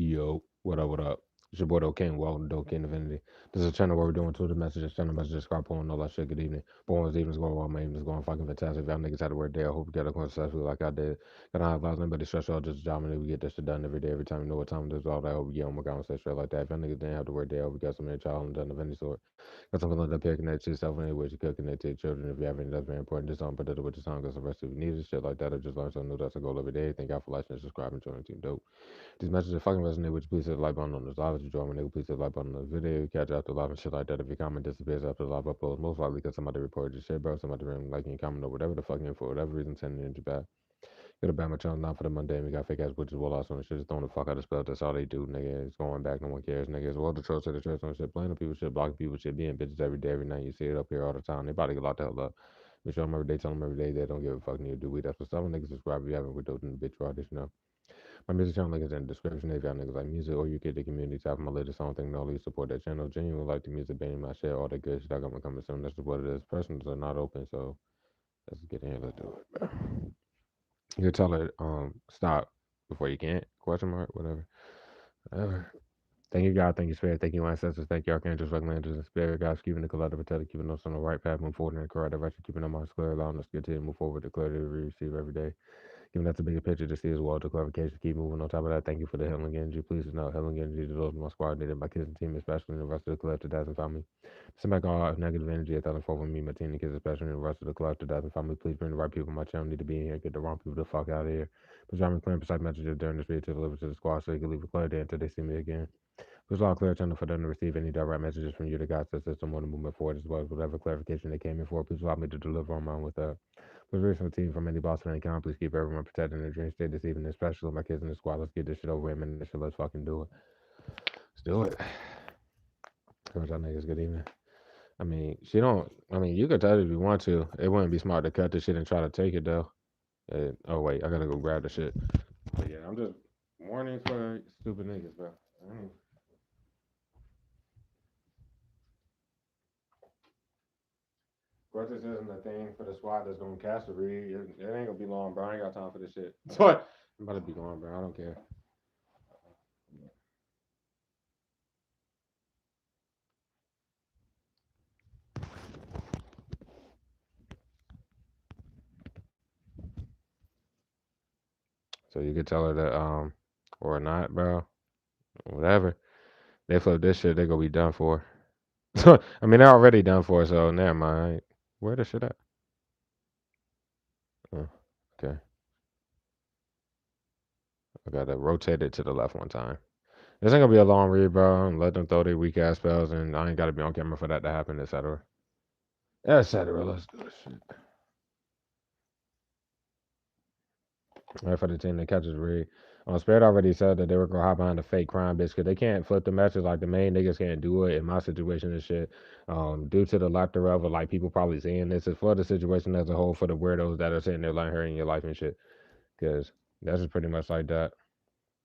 Yo, what up, what up? It's your boy King, welcome to King Divinity. This is a channel where we're doing Twitter messages, channel messages, scarp on all that shit. Good evening. Born evening's going well, my evening's going fucking fantastic. If y'all niggas had a word day, I hope you got a going successfully like I did. Got to have lots anybody stress y'all just a job and we get this shit done every day, every time you know what time it is, all that. I hope we get on my God and say straight like that. If y'all niggas didn't have the word day, I hope we got some inner child and done of any sort. Got something like that here connected to yourself in any ways you could connect to your children. If you have any, that's very important. Just don't put it with your song because the rest of you need it, shit like that. Or just learn something new. That's a goal every day. Thank y'all for liking and subscribing, joining Team Dope. These messages fucking resonate with you. Please hit the like button on this live. If you join me, nigga, please hit the like button on this video. Catch after live and shit like that. If your comment disappears after the live upload, most likely because somebody reported your shit, bro. Somebody ran like your comment or whatever the fuck you for whatever reason sending it in your back. Got a bad my channel now for the Monday. We got fake ass bitches well lost on the shit. Just throwing the fuck out of spell. That's all they do, nigga. It's going back. No one cares, nigga. As well, the trolls say the trust on shit. Blaming people shit. Blocking people shit. Being bitches every day, every night. You see it up here all the time. They about to get locked the hell up. We show them every day. Tell them every day they don't give a fuck. Need to do we. That's what some niggas subscribe if you haven't. We're doing the bitch raw this now. My music channel link is in the description. If y'all niggas like music or you get the community type of my latest song thing, no, you support that channel. Genuinely like the music, banging my shit, all that good shit. I got my coming soon. That's just what it is. Personals are not open, so let's get in here. Let's do it. You can tell it stop before you can't. Question mark, whatever. Whatever. Thank you, God. Thank you, Spirit. Thank you, ancestors. Thank you, archangels, regulators, and spirit. God's keeping the collective protected, keeping us on the right path, moving forward in the correct direction, keeping our minds clear, allowing us to continue to move forward, the clarity we receive every day. Giving us the bigger picture to see as well, the clarification, keep moving. On top of that, thank you for the healing energy. Please know healing energy to those in my squad, needed my kids and team, especially and the rest of the collective dads and family. Send back all negative energy at 1004 with me, my team, and kids, especially and the rest of the collective dads and family. Please bring the right people on my channel. Need to be in here. Get the wrong people the fuck out of here. Please drop me clear and precise messages during this video to deliver to the squad so you can leave a clarity until they see me again. Please allow clear channel for them to receive any direct messages from you, the God system, on the movement forward as well as whatever clarification they came in for. Please allow me to deliver on mine with that. Please raise my team from any boss of any kind. Please keep everyone protected in their dream state this evening, especially my kids in the squad. Let's get this shit over with, man. This shit, let's fucking do it. Let's do it. Coach, y'all niggas, good evening. I mean, you could tell it if you want to. It wouldn't be smart to cut this shit and try to take it, though. Oh, wait, I gotta go grab the shit. But yeah, I'm just warning for stupid niggas, bro. Of course, this isn't a thing for the squad that's gonna cast a read. It ain't gonna be long, bro. I ain't got time for this shit. But I'm about to be going, bro. I don't care. So you could tell her that, or not, bro. Whatever. They flip this shit, they gonna be done for. I mean, they're already done for, so never mind. Where the shit at? Oh, okay. I gotta rotate it to the left one time. This ain't gonna be a long read, bro. Let them throw their weak ass spells, and I ain't gotta be on camera for that to happen, etc. Etc. Let's do this shit. All right, for the team that catches read. Spirit already said that they were gonna hop behind the fake crime bitch because they can't flip the message like the main niggas can't do it in my situation and shit. Due to the lack thereof of like people probably seeing this is for the situation as a whole for the weirdos that are sitting there letting her in your life and shit. Because that's just pretty much like that.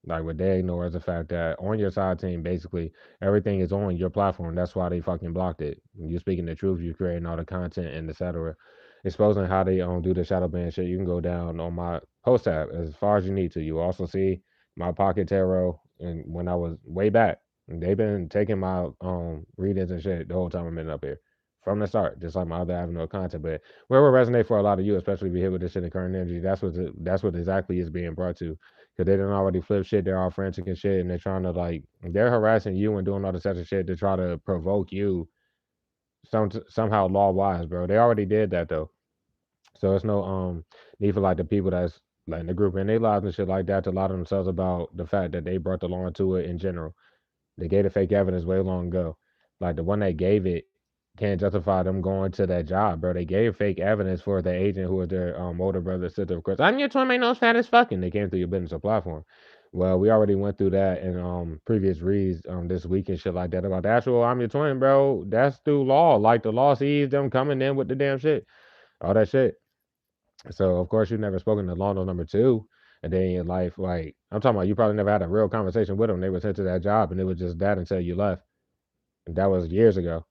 Like what they ignore is the fact that on your side team, basically everything is on your platform. That's why they fucking blocked it. You speaking the truth, you creating all the content and etc. Exposing how they do the shadow ban shit. You can go down on my post tab as far as you need to. You also see my pocket tarot and when I was way back. They've been taking my readings and shit the whole time I've been up here. From the start, just like my other avenue of content. But where will resonate for a lot of you, especially if you hit with this shit in current energy, that's what exactly is being brought to. Because they didn't already flip shit, they're all frantic and shit, and they're trying to like they're harassing you and doing all this other shit to try to provoke you somehow law wise, bro. They already did that though. So it's no need for like the people that's like in the group and they lives and shit like that to lie to themselves about the fact that they brought the law into it in general. They gave the fake evidence way long ago. Like the one that gave it can't justify them going to that job, bro. They gave fake evidence for the agent who was their older brother, sister, of course. I'm your twin, my nose fat as fucking. They came through your business or platform. Well, we already went through that in previous reads this week and shit like that about the actual I'm your twin, bro. That's through law. Like the law sees them coming in with the damn shit. All that shit. So of course you never spoken to law no number two. And then in your life, like I'm talking about you probably never had a real conversation with them. They were sent to that job and it was just that until you left. And that was years ago.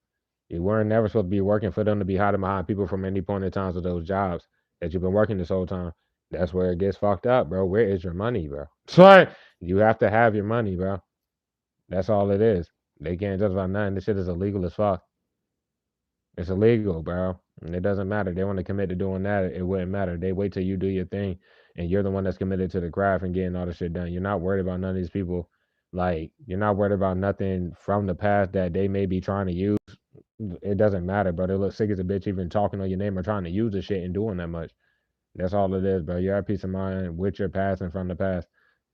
You weren't never supposed to be working for them to be hiding behind people from any point in time of those jobs that you've been working this whole time. That's where it gets fucked up, bro. Where is your money, bro? So You have to have your money, bro. That's all it is. They can't justify nothing. This shit is illegal as fuck. It's illegal, bro. And it doesn't matter. They want to commit to doing that. It wouldn't matter. They wait till you do your thing, and you're the one that's committed to the craft and getting all the shit done. You're not worried about none of these people. Like, you're not worried about nothing from the past that they may be trying to use. It doesn't matter, bro. They look sick as a bitch even talking on your name or trying to use the shit and doing that much. That's all it is, bro. You have peace of mind with your past and from the past.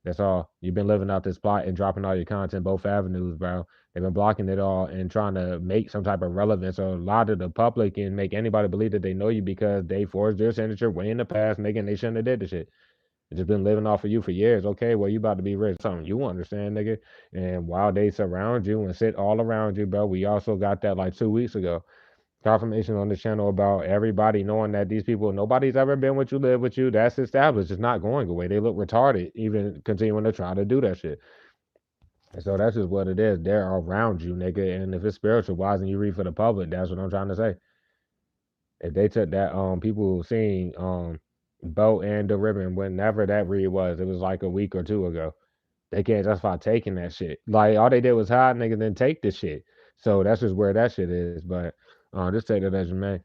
That's all. You've been living out this plot and dropping all your content both avenues, bro. They've been blocking it all and trying to make some type of relevance or lie to the public and make anybody believe that they know you because they forged their signature way in the past, making they shouldn't have did the shit. It's just been living off of you for years. Okay, well, you about to be rich. Something you understand, nigga. And while they surround you and sit all around you, bro, we also got that like 2 weeks ago confirmation on the channel about everybody knowing that these people, nobody's ever been with you, live with you. That's established. It's not going away. They look retarded, even continuing to try to do that shit. And so that's just what it is. They're around you, nigga. And if it's spiritual wise and you read for the public, that's what I'm trying to say. If they took that, people seeing Bo and the ribbon, whenever that read was, it was like a week or two ago. They can't justify taking that shit. Like all they did was hide, nigga, then take the shit. So that's just where that shit is. But just take that as you may.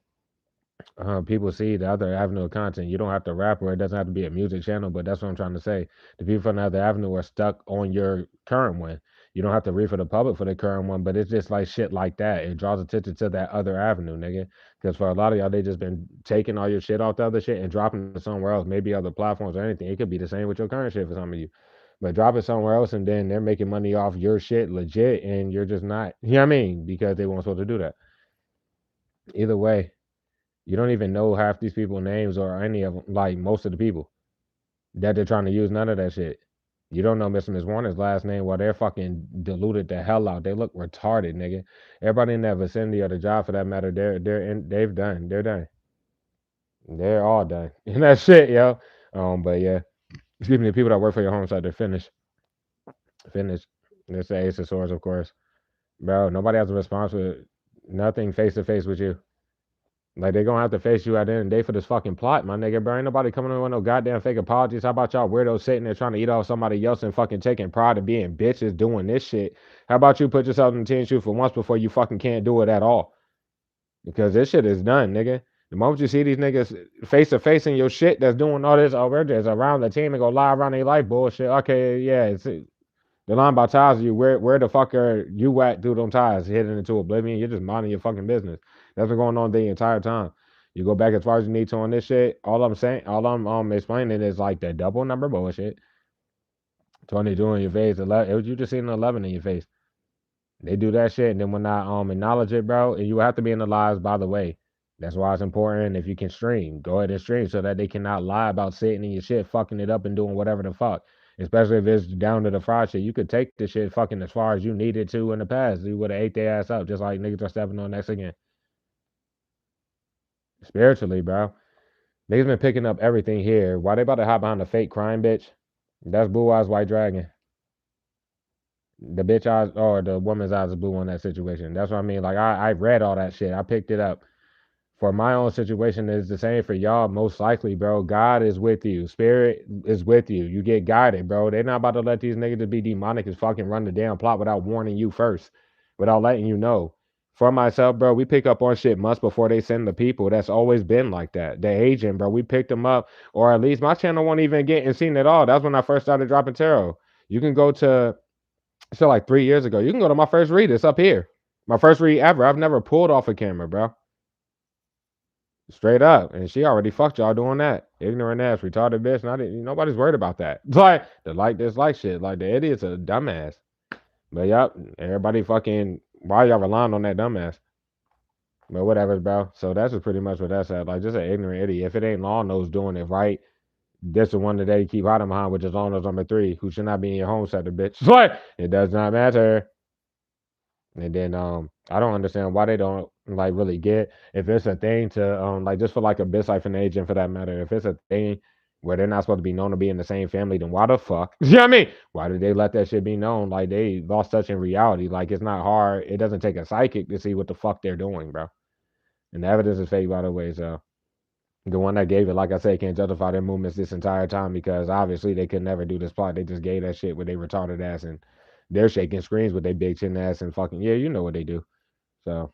People see the other avenue of content. You don't have to rap or it doesn't have to be a music channel, but that's what I'm trying to say. The people from the other avenue are stuck on your current one. You don't have to read for the public for the current one, but it's just like shit like that. It draws attention to that other avenue, nigga. Because for a lot of y'all, they just been taking all your shit off the other shit and dropping it somewhere else, maybe other platforms or anything. It could be the same with your current shit for some of you. But drop it somewhere else and then they're making money off your shit legit and you're just not. You know what I mean? Because they weren't supposed to do that. Either way, you don't even know half these people's names or any of them, like most of the people that they're trying to use. None of that shit. You don't know Mr. Miss Warner's last name while they're fucking diluted the hell out. They look retarded, nigga. Everybody in that vicinity or the job for that matter, they're done. They're all done. And that shit, yo. But yeah, excuse me, the people that work for your home site, they're finished. Finished. That's the Ace of Swords, of course. Bro, nobody has a response with nothing face to face with you. Like they gonna have to face you at the end of the day for this fucking plot, my nigga. Bro, ain't nobody coming in with no goddamn fake apologies. How about y'all weirdos sitting there trying to eat off somebody else and fucking taking pride in being bitches doing this shit? How about you put yourself in the team shoe for once before you fucking can't do it at all? Because this shit is done, nigga. The moment you see these niggas face to face in your shit that's doing all this, oh, we're just around the team and go lie around their life bullshit. Okay, yeah, it's the line about ties you. Where the fuck are you at through them ties heading into oblivion? You're just minding your fucking business. That's been going on the entire time. You go back as far as you need to on this shit. All I'm saying, all I'm explaining is like the double number bullshit. 22 in your face, 11. You just seen an 11 in your face. They do that shit, and then when I acknowledge it, bro, and you have to be in the lives, by the way. That's why it's important if you can stream, go ahead and stream so that they cannot lie about sitting in your shit, fucking it up and doing whatever the fuck. Especially if it's down to the fraud shit. You could take the shit fucking as far as you needed to in the past. You would have ate their ass up, just like niggas are stepping on next again. Spiritually, bro. Niggas been picking up everything here. Why they about to hop behind a fake crime bitch? That's Blue Eyes White Dragon. The bitch eyes or the woman's eyes are blue on that situation. That's what I mean. Like I read all that shit. I picked it up. For my own situation is the same for y'all. Most likely, bro. God is with you. Spirit is with you. You get guided, bro. They're not about to let these niggas be demonic as fucking run the damn plot without warning you first, without letting you know. For myself, bro, we pick up on shit months before they send the people. That's always been like that. The agent, bro, we picked them up, or at least my channel won't even get and seen it all. That's when I first started dropping tarot. You can go to, so like 3 years ago. You can go to my first read. It's up here. My first read ever. I've never pulled off a camera, bro. Straight up. And she already fucked y'all doing that. Ignorant ass, retarded bitch. Nobody's worried about that. Like, the like, dislike shit. Like, the idiot's a dumbass. But yep, everybody fucking, why y'all relying on that dumbass? But whatever, bro. So that's just pretty much what that's at. Like, just an ignorant idiot. If it ain't Law Knows doing it right, this the one that they keep hiding behind, which is Law Knows number 3, who should not be in your home sector, bitch. Like, it does not matter. And then I don't understand why they don't like really get if it's a thing to like just for like a BitCypher agent for that matter. If it's a thing where they're not supposed to be known to be in the same family, then why the fuck? You know what I mean? Why did they let that shit be known? Like they lost touch in reality. Like it's not hard. It doesn't take a psychic to see what the fuck they're doing, bro. And the evidence is fake by the way, so The one that gave it, like I said, can't justify their movements this entire time because obviously they could never do this plot. They just gave that shit with they retarded ass and they're shaking screens with their big chin ass and fucking yeah, you know what they do. So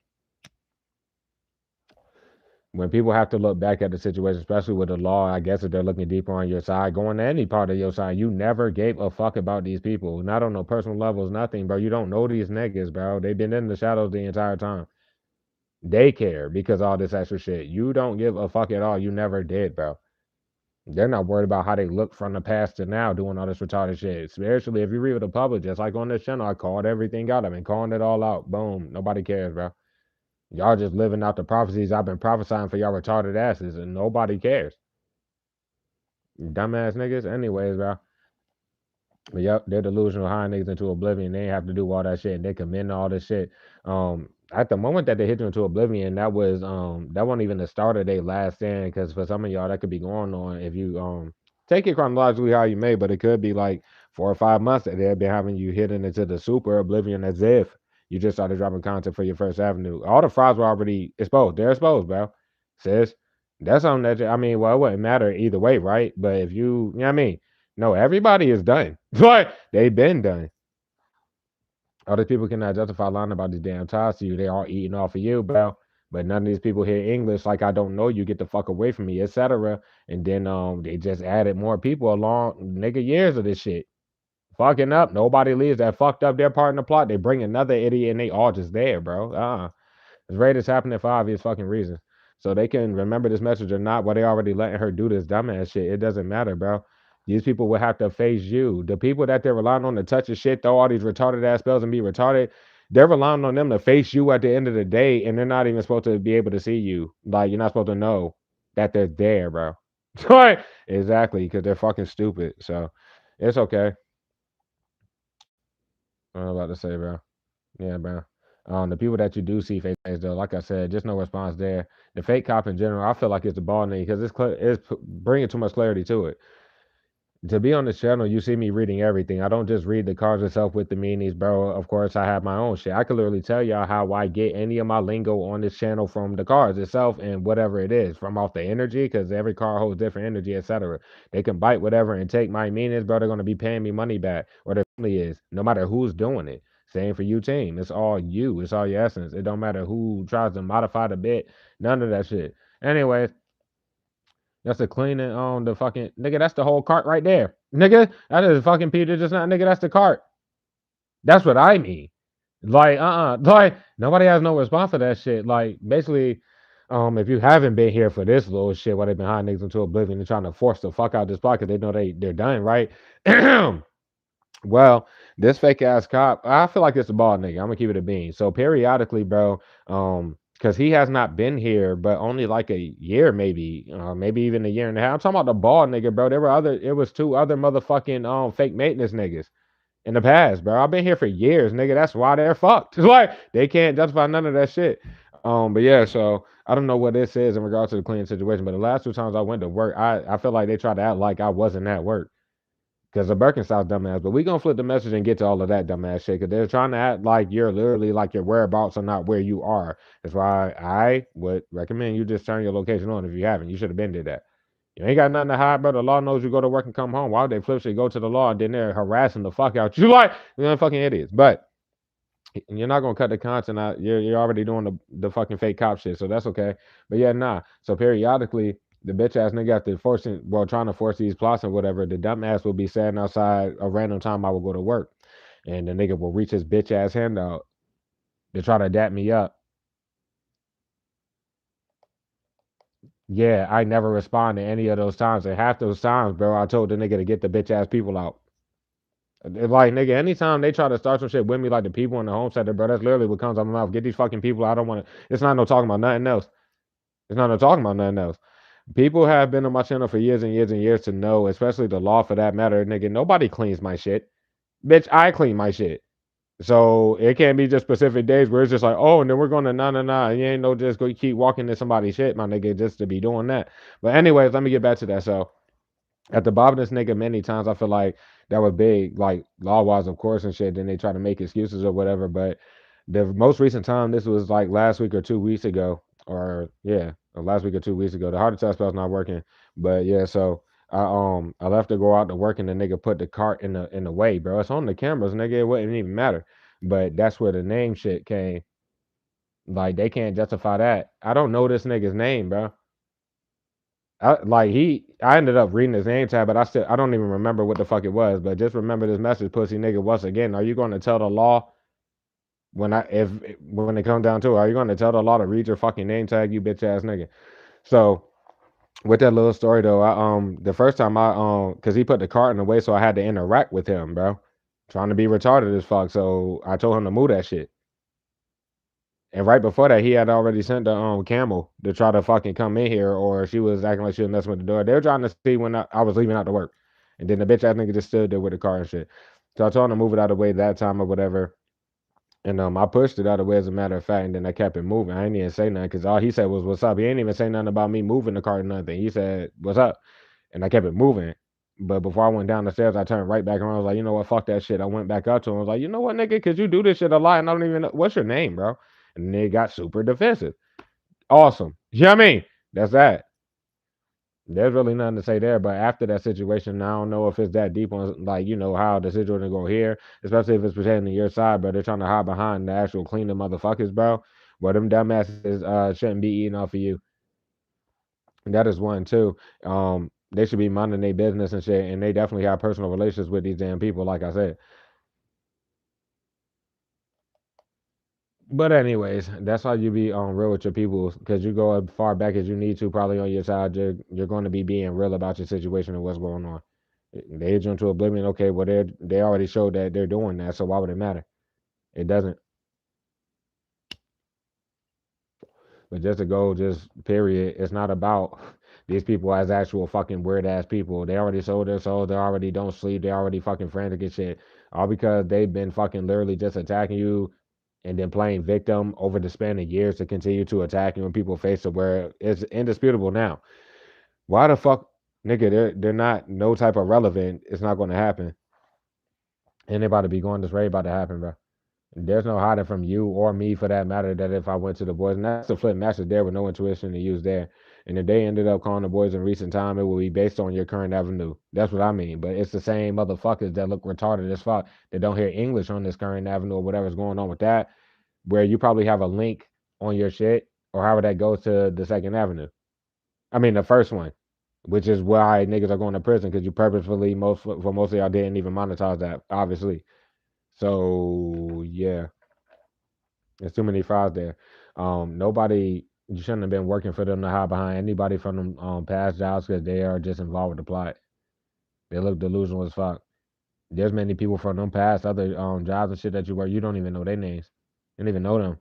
when people have to look back at the situation, especially with the law, I guess if they're looking deeper on your side, going to any part of your side, you never gave a fuck about these people. Not on no personal levels, nothing, bro. You don't know these niggas, bro. They've been in the shadows the entire time. They care because all this extra shit. You don't give a fuck at all. You never did, bro. They're not worried about how they look from the past to now doing all this retarded shit. Especially if you read with the public, just like on this channel, I called everything out. I've been calling it all out. Boom. Nobody cares, bro. Y'all just living out the prophecies I've been prophesying for y'all retarded asses, and nobody cares. Dumbass niggas. Anyways, bro. But yep, they're delusional, high niggas into oblivion. They ain't have to do all that shit. And they commit all this shit. At the moment that they hit you into oblivion, that wasn't even the start of their last stand. Because for some of y'all, that could be going on if you take it chronologically how you may, but it could be like 4 or 5 months that they've been having you hidden into the super oblivion as if you just started dropping content for your first avenue. All the frauds were already exposed. They're exposed, bro. Sis, that's something that I mean, well, it wouldn't matter either way, right? But if you know what I mean. No, everybody is done. But they've been done. Other people cannot justify lying about these damn ties to you. They all eating off of you, bro. But none of these people hear English like I don't know you. Get the fuck away from me, etc. And then they just added more people along, nigga, years of this shit. Fucking up. Nobody leaves that fucked up their part in the plot. They bring another idiot and they all just there, bro. This raid is happening for obvious fucking reasons. So they can remember this message or not, but they already letting her do this dumbass shit. It doesn't matter, bro. These people will have to face you. The people that they're relying on to touch your shit, throw all these retarded ass spells and be retarded, they're relying on them to face you at the end of the day, and they're not even supposed to be able to see you. Like, you're not supposed to know that they're there, bro. Exactly, because they're fucking stupid. So it's okay. What I'm about to say, bro. Yeah, bro. The people that you do see fake things though, like I said, just no response there. The fake cop in general, I feel like it's a ball nigga because it's bringing too much clarity to it. To be on this channel, you see me reading everything. I don't just read the cards itself with the meanies, bro. Of course, I have my own shit. I could literally tell y'all how I get any of my lingo on this channel from the cards itself and whatever it is, from off the energy, because every card holds different energy, etc. They can bite whatever and take my meanings, bro. They're gonna be paying me money back, or their family is, no matter who's doing it. Same for you, team. It's all you. It's all your essence. It don't matter who tries to modify the bit. None of that shit. Anyways, that's the cleaning on the fucking nigga. That's the whole cart right there, nigga. That is fucking Peter. Just not nigga. That's the cart. That's what I mean. Like like nobody has no response for that shit. Like basically, if you haven't been here for this little shit, where they've been hiding niggas into oblivion and trying to force the fuck out this block because they know they're done, right? Well, this fake ass cop, I feel like it's a ball nigga. I'm gonna keep it a bean. So periodically, bro, because he has not been here, but only like a year, maybe, maybe even a year and a half. I'm talking about the ball nigga, bro. It was two other motherfucking fake maintenance niggas in the past, bro. I've been here for years, nigga. That's why they're fucked. Like they can't justify none of that shit. But yeah, so I don't know what this is in regards to the cleaning situation, but the last 2 times I went to work, I feel like they tried to act like I wasn't at work. Because the Birkenstock's dumbass, but we gonna flip the message and get to all of that dumbass shit. Because they're trying to act like you're literally like your whereabouts are not where you are. That's why I would recommend you just turn your location on if you haven't. You should have been did that. You ain't got nothing to hide, bro. The law knows you go to work and come home. Why would they flip shit, go to the law, and then they're harassing the fuck out you like fucking idiots. But you're not gonna cut the content out. You're already doing the fucking fake cop shit, so that's okay. But yeah, nah. So periodically, the bitch ass nigga after trying to force these plots and whatever, the dumb ass will be standing outside a random time I will go to work, and the nigga will reach his bitch ass hand out to try to dap me up. Yeah, I never responded any of those times, and half those times, bro, I told the nigga to get the bitch ass people out. Like nigga, anytime they try to start some shit with me, like the people in the home center, bro, that's literally what comes out of my mouth. Get these fucking people. I don't want to. It's not no talking about nothing else. It's not no talking about nothing else. People have been on my channel for years and years and years to know, especially the law for that matter, nigga. Nobody cleans my shit, bitch. I clean my shit. So it can't be just specific days where it's just like, oh, and then we're going to nah. You ain't no just go keep walking in somebody's shit, my nigga, just to be doing that. But anyways, let me get back to that. So at the bobbing this nigga many times, I feel like that was big, like law wise, of course, and shit. Then they try to make excuses or whatever. But the most recent time, this was like last week or 2 weeks ago, or yeah, last week or 2 weeks ago. The heart attack spell's not working, but yeah. So I left to go out to work, and the nigga put the cart in the way, bro. It's on the cameras, nigga. It wouldn't even matter. But that's where the name shit came. Like they can't justify that. I don't know this nigga's name, bro. I ended up reading his name tag, but I don't even remember what the fuck it was. But just remember this message, pussy nigga. Once again, are you going to tell the law when it comes down to it? Are you going to tell the law to read your fucking name tag, you bitch ass nigga? So with that little story though, I the first time cause he put the cart in the way, so I had to interact with him, bro. Trying to be retarded as fuck. So I told him to move that shit. And right before that, he had already sent the camel to try to fucking come in here, or she was acting like she was messing with the door. They were trying to see when I was leaving out to work, and then the bitch ass nigga just stood there with the car and shit. So I told him to move it out of the way that time or whatever, and I pushed it out of the way as a matter of fact, and then I kept it moving. I didn't even say nothing because all he said was "What's up?" He didn't even say nothing about me moving the car or nothing. He said "What's up?" and I kept it moving. But before I went down the stairs, I turned right back around. I was like, you know what, fuck that shit. I went back up to him. I was like, you know what, nigga, because you do this shit a lot, and I don't even know what's your name, bro. And they got super defensive. Awesome. You know what I mean? That's that. There's really nothing to say there. But after that situation, I don't know if it's that deep on like, how the situation go here, especially if it's pertaining to your side, but they're trying to hide behind the actual cleaner motherfuckers, bro. Well, them dumbasses shouldn't be eating off of you. And that is one too. They should be minding their business and shit, and they definitely have personal relations with these damn people, like I said. But anyways, that's how you be real with your people, because you go as far back as you need to, probably on your side. You're going to be being real about your situation and what's going on. They age into oblivion. Okay, well they already showed that they're doing that, so why would it matter? It doesn't. But just to go, just period. It's not about these people as actual fucking weird ass people. They already sold their souls. They already don't sleep. They already fucking frantic and shit. All because they've been fucking literally just attacking you and then playing victim over the span of years to continue to attack you in people's face to where it's indisputable now. Why the fuck, nigga? They're not no type of relevant. It's not going to happen. Anybody be going this way about to happen, bro. There's no hiding from you or me for that matter that if I went to the boys, and that's the flip matches there with no intuition to use there. And if they ended up calling the boys in recent time, it will be based on your current avenue. That's what I mean. But it's the same motherfuckers that look retarded as fuck that don't hear English on this current avenue or whatever's going on with that, where you probably have a link on your shit or however that goes to the second avenue. I mean, the first one, which is why niggas are going to prison because you purposefully, for most of y'all, didn't even monetize that, obviously. So, yeah. There's too many fries there. Nobody, you shouldn't have been working for them to hide behind anybody from them past jobs because they are just involved with the plot. They look delusional as fuck. There's many people from them past other jobs and shit that you work, you don't even know their names. You don't even know them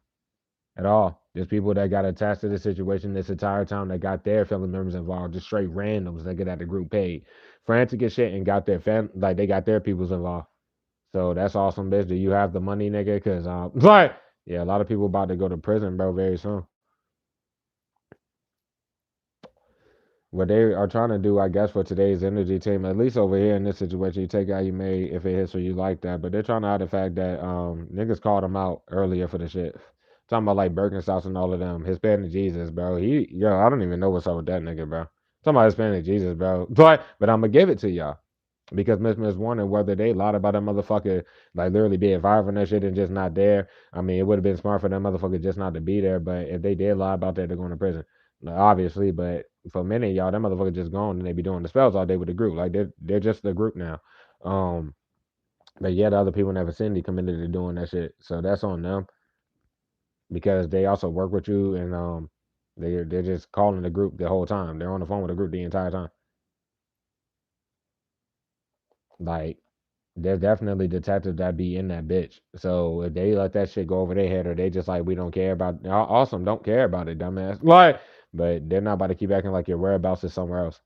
at all. There's people that got attached to this situation this entire time that got their family members involved, just straight randoms that get at the group paid. Frantic and shit and got their like they got their peoples involved. So that's awesome, bitch. Do you have the money, nigga? Because like, yeah, a lot of people about to go to prison, bro, very soon. What they are trying to do, I guess, for today's energy team, at least over here in this situation, you take out you may if it hits or you like that. But they're trying to hide the fact that niggas called him out earlier for the shit. Talking about like Birkenstocks and all of them. Hispanic Jesus, bro. I don't even know what's up with that nigga, bro. Talking about Hispanic Jesus, bro. But I'm gonna give it to y'all. Because Miss wondering whether they lied about that motherfucker, like literally being fired from that shit and just not there. I mean, it would have been smart for that motherfucker just not to be there. But if they did lie about that, they're going to prison, obviously. But for many of y'all, that motherfucker just gone and they be doing the spells all day with the group. Like they're just the group now. Um, but yeah, the other people in that vicinity committed to doing that shit, so that's on them because they also work with you and they're just calling the group the whole time. They're on the phone with the group the entire time. Like there's definitely detectives that be in that bitch. So if they let that shit go over their head, or they just like we don't care about, awesome, don't care about it, dumbass. Like, but they're not about to keep acting like your whereabouts is somewhere else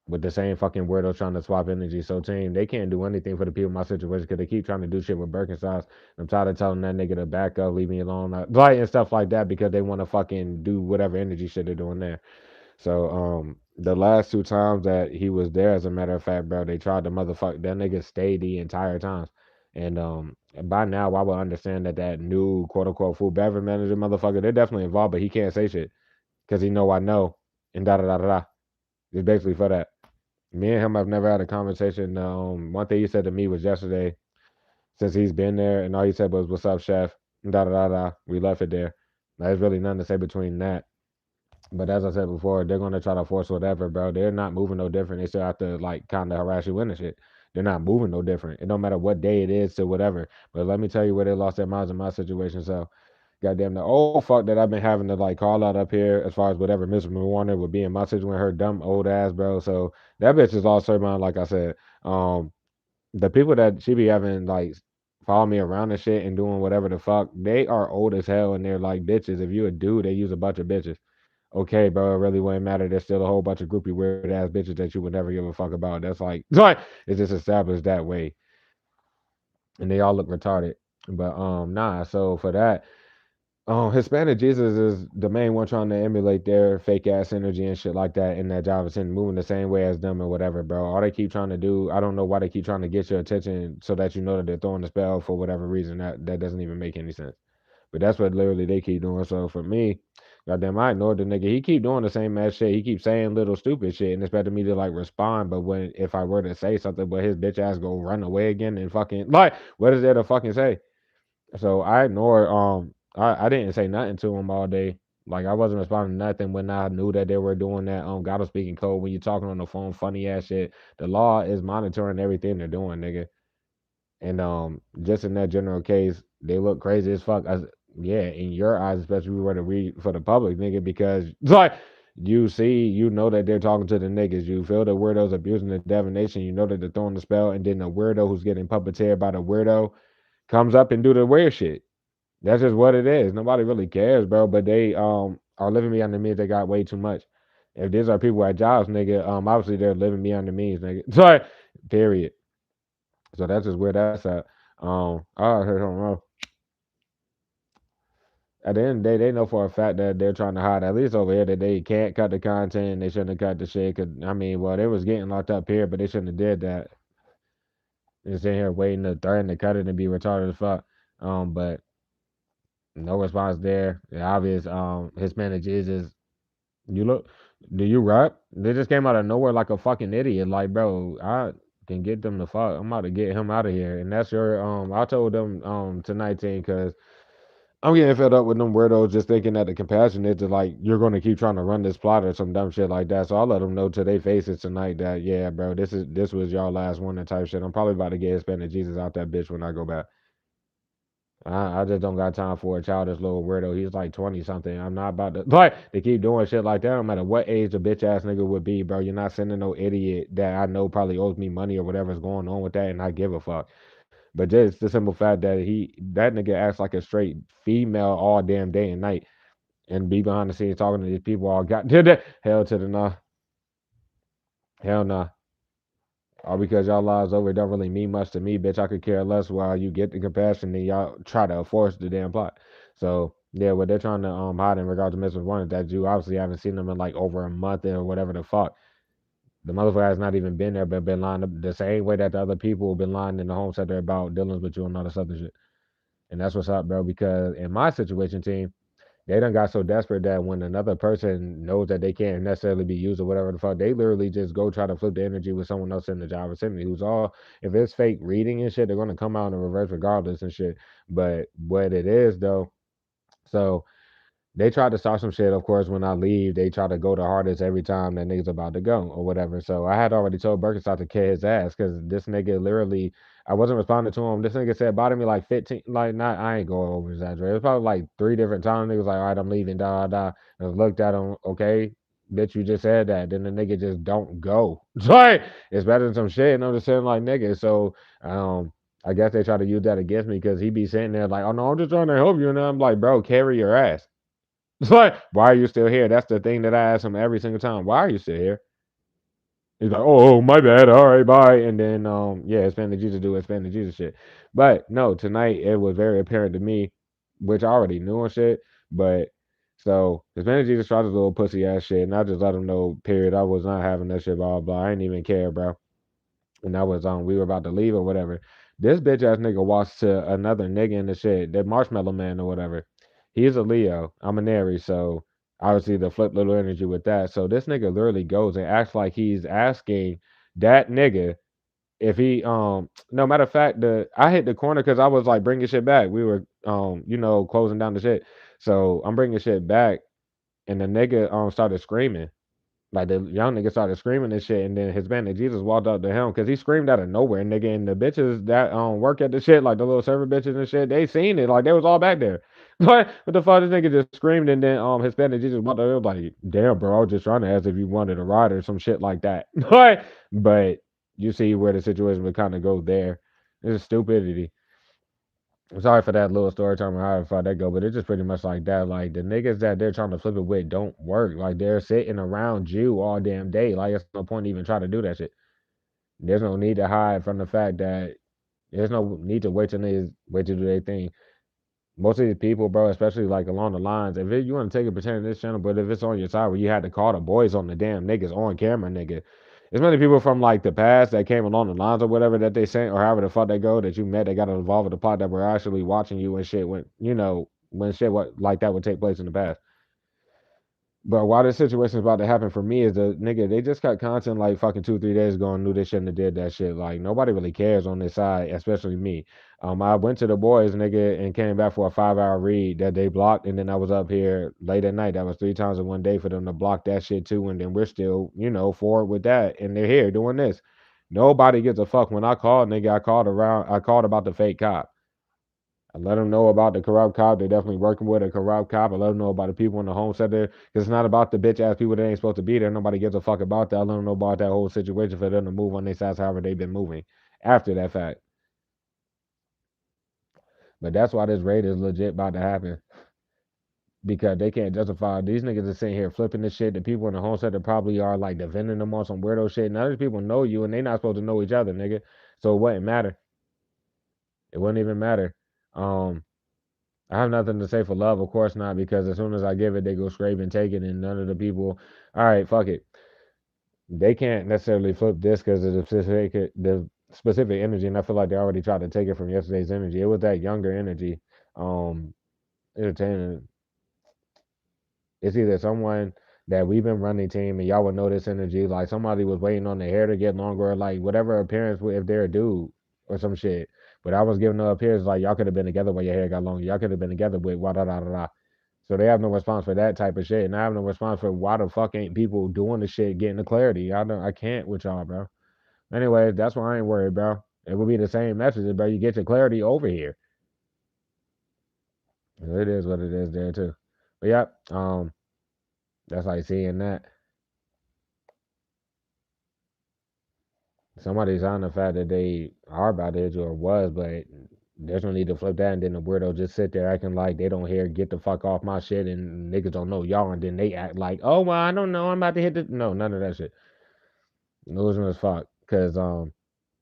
with the same fucking weirdo trying to swap energy. So team, they can't do anything for the people in my situation because they keep trying to do shit with Birkenstocks. I'm tired of telling that nigga to back up, leave me alone, like and stuff like that because they want to fucking do whatever energy shit they're doing there. So the last two times that he was there, as a matter of fact, bro, they tried to motherfuck that nigga stay the entire time. And by now I would understand that that new quote unquote food beverage manager motherfucker, they're definitely involved, but he can't say shit because he know I know, and da da da da da. It's basically for that. Me and him have never had a conversation. One thing he said to me was yesterday, since he's been there, and all he said was, "What's up, chef?" Da da da da. We left it there. There's really nothing to say between that. But as I said before, they're gonna try to force whatever, bro. They're not moving no different. They still have to like kind of harass you in and shit. They're not moving no different. It don't matter what day it is to whatever. But let me tell you where they lost their minds in my situation. So, goddamn, the old fuck that I've been having to like call out up here as far as whatever Miss Warner would be in my situation with her dumb old ass, bro. So that bitch is lost her mind. Like I said, the people that she be having like follow me around and shit and doing whatever the fuck, they are old as hell and they're like bitches. If you a dude, they use a bunch of bitches. Okay, bro, it really wouldn't matter. There's still a whole bunch of groupie weird ass bitches that you would never give a fuck about. That's like it's just established that way, and they all look retarded. But nah. So for that, Hispanic Jesus is the main one trying to emulate their fake ass energy and shit like that in that job and moving the same way as them or whatever, bro. All they keep trying to do, I don't know why they keep trying to get your attention so that you know that they're throwing the spell for whatever reason. That doesn't even make any sense. But that's what literally they keep doing. So for me, goddamn, I ignored the nigga. He keep doing the same ass shit. He keep saying little stupid shit and expecting me to like respond. But when if I were to say something, but his bitch ass go run away again and fucking like, what is there to fucking say? So I ignored. I didn't say nothing to him all day. Like I wasn't responding to nothing when I knew that they were doing that gotta speaking code when you're talking on the phone, funny ass shit. The law is monitoring everything they're doing, nigga. And just in that general case, they look crazy as fuck. Yeah, in your eyes, especially we were to read for the public, nigga, because like you see, you know that they're talking to the niggas. You feel the weirdos abusing the divination. You know that they're throwing the spell, and then the weirdo who's getting puppeteered by the weirdo comes up and do the weird shit. That's just what it is. Nobody really cares, bro. But they are living beyond the means. They got way too much. If these are people at jobs, nigga, obviously they're living beyond the means, nigga. So, period. So that's just where that's at. I heard something wrong. At the end of the day, they know for a fact that they're trying to hide, at least over here, that they can't cut the content. They shouldn't have cut the shit. Cause I mean, well, they was getting locked up here, but they shouldn't have did that. They're sitting here waiting to threaten to cut it and be retarded as fuck. But no response there. The obvious Hispanic Jesus. You look, do you rap? They just came out of nowhere like a fucking idiot. Like, bro, I can get them the fuck. I'm about to get him out of here. And that's your I told them tonight team because I'm getting fed up with them weirdos just thinking that the compassion is to like you're gonna keep trying to run this plot or some dumb shit like that. So I'll let them know to their faces tonight that yeah, bro, this was y'all last warning type shit. I'm probably about to get Hispanic Jesus out that bitch when I go back. I just don't got time for a childish little weirdo. He's like 20 something. I'm not about to like they keep doing shit like that. No matter what age the bitch ass nigga would be, bro. You're not sending no idiot that I know probably owes me money or whatever's going on with that, and I give a fuck. But just the simple fact that that nigga acts like a straight female all damn day and night, and be behind the scenes talking to these people all got to the hell to the nah, hell nah. All because y'all lives over don't really mean much to me, bitch. I could care less while you get the compassion and y'all try to enforce the damn plot. So yeah, what they're trying to hide in regards to Mrs. One is that you obviously haven't seen them in like over a month or whatever the fuck. The motherfucker has not even been there, but been lying the same way that the other people have been lying in the home center about dealings with you and all this other shit. And that's what's up, bro. Because in my situation, team, they done got so desperate that when another person knows that they can't necessarily be used or whatever the fuck, they literally just go try to flip the energy with someone else in the job vicinity who's all if it's fake reading and shit, they're gonna come out in reverse regardless and shit. But what it is though, so they try to start some shit. Of course, when I leave, they try to go the hardest every time that nigga's about to go or whatever. So I had already told Birkenstock to kick his ass because this nigga literally, I wasn't responding to him. This nigga said bye to me like 15, like not, I ain't going over exaggerate. It was probably like three different times. Niggas like, all right, I'm leaving, da da. And I looked at him, okay, bitch, you just said that. Then the nigga just don't go. Like it's better than some shit. And I'm just saying like nigga. So I guess they try to use that against me because he be sitting there like, oh no, I'm just trying to help you. And I'm like, bro, carry your ass. It's like, why are you still here? That's the thing that I ask him every single time. Why are you still here? He's like, oh, my bad. All right, bye. And then, yeah, expand the Jesus do expand the Jesus shit. But no, tonight it was very apparent to me, which I already knew and shit. But so expand the Jesus tried his little pussy ass shit, and I just let him know. Period. I was not having that shit. Blah blah. I didn't even care, bro. And that was we were about to leave or whatever. This bitch ass nigga walks to another nigga in the shit, that Marshmallow Man or whatever. He's a Leo. I'm an Aries, so obviously the flip little energy with that. So this nigga literally goes and acts like he's asking that nigga if he no matter of fact, I hit the corner because I was like bringing shit back. We were closing down the shit. So I'm bringing shit back, and the nigga started screaming. Like the young nigga started screaming and shit, and then Hispanic Jesus walked up to him because he screamed out of nowhere, nigga. And the bitches that work at the shit, like the little server bitches and shit, they seen it, like they was all back there. But what the fuck, this nigga just screamed, and then Hispanic Jesus walked up. It was like, damn, bro, I was just trying to ask if you wanted a ride or some shit like that. But you see where the situation would kind of go there. It's stupidity. I'm sorry for that little story time and how far that go, but it's just pretty much like that. Like the niggas that they're trying to flip it with don't work. Like they're sitting around you all damn day. Like it's no point even trying to do that shit. There's no need to hide from the fact that there's no need to wait to do their thing. Most of these people, bro, especially like along the lines, you want to take a pretend in this channel, but if it's on your side where you had to call the boys on the damn niggas on camera, nigga. There's many people from like the past that came along the lines or whatever that they sent or however the fuck they go that you met that got involved with the plot that were actually watching you and shit when shit like that would take place in the past. But why this situation is about to happen for me is the nigga, they just got content like fucking 2, 3 days ago and knew they shouldn't have did that shit. Like nobody really cares on this side, especially me. I went to the boys, nigga, and came back for a 5 hour read that they blocked, and then I was up here late at night. That was 3 times in one day for them to block that shit too, and then we're still, forward with that, and they're here doing this. Nobody gives a fuck. When I called, nigga, I called about the fake cop. I let them know about the corrupt cop. They're definitely working with a corrupt cop. I let them know about the people in the home center. Because it's not about the bitch ass people that ain't supposed to be there. Nobody gives a fuck about that. I let them know about that whole situation for them to move on their sides however they've been moving after that fact. But that's why this raid is legit about to happen. Because they can't justify these niggas are sitting here flipping this shit. The people in the home center probably are like defending them on some weirdo shit. None of these people know you and they not supposed to know each other, nigga. So it wouldn't matter. It wouldn't even matter. Um, I have nothing to say for love, of course not, because as soon as I give it, they go scrape and take it, and none of the people, all right, fuck it. They can't necessarily flip this because of the specific energy, and I feel like they already tried to take it from yesterday's energy. It was that younger energy. Um, entertaining. It's either someone that we've been running team, and y'all would know this energy, like somebody was waiting on their hair to get longer, or like whatever appearance if they're a dude or some shit. But I was giving the appearance like y'all could have been together when your hair got longer. Y'all could have been together with da da da da. So they have no response for that type of shit, and I have no response for why the fuck ain't people doing the shit, getting the clarity. I can't with y'all, bro. Anyway, that's why I ain't worried, bro. It would be the same message, bro. You get your clarity over here. It is what it is there too. But yeah, that's like seeing that. Somebody's on the fact that they are about to or was, but there's no need to flip that and then the weirdo just sit there acting like they don't hear get the fuck off my shit and niggas don't know y'all and then they act like, oh well, I don't know, I'm about to hit the no, none of that shit. Losing as fuck. Cause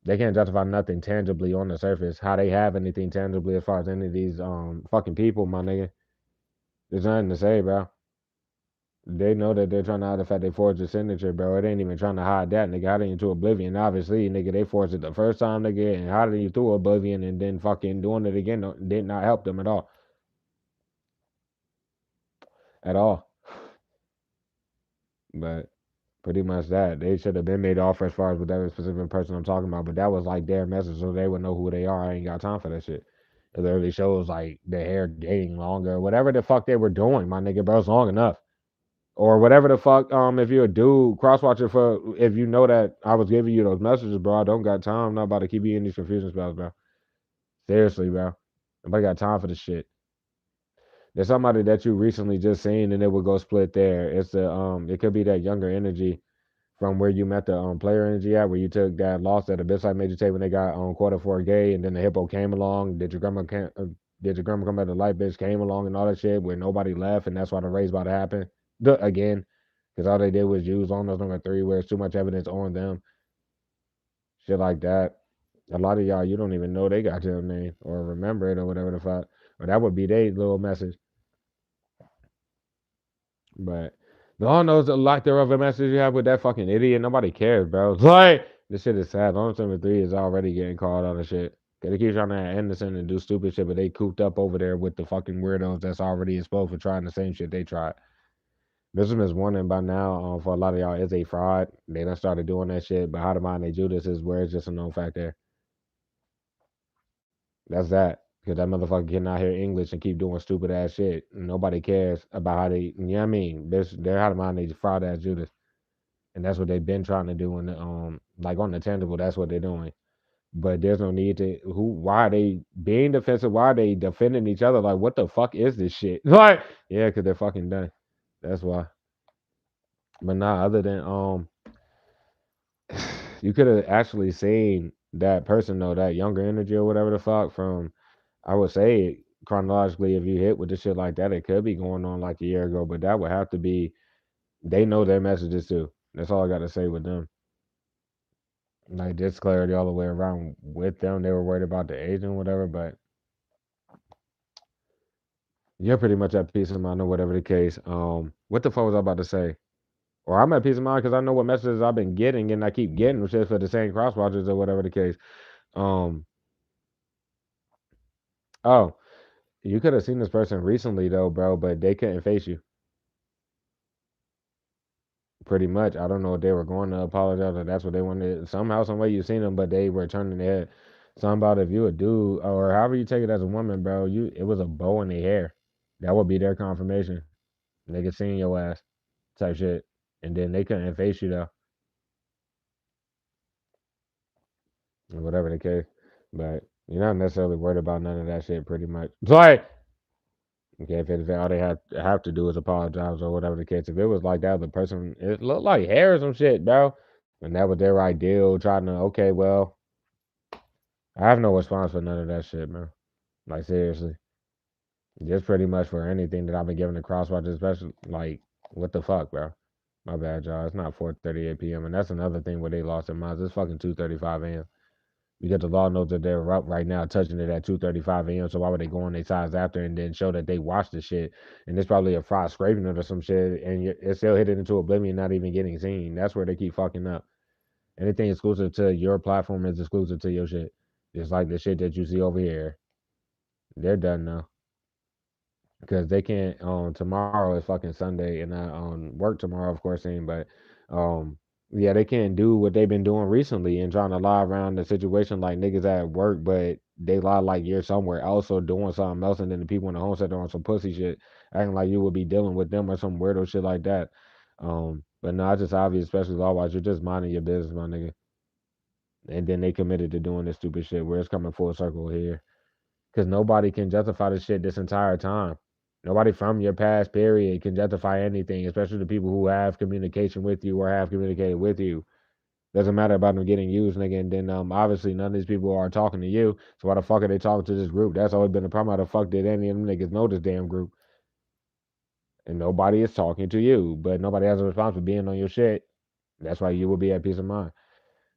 they can't justify nothing tangibly on the surface. How they have anything tangibly as far as any of these fucking people, my nigga. There's nothing to say, bro. They know that they're trying to hide the fact they forged the signature, bro. It ain't even trying to hide that, nigga. Hiding into oblivion. Obviously, nigga, they forged it the first time, nigga, and hiding you through oblivion and then fucking doing it again did not help them at all. At all. But pretty much that. They should have been made offer as far as with that specific person I'm talking about. But that was like their message, so they would know who they are. I ain't got time for that shit. It literally shows like their hair getting longer, whatever the fuck they were doing, my nigga, bro. It's long enough. Or whatever the fuck, if you're a dude, cross watcher for if you know that I was giving you those messages, bro. I don't got time. I'm not about to keep you in these confusion spells, bro. Seriously, bro. Nobody got time for this shit. There's somebody that you recently just seen and it would go split there. It's the it could be that younger energy from where you met the player energy at, where you took that loss that Abyss Light made you take when they got quarter for a gay, and then the hippo came along. Did your grandma come at the light bitch came along and all that shit where nobody left, and that's why the race about to happen again, because all they did was use on those number 3 where it's too much evidence on them, shit like that. A lot of y'all you don't even know they got your name or remember it or whatever the fuck, or that would be their little message. But all knows the lack thereof a message you have with that fucking idiot. Nobody cares, bro. Like this shit is sad. Long number 3 is already getting called on the shit. Cause they keep trying to act innocent and do stupid shit, but they cooped up over there with the fucking weirdos that's already exposed for trying the same shit they tried. Business warning by now for a lot of y'all is a fraud. They done started doing that shit, but how to mind they Judas is where it's just a known fact there. That's that. Because that motherfucker cannot hear English and keep doing stupid ass shit. Nobody cares about how they, you know what I mean? They're how to mind they fraud ass Judas. And that's what they've been trying to do. And like on the tangible, that's what they're doing. But there's no need to, why are they being defensive? Why are they defending each other? Like, what the fuck is this shit? Like, yeah, because they're fucking done. That's why. But nah, other than, you could have actually seen that person though, that younger energy or whatever the fuck from, I would say chronologically, if you hit with the shit like that, it could be going on like a year ago, but that would have to be, they know their messages too. That's all I got to say with them. Like this clarity all the way around with them. They were worried about the age and whatever, but you're pretty much at peace of mind or whatever the case. What the fuck was I about to say? Or I'm at peace of mind because I know what messages I've been getting and I keep getting, which is for the same cross watchers or whatever the case. Um, oh, you could have seen this person recently though, bro, but they couldn't face you. Pretty much. I don't know if they were going to apologize or that's what they wanted. Somehow, some way you seen them, but they were turning their head. Something about if you a dude or however you take it as a woman, bro, it was a bow in their hair. That would be their confirmation. Nigga seeing your ass type shit. And then they couldn't face you though. Or whatever the case. But you're not necessarily worried about none of that shit pretty much. It's like okay, if anything, all they have to do is apologize or whatever the case. If it was like that, the person it looked like hair or some shit, bro. And that was their ideal, trying to okay, well, I have no response for none of that shit, man. Like seriously. Just pretty much for anything that I've been giving to Crosswatch, especially like what the fuck, bro. My bad, y'all. It's not 4:38 p.m. and that's another thing where they lost their minds. It's fucking 2:35 a.m. Because the law knows that they're up right now touching it at 2:35 a.m. So why would they go on their sides after and then show that they watched the shit? And it's probably a fraud scraping it or some shit, and it's still hit it into oblivion, not even getting seen. That's where they keep fucking up. Anything exclusive to your platform is exclusive to your shit. Just like the shit that you see over here. They're done now. Because they can't tomorrow is fucking Sunday and I work tomorrow of course ain't but um yeah they can't do what they've been doing recently and trying to lie around the situation like niggas at work but they lie like you're somewhere else or doing something else and then the people in the homestead are on some pussy shit acting like you would be dealing with them or some weirdo shit like that. But no, it's just obvious, especially law wise, you're just minding your business, my nigga. And then they committed to doing this stupid shit where it's coming full circle here. Because nobody can justify this shit this entire time. Nobody from your past period can justify anything, especially the people who have communication with you or have communicated with you. Doesn't matter about them getting used, nigga. And then obviously none of these people are talking to you. So why the fuck are they talking to this group? That's always been the problem. How the fuck did any of them niggas know this damn group? And nobody is talking to you, but nobody has a response for being on your shit. That's why you will be at peace of mind.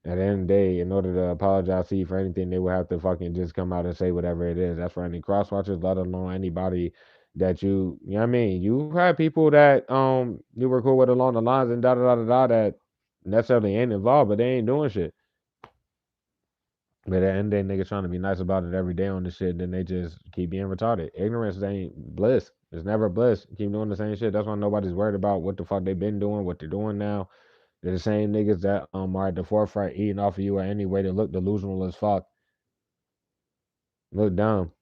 At the end of the day, in order to apologize to you for anything, they would have to fucking just come out and say whatever it is. That's for any cross watchers, let alone anybody that you know what I mean? You have people that you were cool with along the lines and da da da da da that necessarily ain't involved, but they ain't doing shit. But at the end of the day, niggas trying to be nice about it every day on this shit, then they just keep being retarded. Ignorance ain't bliss. It's never bliss. Keep doing the same shit. That's why nobody's worried about what the fuck they been doing, what they're doing now. They're the same niggas that are at the forefront eating off of you or any way to look delusional as fuck. Look dumb.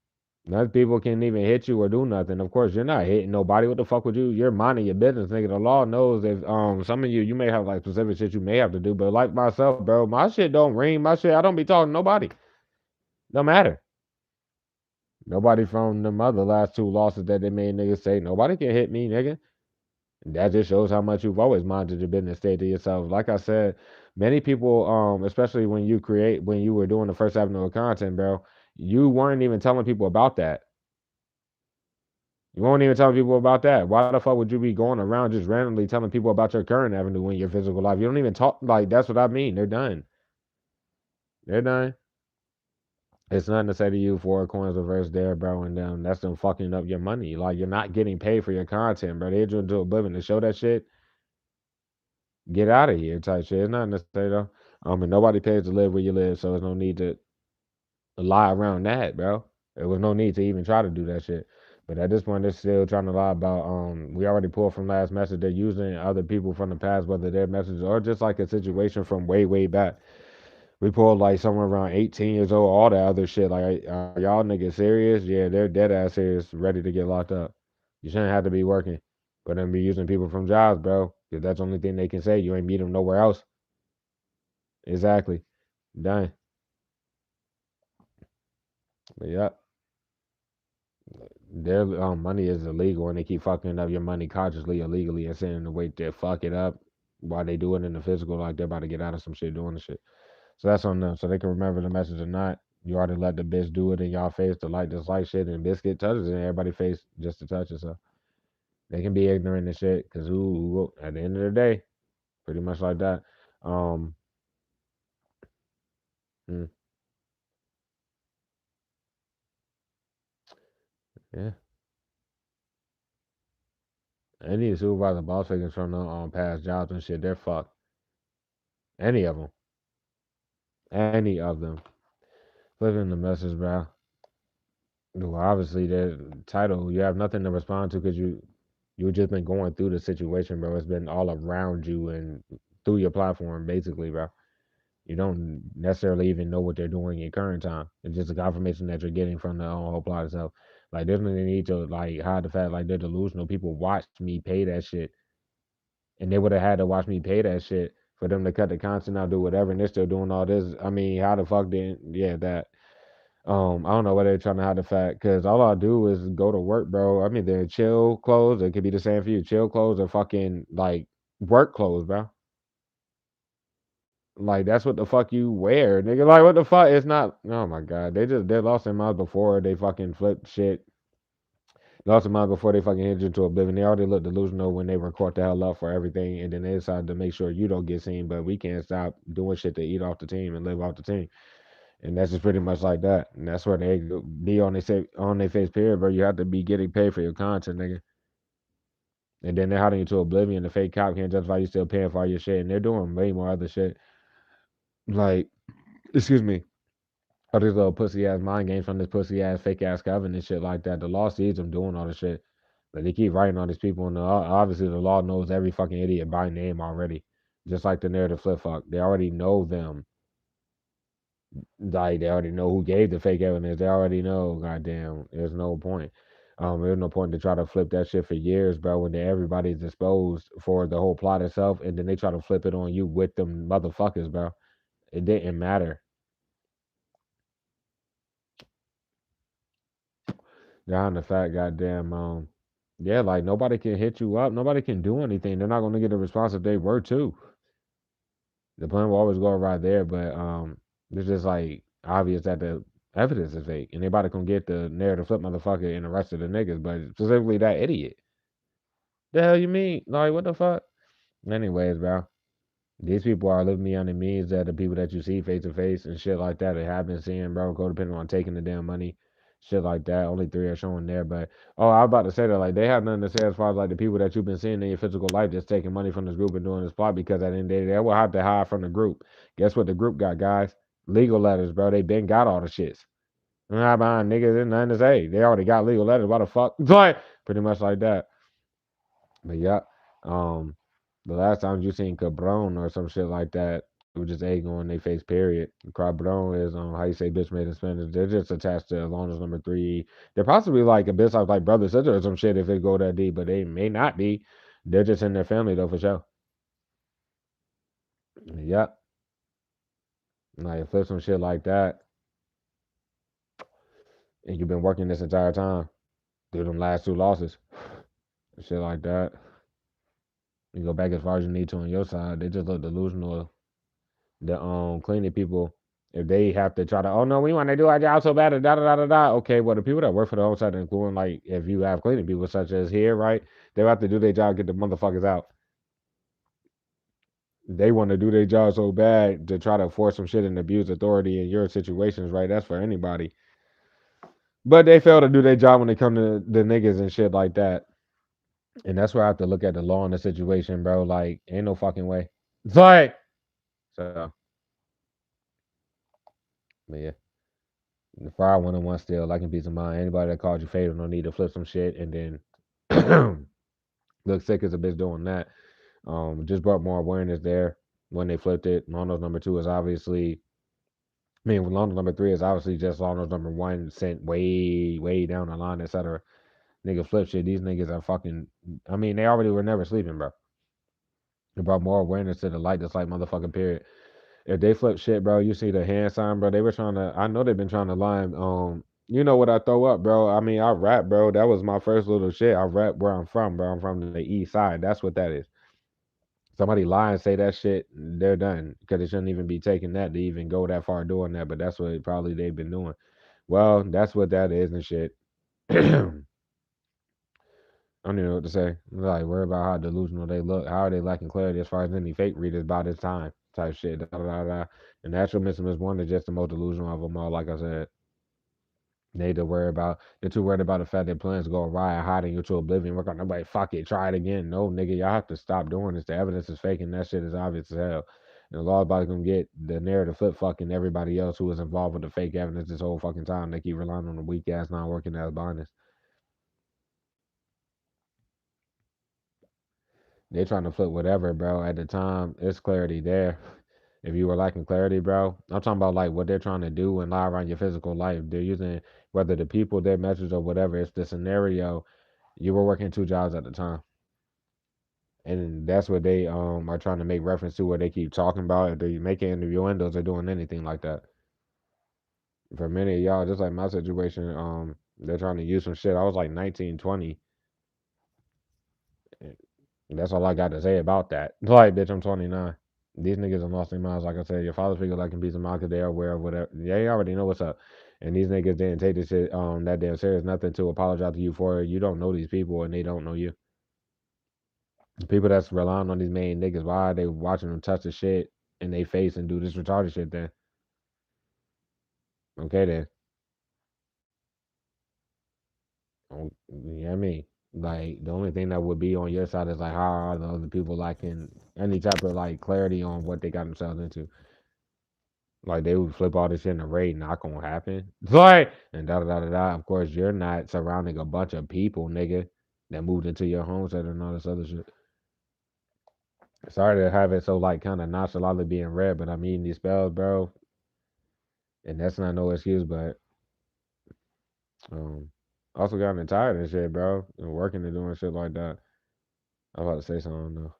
None people can even hit you or do nothing. Of course, you're not hitting nobody. What the fuck would you? You're minding your business, nigga. The law knows if some of you may have like specific shit you may have to do, but like myself, bro, my shit don't ring. My shit, I don't be talking to nobody. No matter. Nobody from the other last two losses that they made niggas say nobody can hit me, nigga. That just shows how much you've always minded your business, stay to yourself. Like I said, many people, especially when you were doing the first avenue of content, bro, you weren't even telling people about that. You won't even tell people about that. Why the fuck would you be going around just randomly telling people about your current avenue in your physical life? You don't even talk like that's what I mean. They're done. They're done. It's nothing to say to you 4 coins reverse there, bro, and that's them fucking up your money. Like you're not getting paid for your content, bro. They're doing to oblivion to show that shit. Get out of here type shit. It's nothing to say though. And nobody pays to live where you live, so there's no need to. lie around that, bro. There was no need to even try to do that shit. But at this point, they're still trying to lie about. We already pulled from last message. They're using other people from the past, whether their messages or just like a situation from way, way back. We pulled like somewhere around 18 years old, all that other shit. Like, are y'all niggas serious? Yeah, they're dead ass serious, ready to get locked up. You shouldn't have to be working, but then be using people from jobs, bro. Because that's the only thing they can say. You ain't meet them nowhere else. Exactly. Done. But yeah, their money is illegal, and they keep fucking up your money consciously, illegally, and sending the way to fuck it up while they do it in the physical, like they're about to get out of some shit doing the shit. So that's on them. So they can remember the message or not. You already let the bitch do it in y'all face, the like dislike shit, and biscuit touches in everybody face just to touch it. So they can be ignorant and shit. Cause who at the end of the day, pretty much like that. Um, mm, yeah. Any supervisor, boss figures from the past jobs and shit, they're fucked. Any of them. Any of them. Flipping the message, bro. Well, obviously, the title, you have nothing to respond to because you just been going through the situation, bro. It's been all around you and through your platform, basically, bro. You don't necessarily even know what they're doing in current time. It's just a confirmation that you're getting from the whole plot itself. Like, there's no need to like hide the fact like they're delusional. People watched me pay that shit, and they would have had to watch me pay that shit for them to cut the content out, do whatever, and they're still doing all this. I mean, how the fuck did yeah that I don't know why they're trying to hide the fact because all I do is go to work, bro. I mean, they're chill clothes. It could be the same for you. Chill clothes or fucking like work clothes, bro. Like that's what the fuck you wear, nigga. Like what the fuck? It's not. Oh my god, they lost their minds before they fucking flipped shit. Lost their minds before they fucking hit you into oblivion. They already looked delusional when they were caught the hell up for everything, and then they decided to make sure you don't get seen. But we can't stop doing shit to eat off the team and live off the team. And that's just pretty much like that. And that's where they be on their face period, bro. You have to be getting paid for your content, nigga. And then they're hiding you to oblivion. The fake cop can't justify you still paying for all your shit. And they're doing way more other shit. Like, excuse me, all these little pussy ass mind games from this pussy ass fake ass coven and shit like that. The law sees them doing all this shit. But they keep writing all these people, and obviously the law knows every fucking idiot by name already. Just like the narrative flip fuck. They already know them. Like they already know who gave the fake evidence. They already know. Goddamn, there's no point. There's no point to try to flip that shit for years, bro. When everybody's exposed for the whole plot itself, and then they try to flip it on you with them motherfuckers, bro. It didn't matter. Down the fact, goddamn, yeah, like nobody can hit you up. Nobody can do anything. They're not gonna get a response if they were to. The plan will always go right there, but it's just like obvious that the evidence is fake, and they about to come get the narrative flip motherfucker and the rest of the niggas, but specifically that idiot. The hell you mean? Like what the fuck? Anyways, bro, these people are living beyond their means. That the people that you see face to face and shit like that. They have been seeing, bro. Go depending on taking the damn money, shit like that. Only three are showing there, but I was about to say that like they have nothing to say as far as like the people that you've been seeing in your physical life just taking money from this group and doing this plot because at the end of the day they will have to hide from the group. Guess what the group got, guys? Legal letters, bro. They been got all the shits. I'm not buying niggas. There's nothing to say. They already got legal letters. Why the fuck? Like pretty much like that. But yeah, um, the last time you seen Cabron or some shit like that, it was just egg on their face. Period. Cabron is how you say bitch made in Spanish. They're just attached to Alonso's number three. They're possibly like a bitch like brother sister or some shit if it go that deep, but they may not be. They're just in their family though for sure. Yep. Like flip some shit like that, and you've been working this entire time through them last two losses, shit like that. You go back as far as you need to on your side. They just look delusional. The cleaning people, if they have to try to, oh no, we want to do our job so bad, da da da da da. Okay, well the people that work for the whole side, including like if you have cleaning people such as here, right? They have to do their job, get the motherfuckers out. They want to do their job so bad to try to force some shit and abuse authority in your situations, right? That's for anybody. But they fail to do their job when they come to the niggas and shit like that. And that's where I have to look at the law in the situation, bro. Like, ain't no fucking way. It's like, so, but yeah. The fire 101 still, lacking peace of mind. Anybody that called you fatal don't need to flip some shit and then look sick as a bitch doing that. Just brought more awareness there when they flipped it. Long nose number two is obviously, long nose number three is obviously just long nose number one sent way, way down the line, etc. Nigga flip shit. These niggas are fucking. They already were never sleeping, bro. It brought more awareness to the light, this like motherfucking period. If they flip shit, bro, you see the hand sign, bro. They were trying to. I know they've been trying to line. You know what I throw up, bro? I rap, bro. That was my first little shit. I rap where I'm from, bro. I'm from the east side. That's what that is. Somebody lie and say that shit, they're done. Because it shouldn't even be taking that to even go that far doing that. But that's what probably they've been doing. Well, that's what that is and shit. I don't even know what to say. Like, worry about how delusional they look. How are they lacking clarity as far as any fake readers by this time? Type shit. Da, da, da, da. The natural missing is one is just the most delusional of them all. Like I said, they to worry about. They're too worried about the fact that plans go awry and hiding you to oblivion. We're gonna like fuck it, try it again. No, nigga, y'all have to stop doing this. The evidence is fake, and that shit is obvious as hell. And the law about gonna get the narrative flip fucking everybody else who was involved with the fake evidence this whole fucking time. They keep relying on the weak ass, non working ass binders. They trying to flip whatever, bro. At the time, it's clarity there. If you were lacking clarity, bro, I'm talking about like what they're trying to do and lie around your physical life. They're using whether the people, their message, or whatever. It's the scenario. You were working two jobs at the time, and that's what they are trying to make reference to. Where they keep talking about if they making innuendos or doing anything like that. For many of y'all, just like my situation, they're trying to use some shit. I was like 19, 20. And that's all I got to say about that. Like, bitch, I'm 29. These niggas are lost their minds. Like I said, your father figure like a piece of mind because they are aware of whatever. They already know what's up. And these niggas didn't take this shit that damn serious. Nothing to apologize to you for. You don't know these people and they don't know you. The people that's relying on these main niggas, why are they watching them touch the shit in their face and do this retarded shit then? Okay then. Yeah, I mean, like the only thing that would be on your side is like how are the other people lacking any type of like clarity on what they got themselves into. Like they would flip all this shit in a raid, not gonna happen. Like and da da da da da. Of course, you're not surrounding a bunch of people, nigga, that moved into your homestead and all this other shit. Sorry to have it so like kind of nonchalantly being read, but I'm eating these spells, bro, and that's not no excuse. But um, also gotten tired and shit, bro, and working and doing shit like that. I was about to say something though.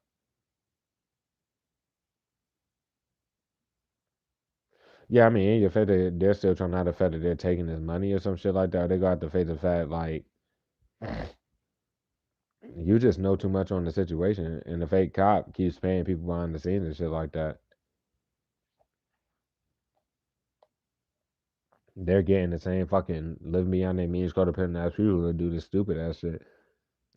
Yeah, in your fact that they're still trying to have the fact that they're taking this money or some shit like that. They got to face the fact like you just know too much on the situation, and the fake cop keeps paying people behind the scenes and shit like that. They're getting the same fucking living beyond their means, codependent ass people to do this stupid ass shit.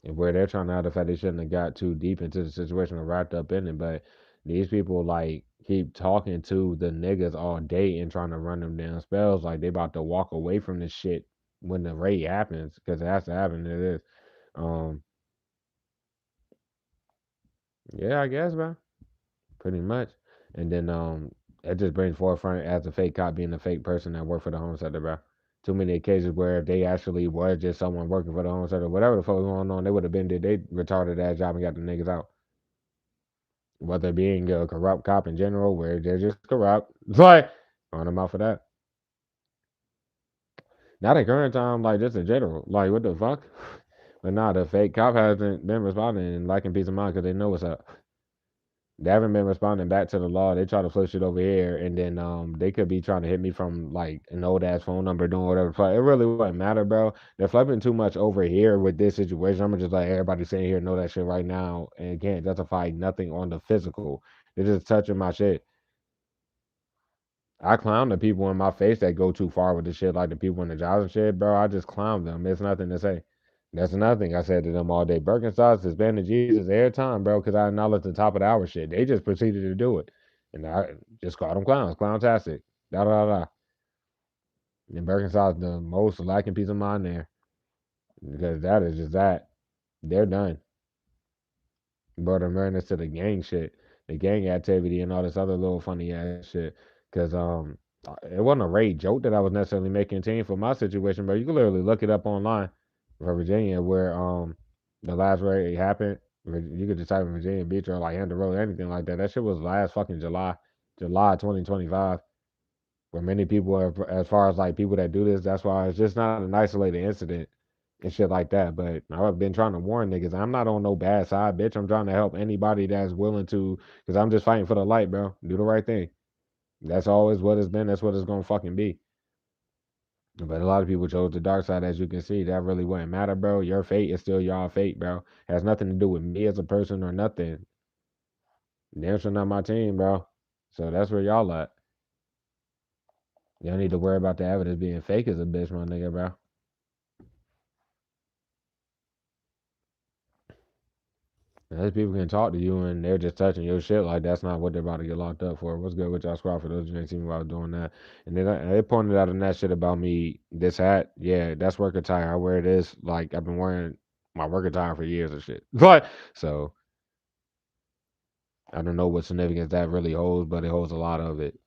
And where they're trying to hide the fact they shouldn't have got too deep into the situation or wrapped up in it, but these people like keep talking to the niggas all day and trying to run them down spells like they about to walk away from this shit when the raid happens because it has to happen. It is. Um, yeah, I guess, man. Pretty much. And then it just brings forefront as a fake cop being a fake person that worked for the home center, bro. Too many occasions where if they actually was just someone working for the home center, whatever the fuck was going on, they would have been did they retarded that job and got the niggas out. Whether being a corrupt cop in general, where they're just corrupt, like on them out for that. Not at current time, like just in general, like what the fuck. But nah, the fake cop hasn't been responding and liking peace of mind because they know what's up. They haven't been responding back to the law. They try to push it over here, and then they could be trying to hit me from like an old ass phone number doing whatever. It really wouldn't matter, bro. They're flipping too much over here with this situation. I'm gonna just let everybody sitting here know that shit right now and can't justify nothing on the physical. They're just touching my shit. I clown the people in my face that go too far with the shit, like the people in the jobs and shit, bro. I just clown them. There's nothing to say. That's another thing I said to them all day. Birkenstocks, Hispanic Jesus, every time, bro, because I acknowledged the top of the hour shit. They just proceeded to do it. And I just called them clowns, clowntastic. Da da da. And Birkenstocks, the most lacking piece of mind there. Because that is just that. They're done. Brought awareness to the gang shit, the gang activity, and all this other little funny ass shit. Because It wasn't a raid joke that I was necessarily making team for my situation, bro. You can literally look it up online for Virginia where the last raid happened. You could just type in Virginia Beach or like Hampton Road, anything like that. That shit was last fucking July 2025. Where many people are, as far as like people that do this, that's why it's just not an isolated incident and shit like that. But I've been trying to warn niggas. I'm not on no bad side, bitch. I'm trying to help anybody that's willing to, because I'm just fighting for the light, bro. Do the right thing. That's always what it's been. That's what it's gonna fucking be. But a lot of people chose the dark side, as you can see. That really wouldn't matter, bro. Your fate is still y'all fate, bro. Has nothing to do with me as a person or nothing. Damn sure not my team, bro. So that's where y'all at. Y'all need to worry about the evidence being fake as a bitch, my nigga, bro. Those people can talk to you and they're just touching your shit like that's not what they're about to get locked up for. What's good with y'all squad for those who ain't seen me while I was doing that? And then they pointed out in that shit about me, this hat, yeah, that's work attire. I wear this like I've been wearing my work attire for years and shit. But so I don't know what significance that really holds, but it holds a lot of it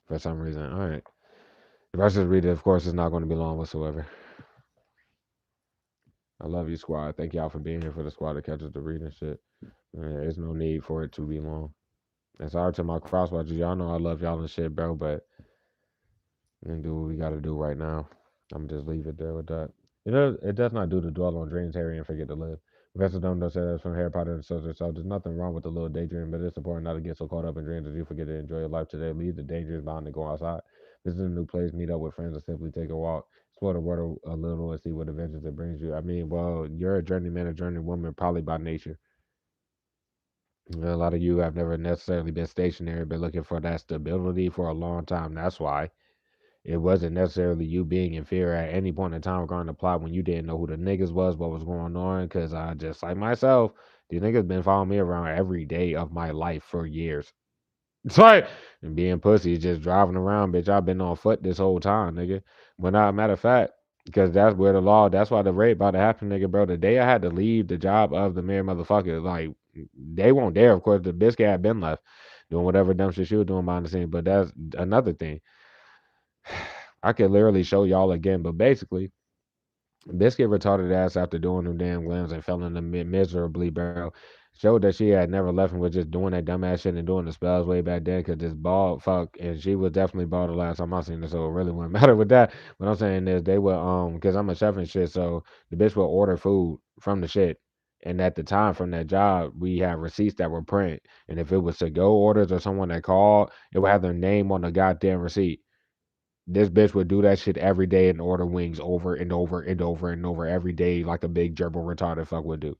for some reason. All right. The rest of the reader, of course, is not going to be long whatsoever. I love you, squad. Thank y'all for being here for the squad that catches the reading shit. There's no need for it to be long. And sorry to my crosswatchers. Y'all know I love y'all and shit, bro, but we're gonna do what we gotta do right now. I'm just leave it there with that. It does not do to dwell on dreams, Harry, and forget to live. Professor Dumbledore said that's from Harry Potter and the Sorcerer's Stone. There's nothing wrong with a little daydream, but it's important not to get so caught up in dreams that you forget to enjoy your life today. Leave the dangerous behind and go outside. Visit a new place, meet up with friends, or simply take a walk. Explore the world a little and see what adventures it brings you. I mean, well, you're a journeyman, a journeywoman, probably by nature. A lot of you have never necessarily been stationary, been looking for that stability for a long time. That's why. It wasn't necessarily you being in fear at any point in time regarding the plot when you didn't know who the niggas was, what was going on. Because I just like myself, these niggas been following me around every day of my life for years. It's like and being pussy, just driving around, bitch. I've been on foot this whole time, nigga. But not matter of fact, because that's where the law. That's why the rape about to happen, nigga, bro. The day I had to leave the job of the mayor, motherfucker, like they won't dare. Of course, the biscuit had been left doing whatever dumb shit she was doing behind the scene. But that's another thing. I could literally show y'all again, but basically, Biscuit retarded ass after doing them damn glams and fell in them miserably, bro. Showed that she had never left and was just doing that dumbass shit and doing the spells way back then because this bald fuck, and she was definitely bald the last time I seen her, so it really wouldn't matter with that. What I'm saying is they would, because I'm a chef and shit, so the bitch would order food from the shit. And at the time from that job, we had receipts that were print. And if it was to go orders or someone that called, it would have their name on the goddamn receipt. This bitch would do that shit every day and order wings over and over and over and over every day like a big gerbil retarded fuck would do.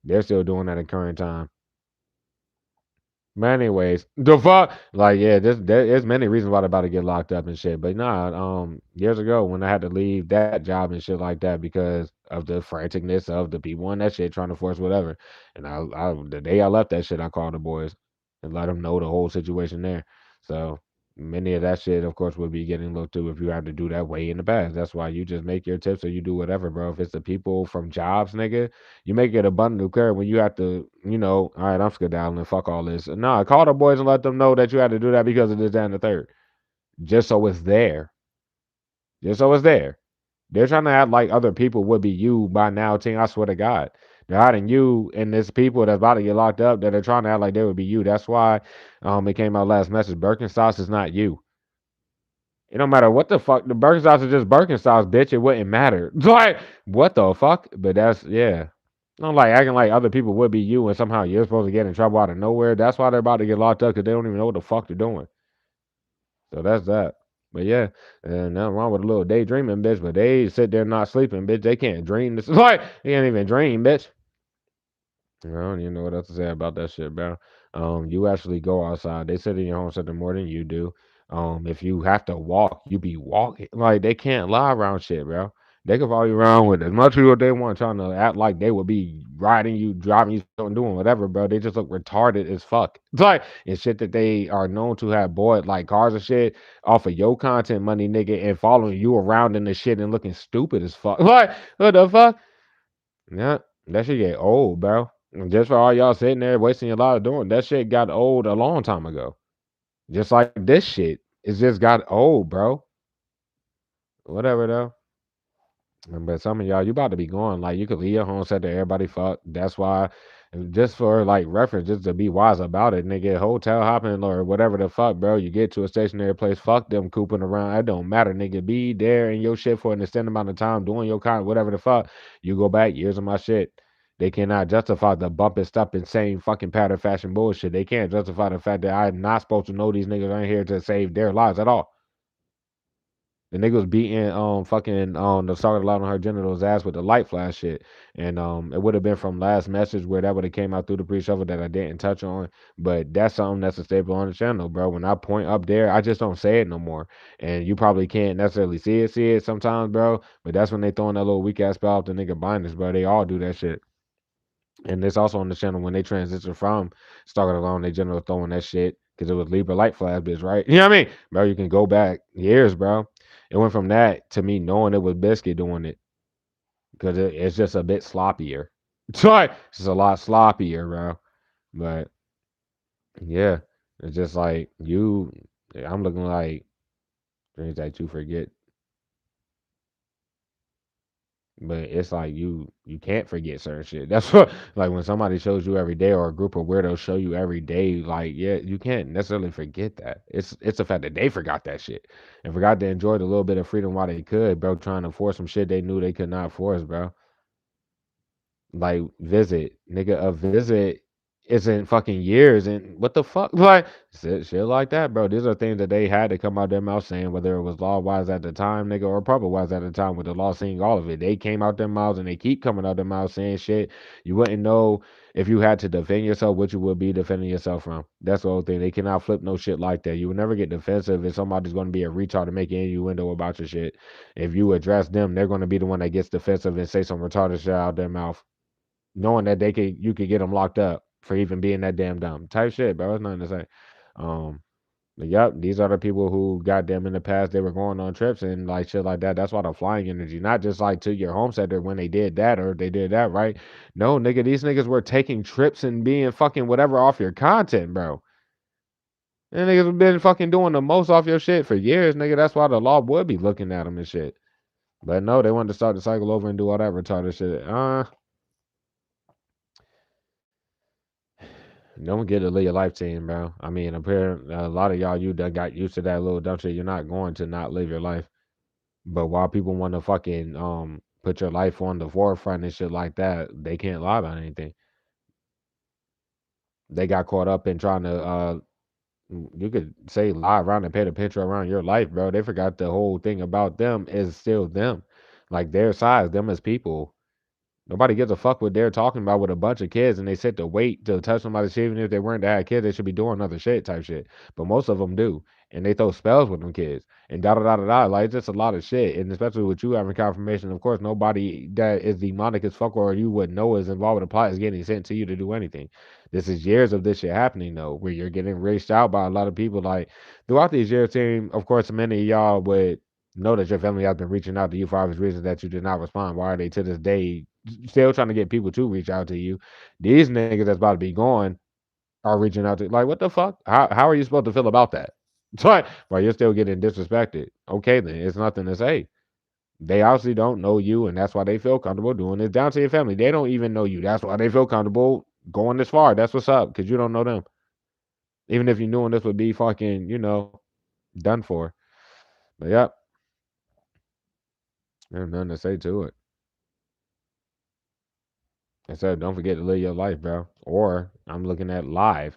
They're still doing that at current time. But anyways, the fuck, like yeah, there's many reasons why they're about to get locked up and shit. But nah, years ago when I had to leave that job and shit like that because of the franticness of the people in that shit trying to force whatever, and the day I left that shit, I called the boys and let them know the whole situation there. So many of that shit, of course, would be getting looked to if you had to do that way in the past. That's why you just make your tips or you do whatever, bro. If it's the people from jobs, nigga, you make it abundant clear when you have to, all right, I'm skedaddling, fuck all this. Nah, call the boys and let them know that you had to do that because of this, that, and the third. Just so it's there. Just so it's there. They're trying to act like other people would be you by now, Ting. I swear to God. They're hiding you and there's people that's about to get locked up that are trying to act like they would be you. That's why it came out last message. Birkenstocks is not you. It don't matter what the fuck. The Birkenstocks are just Birkenstocks, bitch. It wouldn't matter. Like, what the fuck? But that's, yeah. Don't like acting like other people would be you and somehow you're supposed to get in trouble out of nowhere. That's why they're about to get locked up because they don't even know what the fuck they're doing. So that's that. But yeah, and nothing wrong with a little daydreaming, bitch. But they sit there not sleeping, bitch. They can't dream. This is like they can't even dream, bitch. I don't even know what else to say about that shit, bro. You actually go outside. They sit in your home something more than you do. If you have to walk, you be walking. Like they can't lie around shit, bro. They can follow you around with as much people they want, trying to act like they would be riding you, driving you, and doing whatever, bro. They just look retarded as fuck. It's like it's shit that they are known to have bought, like cars and shit, off of your content money, nigga, and following you around in the shit and looking stupid as fuck. Like what the fuck? Yeah, that shit get old, bro. And just for all y'all sitting there wasting your life doing that shit got old a long time ago. Just like this shit. It's just got old, bro. Whatever though. But some of y'all, you about to be going. Like you could leave your home set to everybody fuck. That's why, just for like reference, just to be wise about it, nigga, hotel hopping or whatever the fuck, bro. You get to a stationary place, fuck them cooping around. It don't matter, nigga. Be there in your shit for an extended amount of time, doing your kind, whatever the fuck. You go back, years of my shit. They cannot justify the bump and stop insane fucking pattern fashion bullshit. They can't justify the fact that I'm not supposed to know these niggas ain't here to save their lives at all. The nigga was beating fucking the soccer light on her genitals ass with the light flash shit. And it would have been from last message where that would have came out through the pre-shuffle that I didn't touch on. But that's something that's a staple on the channel, bro. When I point up there, I just don't say it no more. And you probably can't necessarily see it sometimes, bro. But that's when they throwing that little weak ass spell off the nigga binders, bro. They all do that shit. And it's also on the channel when they transition from Stalker Alone, they generally throwing that shit because it was Libra Light Flash, bitch, right? You know what I mean? Bro, you can go back years, bro. It went from that to me knowing it was Biscuit doing it because it's just a bit sloppier. It's just a lot sloppier, bro. But yeah, it's just like I'm looking like things that you forget. But it's like you can't forget certain shit. That's what like when somebody shows you every day or a group of weirdos show you every day, like yeah, you can't necessarily forget that. It's the fact that they forgot that shit and forgot to enjoy the little bit of freedom while they could, bro, trying to force some shit they knew they could not force, bro. Like visit, nigga, a visit isn't fucking years and what the fuck? Like shit like that, bro. These are things that they had to come out their mouth saying, whether it was law wise at the time, nigga, or proper wise at the time with the law seeing all of it. They came out their mouths and they keep coming out their mouths saying shit. You wouldn't know if you had to defend yourself, what you would be defending yourself from. That's the whole thing. They cannot flip no shit like that. You would never get defensive if somebody's gonna be a retard to make an innuendo about your shit. If you address them, they're gonna be the one that gets defensive and say some retarded shit out their mouth knowing that you could get them locked up for even being that damn dumb type shit, bro. It's nothing to say. Um, but yep, these are the people who goddamn in the past they were going on trips and like shit like that. That's why the flying energy, not just like to your home center when they did that or they did that, right? No, nigga, these niggas were taking trips and being fucking whatever off your content, bro. And niggas have been fucking doing the most off your shit for years, nigga. That's why the law would be looking at them and shit. But no, they wanted to start the cycle over and do all that retarded shit. Don't get to live your life team, bro. I mean, apparently, a lot of y'all, you done got used to that little dumb shit. You're not going to not live your life. But while people want to fucking put your life on the forefront and shit like that, they can't lie about anything. They got caught up in trying to you could say lie around and paint a picture around your life, bro. They forgot the whole thing about them is still them. Like their size, them as people. Nobody gives a fuck what they're talking about with a bunch of kids, and they sit to wait to touch somebody's shit. Even if they weren't to have kids, they should be doing other shit type shit. But most of them do, and they throw spells with them kids and da da da da da. Like it's just a lot of shit, and especially with you having confirmation. Of course, nobody that is demonic as fuck or you would know is involved with the plot is getting sent to you to do anything. This is years of this shit happening though, where you're getting reached out by a lot of people. Like throughout these years, team. Of course, many of y'all would know that your family has been reaching out to you for obvious reasons that you did not respond. Why are they to this day still trying to get people to reach out to you? These niggas that's about to be gone are reaching out to like what the fuck? How are you supposed to feel about that? Well, you're still getting disrespected. Okay, then it's nothing to say. They obviously don't know you, and that's why they feel comfortable doing this down to your family. They don't even know you. That's why they feel comfortable going this far. That's what's up, because you don't know them. Even if you knew this would be fucking, done for. But yep, there's nothing to say to it. I said, don't forget to live your life, bro. Or I'm looking at live.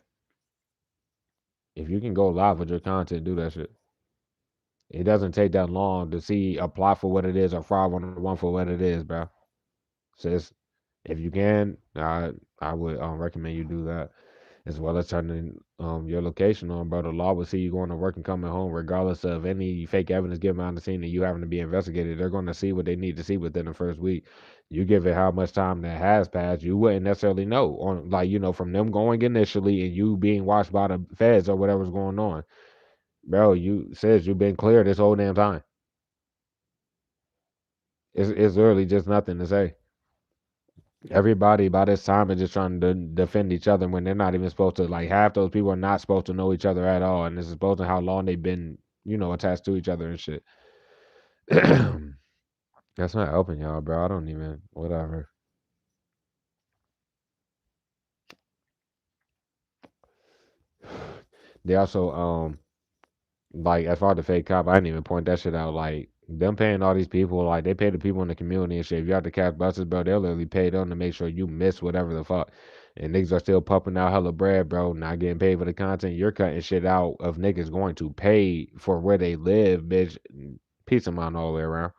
If you can go live with your content, do that shit. It doesn't take that long to see a plot for what it is or 511 for what it is, bro. Sis, if you can, I would recommend you do that. As well as turning your location on, bro. The law will see you going to work and coming home, regardless of any fake evidence given on the scene and you having to be investigated. They're going to see what they need to see within the first week. You give it how much time that has passed, you wouldn't necessarily know on from them going initially and you being watched by the feds or whatever's going on. Bro, you says you've been clear this whole damn time. It's literally just nothing to say. Everybody by this time is just trying to defend each other when they're not even supposed to. Like half those people are not supposed to know each other at all, and this is supposed to how long they've been attached to each other and shit. That's not helping y'all, bro. I don't even whatever. They also like as far as the fake cop, I didn't even point that shit out. Like them paying all these people, like they pay the people in the community and shit. If you have to catch buses, bro, they'll literally pay them to make sure you miss whatever the fuck. And niggas are still pumping out hella bread, bro, not getting paid for the content. You're cutting shit out of niggas going to pay for where they live, bitch. Peace of mind all the way around.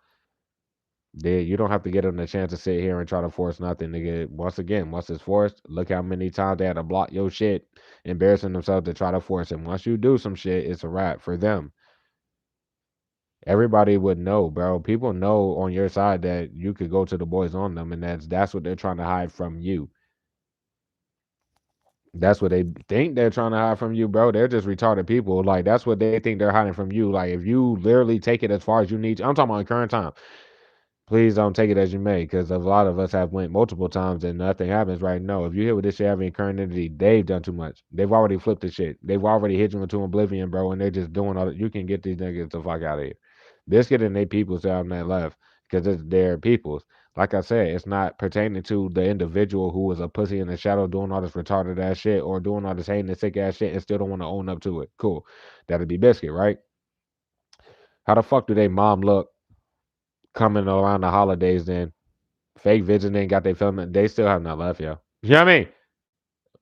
You don't have to get them the chance to sit here and try to force nothing, nigga. Once again, once it's forced, look how many times they had to block your shit, embarrassing themselves to try to force it. Once you do some shit, it's a wrap for them. Everybody would know, bro. People know on your side that you could go to the boys on them, and that's what they're trying to hide from you. That's what they think they're trying to hide from you, bro. They're just retarded people. Like that's what they think they're hiding from you. Like if you literally take it as far as you need, I'm talking about in current time. Please don't take it as you may, because a lot of us have went multiple times and nothing happens right now. If you hear what this shit having in current energy, they've done too much. They've already flipped the shit. They've already hit you into oblivion, bro, and they're just doing all that. You can get these niggas the fuck out of here. Biscuit and they peoples out on that left, because it's their peoples. Like I said, it's not pertaining to the individual who was a pussy in the shadow doing all this retarded ass shit or doing all this hating and sick ass shit and still don't want to own up to it. Cool. That'd be Biscuit, right? How the fuck do they mom look coming around the holidays then? Fake Vision got their filming. They still have not left, yo. You know what I mean?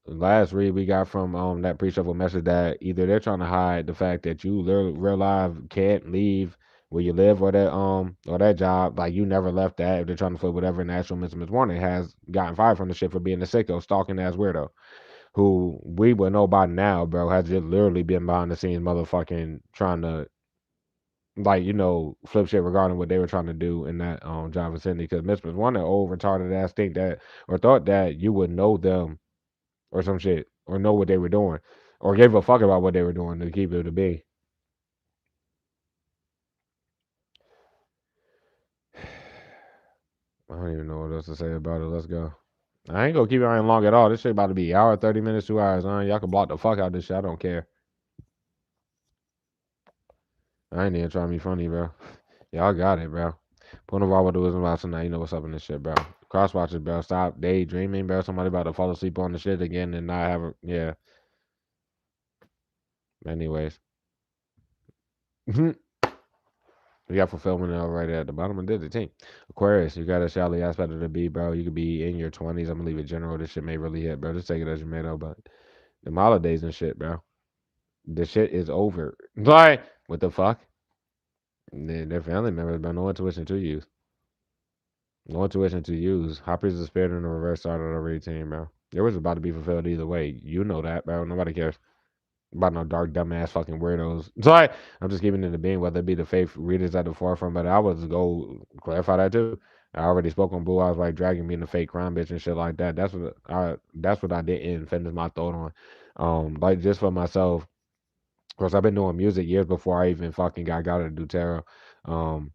Last read we got from that pre-shuffle message that either they're trying to hide the fact that you literally real life can't leave where you live or that job, like you never left that. If they're trying to flip whatever, and actual Miss Warner has gotten fired from the shit for being a sicko, stalking ass weirdo, who we would know by now, bro, has just literally been behind the scenes, motherfucking trying to like flip shit regarding what they were trying to do in that job vicinity. Because Miss Warner old retarded ass think that or thought that you would know them or some shit, or know what they were doing, or gave a fuck about what they were doing to keep it to be. I don't even know what else to say about it. Let's go. I ain't gonna keep it on long at all. This shit about to be hour, 30 minutes, 2 hours. Y'all can block the fuck out this shit. I don't care. I ain't even trying to be funny, bro. Y'all got it, bro. Point of all what it was about tonight. You know what's up in this shit, bro. Cross watches, bro. Stop daydreaming, bro. Somebody about to fall asleep on the shit again and not have a yeah. Anyways. We got fulfillment right at the bottom of the team. Aquarius, you got a shally aspect of the B, bro. You could be in your 20s. I'm gonna leave it general. This shit may really hit, bro. Just take it as you may know, but the holidays and shit, bro. The shit is over. Like, what the fuck? Their family members, bro. No intuition to use. No intuition to use. Hoppers is spared in the reverse side of the routine, bro. It was about to be fulfilled either way. You know that, bro. Nobody cares about no dark, dumbass fucking weirdos. So I'm just giving it a being, whether it be the faith readers at the forefront, but I was go clarify that too. I already spoke on Blue Eyes White Dragon being a fake crime bitch and shit like that. That's what I didn't finish my thought on. Like just for myself, of course I've been doing music years before I even fucking got to do tarot. Um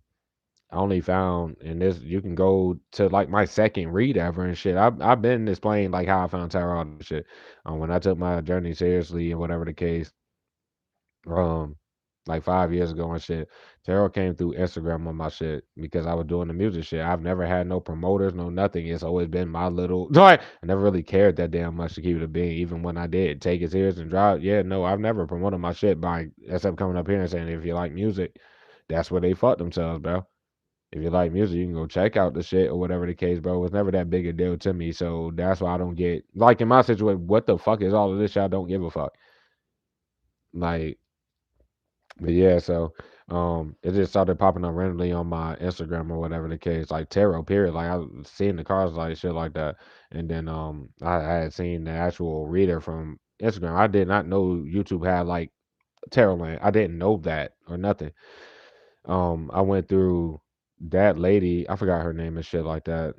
I only found and this you can go to like my second read ever and shit. I've been displaying like how I found tarot and shit. When I took my journey seriously and whatever the case, um like 5 years ago and shit. Tarot came through Instagram on my shit because I was doing the music shit. I've never had no promoters, no nothing. It's always been my little like I never really cared that damn much to keep it a being, even when I did take it serious and drop. Yeah, no, I've never promoted my shit by except coming up here and saying if you like music, that's where they fuck themselves, bro. If you like music, you can go check out the shit or whatever the case, bro. It's never that big a deal to me. So that's why I don't get like in my situation, what the fuck is all of this shit? I don't give a fuck. Like but yeah, so it just started popping up randomly on my Instagram or whatever the case, like tarot period. Like I was seeing the cards like shit like that. And then I had seen the actual reader from Instagram. I did not know YouTube had like tarot land. I didn't know that or nothing. I went through that lady, I forgot her name and shit like that,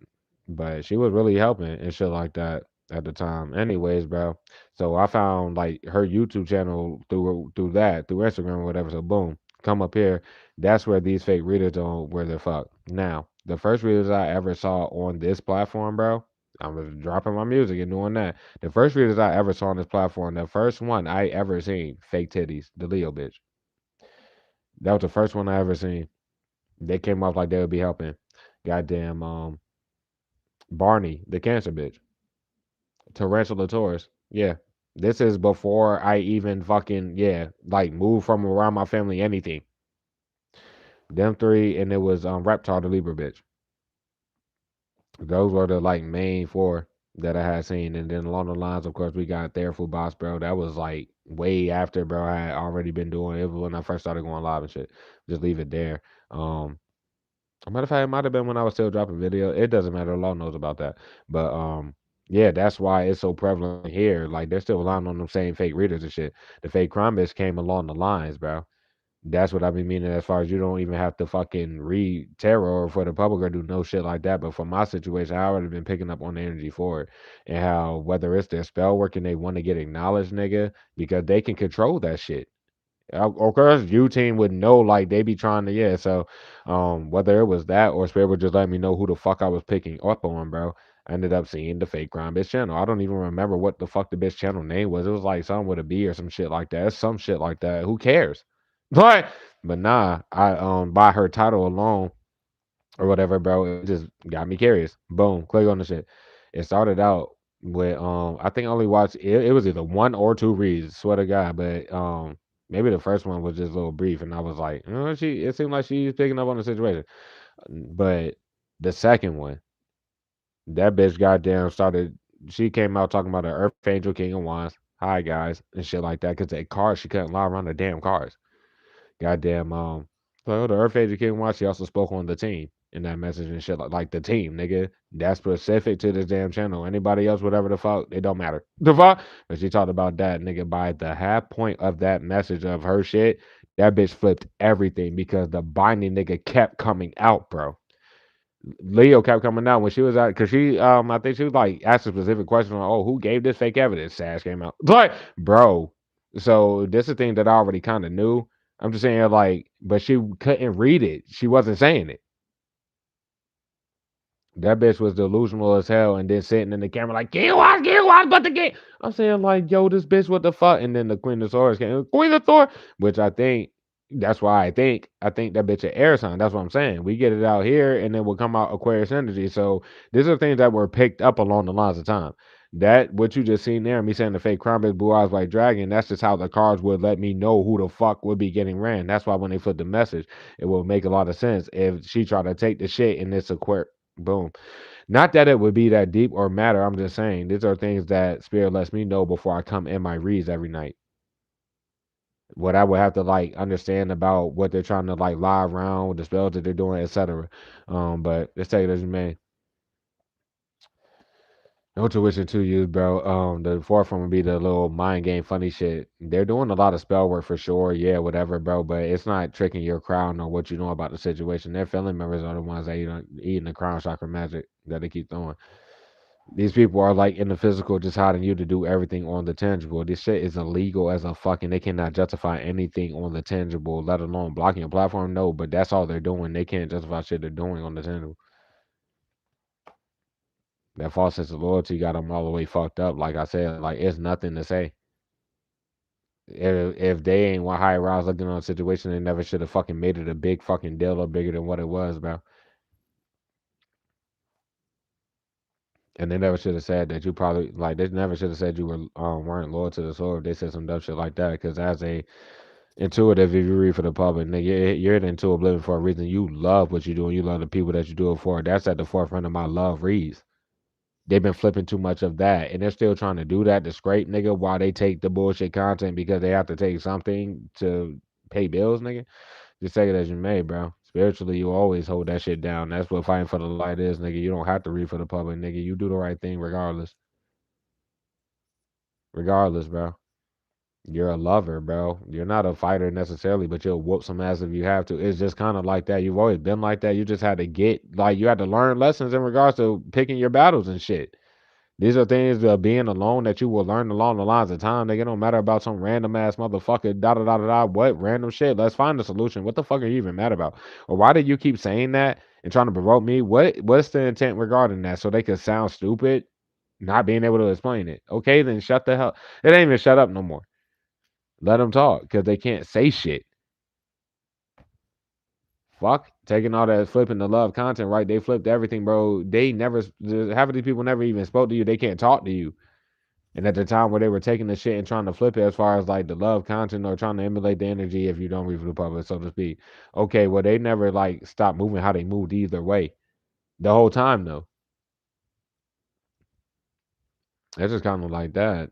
but she was really helping and shit like that at the time. Anyways, bro. So I found like her YouTube channel through Instagram or whatever. So boom, come up here. That's where these fake readers don't where the fuck. Now, the first readers I ever saw on this platform, bro. I was dropping my music and doing that. The first readers I ever saw on this platform, the first one I ever seen, fake titties, the Leo bitch. That was the first one I ever seen. They came off like they would be helping. Goddamn, Barney, the cancer bitch. Tarantula Taurus. Yeah. This is before I even fucking, yeah, like moved from around my family, anything. Them three, and it was Reptar, the Libra bitch. Those were the like main four that I had seen. And then along the lines, of course, we got Thereful Boss, bro. That was like way after, bro. I had already been doing it when I first started going live and shit. Just leave it there. A matter of fact, it might have been when I was still dropping video. It doesn't matter. Law knows about that. But yeah, that's why it's so prevalent here. Like they're still relying on them same fake readers and shit. The fake crime bitch came along the lines, bro. That's what I be meaning as far as you don't even have to fucking read tarot for the public or do no shit like that. But for my situation, I already been picking up on the energy for it. And how whether it's their spell work and they want to get acknowledged, nigga, because they can control that shit. Of course, U team would know, like they be trying to, yeah. So, whether it was that or Spirit would just let me know who the fuck I was picking up on, bro. I ended up seeing the fake crime bitch channel. I don't even remember what the fuck the bitch channel name was. It was like something with a B or some shit like that. It's some shit like that. Who cares? But nah, I by her title alone or whatever, bro, it just got me curious. Boom, click on the shit. It started out with I think I only watched it was either one or two reads, swear to God, but maybe the first one was just a little brief and I was like, it seemed like she's picking up on the situation. But the second one, that bitch goddamn started she came out talking about the Earth Angel King of Wands, hi guys, and shit like that, because they cars she couldn't lie around the damn cars. Goddamn, so the Earth Educating Watch, she also spoke on the team in that message and shit like the team, nigga. That's specific to this damn channel. Anybody else, whatever the fuck, it don't matter. The fuck? But she talked about that, nigga. By the half point of that message of her shit, that bitch flipped everything because the binding nigga kept coming out, bro. Leo kept coming out when she was out because she I think she was like asked a specific question on who gave this fake evidence. Sash came out. Like, bro. So this is a thing that I already kind of knew. I'm just saying like, but she couldn't read it. She wasn't saying it. That bitch was delusional as hell and then sitting in the camera like, get you watch, but the game. I'm saying like, yo, this bitch, what the fuck? And then the Queen of Swords came, Queen of Thor, which I think that's why I think that bitch an air sign. That's what I'm saying. We get it out here and then we'll come out Aquarius energy. So these are things that were picked up along the lines of time. That what you just seen there, me saying the fake crime is blue eyes white dragon, that's just how the cards would let me know who the fuck would be getting ran. That's why when they put the message, it will make a lot of sense if she tried to take the shit in this Aquarius. Boom. Not that it would be that deep or matter. I'm just saying these are things that Spirit lets me know before I come in my reads every night. What I would have to like understand about what they're trying to like lie around, the spells that they're doing, etc. But let's take it as you may. No tuition to you, bro. The fourth one would be the little mind game funny shit. They're doing a lot of spell work for sure, yeah, whatever, bro. But it's not tricking your crown or what you know about the situation. Their family members are the ones that eating the crown chakra magic that they keep throwing. These people are like in the physical, just hiding you to do everything on the tangible. This shit is illegal as a fucking. They cannot justify anything on the tangible, let alone blocking a platform. No, but that's all they're doing. They can't justify shit they're doing on the tangible. That false sense of loyalty got them all the way fucked up. Like I said, like it's nothing to say. If they ain't want high rise looking on a situation, they never should have fucking made it a big fucking deal or bigger than what it was, bro. And they never should have said that you probably like. They never should have said you weren't loyal to the sword. If they said some dumb shit like that, because as a intuitive, if you read for the public, nigga, you're an intuitive living for a reason. You love what you do, and you love the people that you do it for. That's at the forefront of my love reads. They've been flipping too much of that, and they're still trying to do that to scrape, nigga, while they take the bullshit content because they have to take something to pay bills, nigga. Just take it as you may, bro. Spiritually, you always hold that shit down. That's what fighting for the light is, nigga. You don't have to read for the public, nigga. You do the right thing regardless. Regardless, bro. You're a lover, bro. You're not a fighter necessarily, but you'll whoop some ass if you have to. It's just kind of like that. You've always been like that. You just had to you had to learn lessons in regards to picking your battles and shit. These are things being alone that you will learn along the lines of time. They don't matter about some random ass motherfucker, da da da da da. What random shit? Let's find a solution. What the fuck are you even mad about? Or why did you keep saying that and trying to provoke me? What's the intent regarding that? So they could sound stupid, not being able to explain it. Okay, then shut the hell. It ain't even shut up no more. Let them talk because they can't say shit. Fuck, taking all that flipping the love content, right? They flipped everything, bro. They never, half of these people never even spoke to you. They can't talk to you. And at the time where they were taking the shit and trying to flip it as far as like the love content or trying to emulate the energy if you don't read for the public, so to speak. Okay, well, they never like stopped moving how they moved either way. The whole time, though. It's just kind of like that.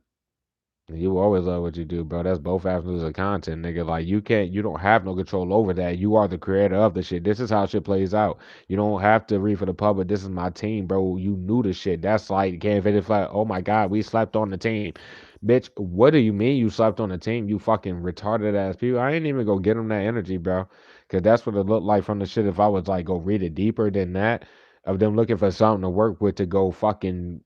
You always love what you do, bro. That's both avenues of content, nigga. Like you don't have no control over that. You are the creator of the shit. This is how shit plays out. You don't have to read for the public. This is my team, bro. You knew the shit. That's like can't fit it flat. Oh my god, we slept on the team, bitch. What do you mean you slept on the team? You fucking retarded ass people. I ain't even go get them that energy, bro. Cause that's what it looked like from the shit. If I was like go read it deeper than that, of them looking for something to work with to go fucking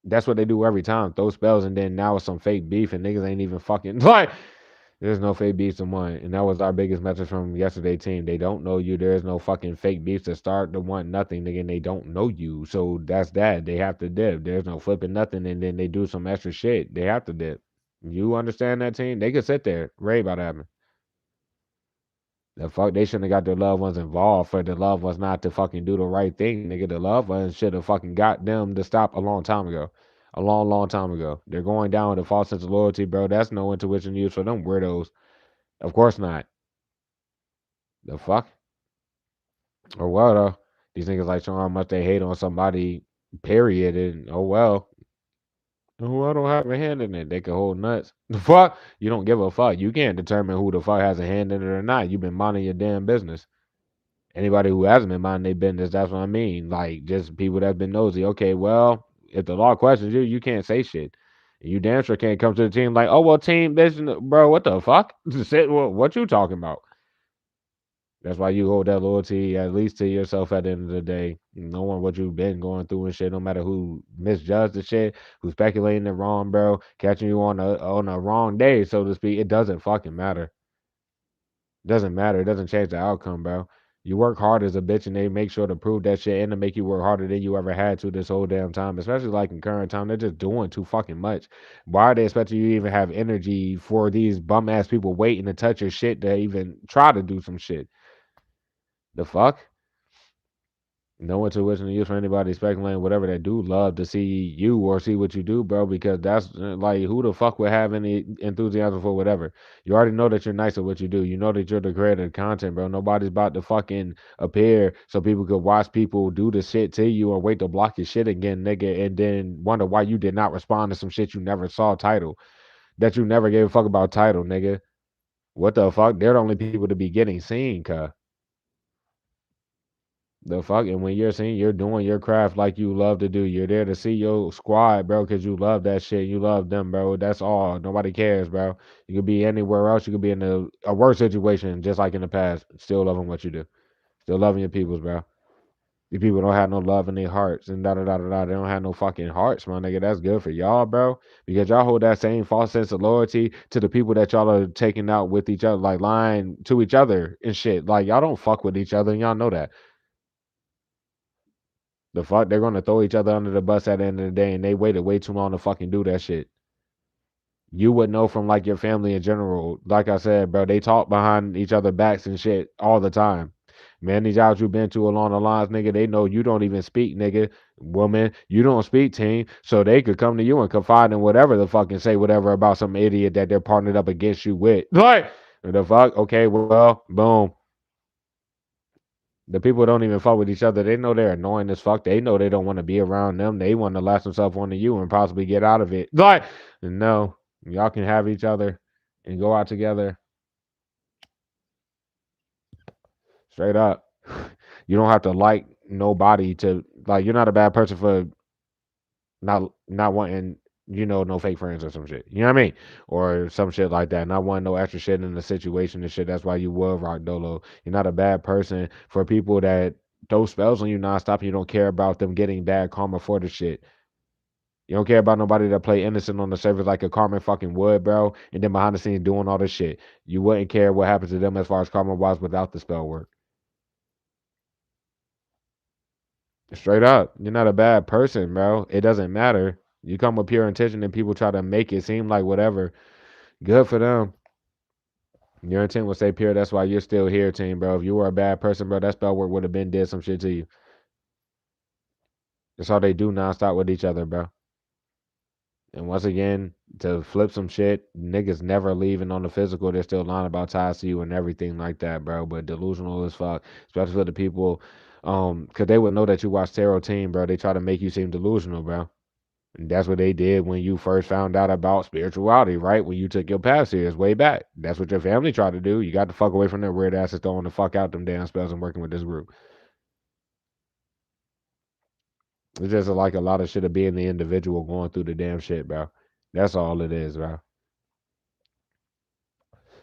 that's what they do every time. Throw spells and then now it's some fake beef and niggas ain't even fucking like there's no fake beefs in one. And that was our biggest message from yesterday team. They don't know you. There is no fucking fake beefs to start the one nothing, nigga, and they don't know you. So that's that. They have to dip. There's no flipping nothing and then they do some extra shit. They have to dip. You understand that team? They could sit there, rave about that. The fuck, they shouldn't have got their loved ones involved for the loved ones not to fucking do the right thing, nigga. The loved ones should have fucking got them to stop a long time ago. A long, long time ago. They're going down with a false sense of loyalty, bro. That's no intuition used for them weirdos. Of course not. The fuck? Or what, these niggas like showing how much they hate on somebody, period. And oh well. Oh, I don't have a hand in it. They can hold nuts. The fuck? You don't give a fuck. You can't determine who the fuck has a hand in it or not. You've been minding your damn business. Anybody who hasn't been minding their business, that's what I mean. Like just people that's been nosy. Okay, well, if the law questions you, you can't say shit. You damn sure can't come to the team like, oh well, team, this, bro, what the fuck? What you talking about? That's why you hold that loyalty at least to yourself at the end of the day, knowing what you've been going through and shit. No matter who misjudged the shit, who's speculating it wrong, bro, catching you on a wrong day, so to speak. It doesn't fucking matter. Doesn't matter. It doesn't change the outcome, bro. You work hard as a bitch, and they make sure to prove that shit and to make you work harder than you ever had to this whole damn time. Especially like in current time, they're just doing too fucking much. Why are they expecting you to even have energy for these bum ass people waiting to touch your shit to even try to do some shit? The fuck? No intuition to use for anybody speculating whatever they do love to see you or see what you do, bro, because that's like who the fuck would have any enthusiasm for whatever. You already know that you're nice at what you do. You know that you're the creator of content, bro. Nobody's about to fucking appear so people could watch people do the shit to you or wait to block your shit again, nigga, and then wonder why you did not respond to some shit you never saw title. That you never gave a fuck about title, nigga. What the fuck? They're the only people to be getting seen, cuh. The fuck, and when you're seeing you're doing your craft like you love to do, you're there to see your squad, bro, because you love that shit. You love them, bro. That's all. Nobody cares, bro. You could be anywhere else. You could be in a worse situation, just like in the past. Still loving what you do. Still loving your peoples, bro. These people don't have no love in their hearts and da da da da da. They don't have no fucking hearts, my nigga. That's good for y'all, bro. Because y'all hold that same false sense of loyalty to the people that y'all are taking out with each other, like lying to each other and shit. Like y'all don't fuck with each other, and y'all know that. The fuck, they're gonna throw each other under the bus at the end of the day, and they waited way too long to fucking do that shit. You would know from like your family in general. Like I said, bro, they talk behind each other backs and shit all the time. Man, these jobs you've been to along the lines, nigga, they know you don't even speak, nigga. Woman, you don't speak, team. So they could come to you and confide in whatever the fuck and say whatever about some idiot that they're partnered up against you with. Like, the fuck? Okay, well, boom. The people don't even fuck with each other. They know they're annoying as fuck. They know they don't want to be around them. They want to latch themselves onto you and possibly get out of it. Like, no, y'all can have each other and go out together straight up. You don't have to like nobody to like. You're not a bad person for not wanting no fake friends or some shit. You know what I mean? Or some shit like that. Not wanting no extra shit in the situation and shit. That's why you will rock dolo. You're not a bad person for people that throw spells on you nonstop and you don't care about them getting bad karma for the shit. You don't care about nobody that play innocent on the surface like a Carmen fucking would, bro, and then behind the scenes doing all this shit. You wouldn't care what happens to them as far as karma wise without the spell work. Straight up. You're not a bad person, bro. It doesn't matter. You come with pure intention and people try to make it seem like whatever. Good for them. Your intent will stay pure. That's why you're still here, team, bro. If you were a bad person, bro, that spell work would have been did some shit to you. That's all they do nonstop with each other, bro. And once again, to flip some shit, niggas never leaving on the physical. They're still lying about ties to you and everything like that, bro. But delusional as fuck, especially for the people, cause they would know that you watch Tarot Team, bro. They try to make you seem delusional, bro. And that's what they did when you first found out about spirituality, right? When you took your path serious way back. That's what your family tried to do. You got the fuck away from their weird asses throwing the fuck out them damn spells and working with this group. It's just like a lot of shit of being the individual going through the damn shit, bro. That's all it is, bro.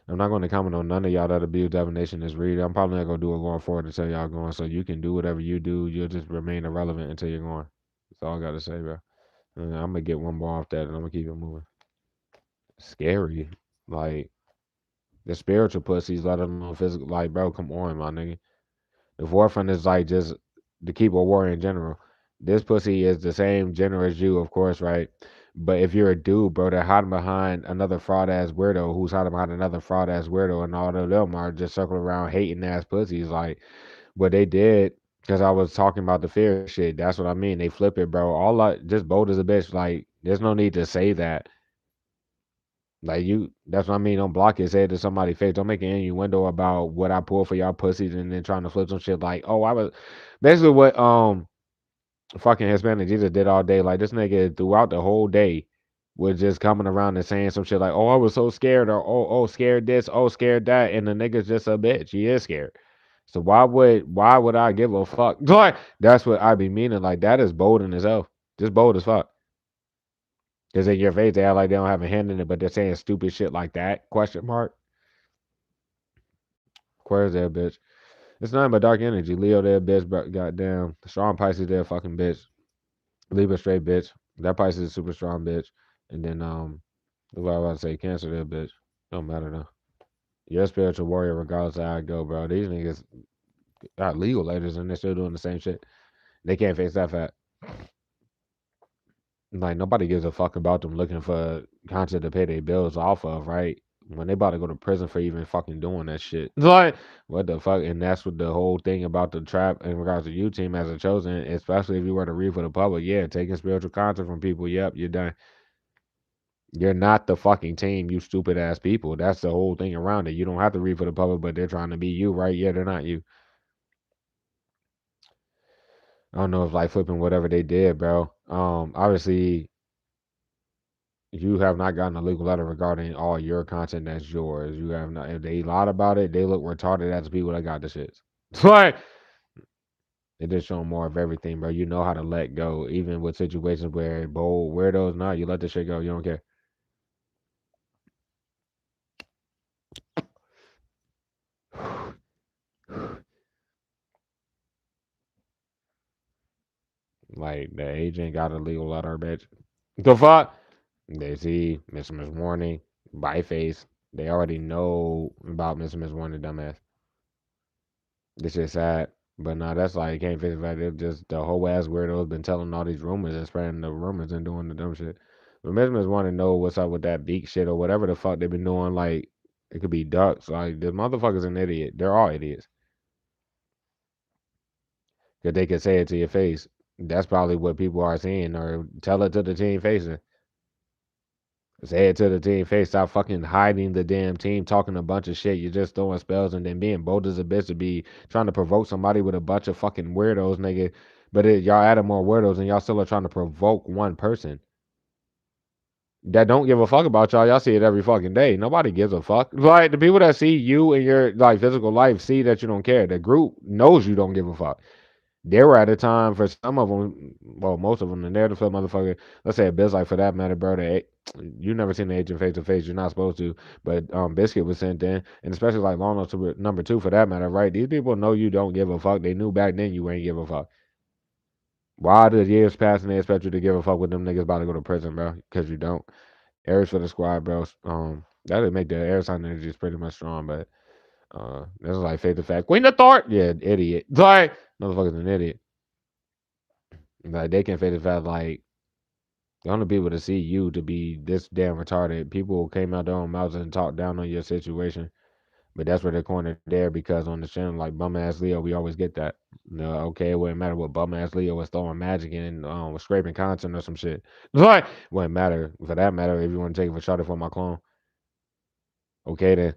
I'm not going to comment on none of y'all that abuse divination this read. I'm probably not going to do it going forward until y'all going. So you can do whatever you do. You'll just remain irrelevant until you're going. That's all I got to say, bro. And I'm going to get one more off that and I'm going to keep it moving. Scary. Like, the spiritual pussies, let alone physical. Like, bro, come on, my nigga. The boyfriend is like just the keyboard warrior in general. This pussy is the same gender as you, of course, right? But if you're a dude, bro, they're hiding behind another fraud ass weirdo who's hiding behind another fraud ass weirdo, and all of them are just circling around hating ass pussies. Like what they did, because I was talking about the fear shit. That's what I mean. They flip it, bro. All like just bold as a bitch. Like there's no need to say that. Like you, that's what I mean. Don't block it. Say it to somebody's face. Don't make an innuendo about what I pull for y'all pussies, and then trying to flip some shit like, oh, I was basically what fucking Hispanic Jesus did all day. Like this nigga throughout the whole day was just coming around and saying some shit like, oh, I was so scared, or oh, scared this, oh, scared that, and the nigga's just a bitch. He is scared. So why would I give a fuck? Like that's what I be meaning. Like that is bold in itself. Just bold as fuck. Cause in your face they act like they don't have a hand in it, but they're saying stupid shit like that? Question mark. Aquarius there, bitch. It's nothing but dark energy. Leo there, bitch. But goddamn, strong Pisces there, fucking bitch. Libra straight bitch. That Pisces is super strong bitch. And then what I was about to say, Cancer there, bitch. Don't matter though. You're a spiritual warrior regardless of how I go, bro. These niggas got legal letters and they're still doing the same shit. They can't face that fact. Like nobody gives a fuck about them looking for content to pay their bills off of, right? When they about to go to prison for even fucking doing that shit. Like, what the fuck? And that's what the whole thing about the trap in regards to you team as a chosen, especially if you were to read for the public. Yeah, taking spiritual content from people. Yep, you're done. You're not the fucking team, you stupid ass people. That's the whole thing around it. You don't have to read for the public, but they're trying to be you, right? Yeah, they're not you. I don't know if like flipping whatever they did, bro. Obviously you have not gotten a legal letter regarding all your content that's yours. You have not. If they lied about it, they look retarded as the people that got the shits. Like they just show more of everything, bro. You know how to let go, even with situations where bold weirdos not. You let the shit go. You don't care. Like the agent got a legal letter, bitch. The fuck? They see Miss Warning by face. They already know about Miss Warning, dumbass. This shit sad. But nah, that's like can't fix the fact that just the whole ass weirdos been telling all these rumors and spreading the rumors and doing the dumb shit. But Miss want to know what's up with that beak shit or whatever the fuck they been doing. Like it could be ducks. Like this motherfucker's an idiot. They're all idiots. Cause they can say it to your face. That's probably what people are saying, or tell it to the team facing. Say it to the team face. Stop fucking hiding the damn team, talking a bunch of shit. You're just throwing spells and then being bold as a bitch to be trying to provoke somebody with a bunch of fucking weirdos, nigga. But y'all added more weirdos and y'all still are trying to provoke one person that don't give a fuck about y'all. Y'all see it every fucking day. Nobody gives a fuck. Like the people that see you in your like physical life see that you don't care. The group knows you don't give a fuck. They were at a time for some of them, well, most of them, the narrative for motherfucker. Let's say a biz like for that matter, bro. You never seen the agent face to face. You're not supposed to, but Biscuit was sent in, and especially like Long to number two for that matter, right? These people know you don't give a fuck. They knew back then you ain't give a fuck. Why the years pass and they expect you to give a fuck with them niggas about to go to prison, bro? Because you don't. Aries for the squad, bro. That'd make the air sign energy is pretty much strong, but this is like fate the fact. Queen of Thought, yeah, idiot. Like motherfucker's an idiot. Like they can fade the fact like the only people to see you to be this damn retarded. People came out their own mouths and talked down on your situation. But that's where they're cornered there because on the channel, like bum ass Leo, we always get that. No, okay, it wouldn't matter what bum ass Leo was throwing magic and scraping content or some shit. Like, wouldn't matter for that matter if you want to take it for shot for my clone. Okay, then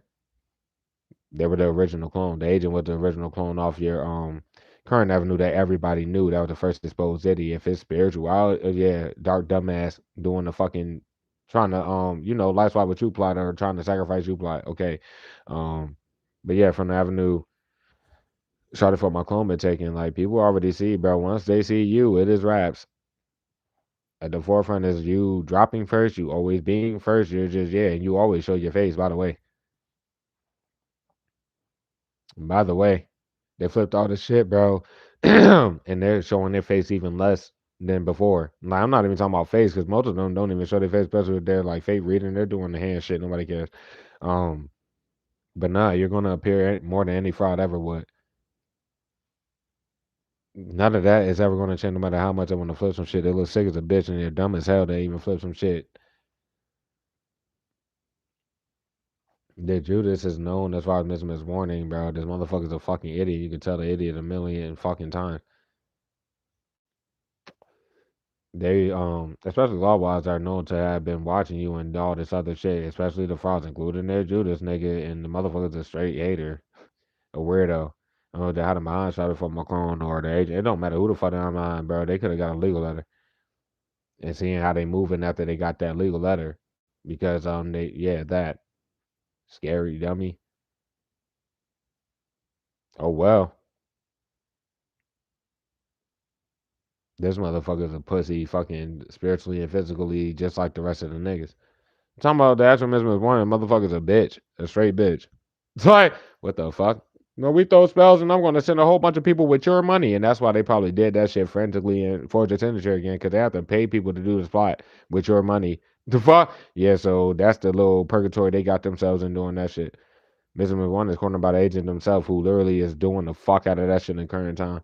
they were the original clone. The agent was the original clone off your current avenue that everybody knew. That was the first exposed city. If it's spirituality, yeah, dark dumbass doing the fucking trying to life swap with you plot or trying to sacrifice you plot. Okay, um, but yeah, from the avenue. Shot it for my clone been taking. Like people already see, bro. Once they see you, it is raps. At the forefront is you dropping first, you always being first. You're just and you always show your face. By the way, by the way, they flipped all the shit, bro, and they're showing their face even less than before. Like I'm not even talking about face because most of them don't even show their face, especially if they're like fake reading. They're doing the hand shit. Nobody cares. Um, but nah, you're gonna appear more than any fraud ever would. None of that is ever going to change no matter how much I want to flip some shit. They look sick as a bitch and they're dumb as hell. They even flip some shit. That Judas is known. That's why I was missing his warning, bro. This motherfucker's a fucking idiot. You can tell the idiot a million fucking times. They especially law wise are known to have been watching you and all this other shit, especially the frauds, including their Judas nigga, and the motherfucker's a straight hater, a weirdo. I don't know they had a mind shot for Macron or the agent. It don't matter who the fuck they're mind, bro. They could have got a legal letter. And seeing how they moving after they got that legal letter. Because that scary dummy. Oh well. This motherfucker's a pussy, fucking spiritually and physically, just like the rest of the niggas. I'm talking about the actual Mesmer's one, motherfucker's a bitch, a straight bitch. It's like, what the fuck? No, we throw spells, and I'm going to send a whole bunch of people with your money, and that's why they probably did that shit frantically and forged a signature again, because they have to pay people to do this plot with your money. The fuck? Yeah, so that's the little purgatory they got themselves in doing that shit. Mesmer's one is cornered by the agent himself, who literally is doing the fuck out of that shit in the current time.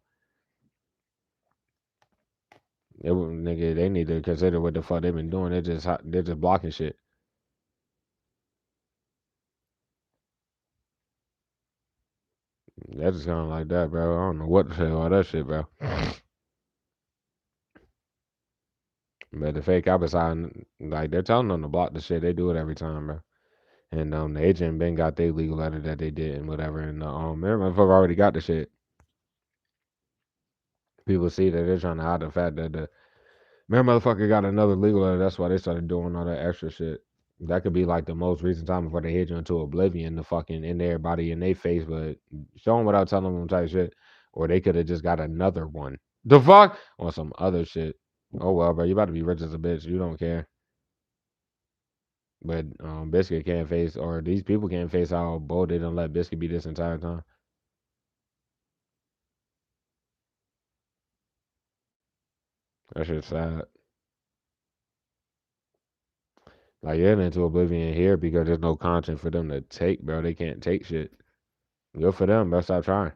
Nigga, they need to consider what the fuck they've been doing. They're just blocking shit. That's just kind of like that, bro. I don't know what to say all that shit, bro. But the fake opposite, like they're telling them to block the shit. They do it every time, bro. And the agent Ben got their legal letter that they did and whatever. And every motherfucker already got the shit. People see that they're trying to hide the fact that the motherfucker got another legal letter. That's why they started doing all that extra shit. That could be like the most recent time before they hit you into oblivion, the fucking in everybody in their face, but show them without telling them type shit. Or they could have just got another one. The fuck? Or some other shit. Oh well, bro, you about to be rich as a bitch. You don't care. But Biscuit can't face, or these people can't face how bold they don't let Biscuit be this entire time. That shit's sad. Like you're into oblivion here because there's no content for them to take, bro. They can't take shit. Good for them, bro. Stop trying.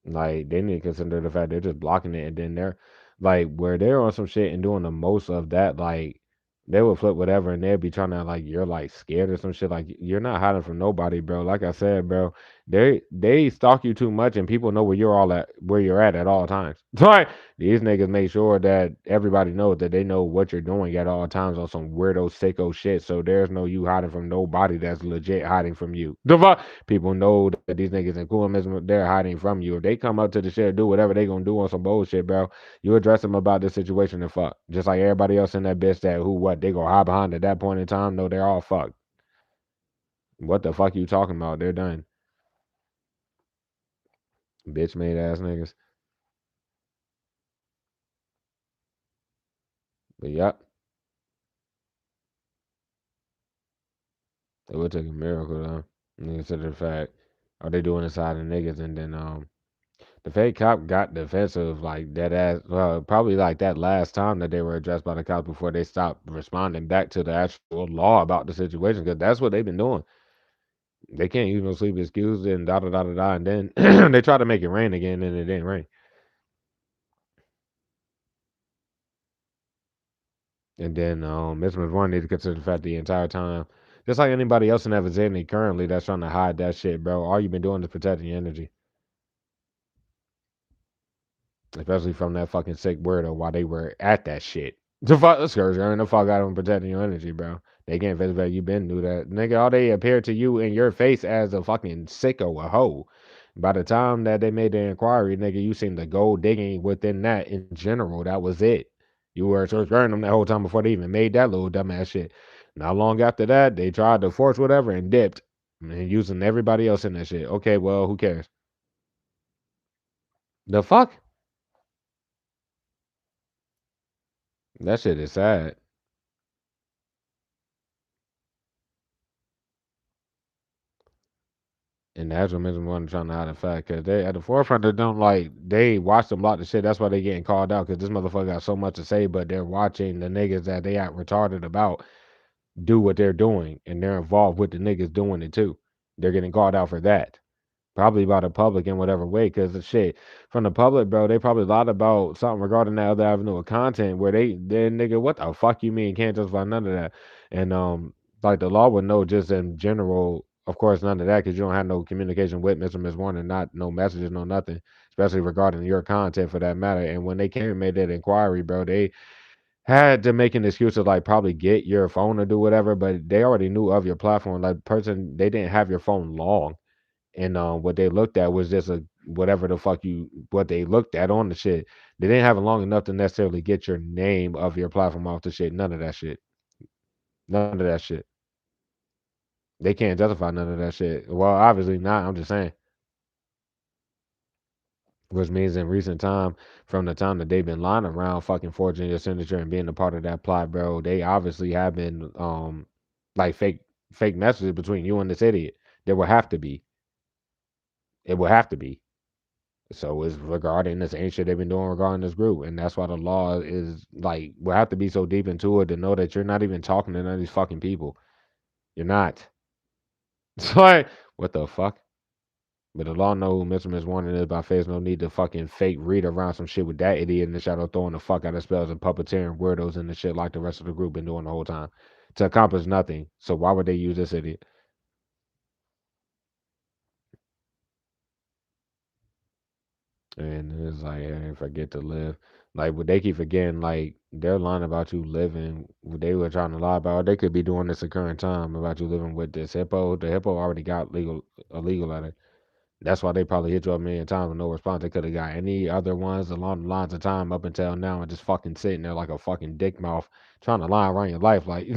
Like they need to consider the fact they're just blocking it, and then they're like where they're on some shit and doing the most of that. Like they would flip whatever, and they'd be trying to like you're like scared or some shit. Like you're not hiding from nobody, bro. Like I said, bro, they stalk you too much, and people know where you're at all times. Right? These niggas make sure that everybody knows that they know what you're doing at all times on some weirdo sicko shit. So there's no you hiding from nobody that's legit hiding from you. The fuck? People know that these niggas in Coolmism, they're hiding from you. If they come up to the shit, do whatever they gonna do on some bullshit, bro, you address them about this situation and fuck. Just like everybody else in that bitch that who what they gonna hide behind at that point in time. No, they're all fucked. What the fuck you talking about? They're done. Bitch made ass niggas. But yep, it would take a miracle though. And consider the fact, are they doing inside the niggas and then the fake cop got defensive like that ass. Well, probably like that last time that they were addressed by the cops before they stopped responding back to the actual law about the situation because that's what they've been doing. They can't use no sleep excuse and da da da da da, and then they try to make it rain again and it didn't rain. And then Miss one need to consider the fact the entire time Just like anybody else in that vicinity currently that's trying to hide that shit, bro. All you've been doing is protecting your energy. Especially from that fucking sick weirdo while they were at that shit. The fuck, the the fuck out of them protecting your energy, bro. They can't face that you been through that. Nigga, all they appeared to you in your face as a fucking sicko, a hoe. By the time that they made the inquiry, nigga, you seemed to go digging within that in general. That was it. You were searching them that whole time before they even made that little dumbass shit. Not long after that, they tried to force whatever and dipped. And using everybody else in that shit. Okay, well, who cares? The fuck? That shit is sad. And that's what makes me want to try to hide the fact because they at the forefront they don't like they watch them block the shit. That's why they getting called out because this motherfucker got so much to say, but they're watching the niggas that they act retarded about do what they're doing, and they're involved with the niggas doing it too. They're getting called out for that. Probably by the public in whatever way, because the shit from the public, bro, they probably lied about something regarding that other avenue of content where they nigga, what the fuck you mean can't justify none of that? And like the law would know just in general, of course, none of that because you don't have no communication with Mr. Miss Warner, not no messages, no nothing, especially regarding your content for that matter. And when they came and made that inquiry, bro, they had to make an excuse to like probably get your phone or do whatever, but they already knew of your platform. Like person, they didn't have your phone long and what they looked at was just a whatever the fuck you what they looked at on the shit. They didn't have it long enough to necessarily get your name of your platform off the shit. None of that shit. None of that shit. They can't justify none of that shit. Well, obviously not. I'm just saying. Which means in recent time, from the time that they've been lying around fucking forging your signature and being a part of that plot, bro, they obviously have been like fake messages between you and this idiot. There will have to be. It will have to be. So it's regarding the same shit they've been doing regarding this group. And that's why the law is like we'll have to be so deep into it to know that you're not even talking to none of these fucking people. You're not. It's like, what the fuck? But the law know who Mr. Miss Warning is by face. No need to fucking fake read around some shit with that idiot in the shadow throwing the fuck out of spells and puppeteering weirdos and the shit like the rest of the group been doing the whole time. To accomplish nothing. So why would they use this idiot? And it's like, hey, forget to live. Like, would they keep forgetting, like, they're lying about you living. They were trying to lie about, they could be doing this at current time about you living with this hippo. The hippo already got illegal at it. That's why they probably hit you up a million times with no response. They could have got any other ones along the lines of time up until now and just fucking sitting there like a fucking dick mouth trying to lie around your life. Like,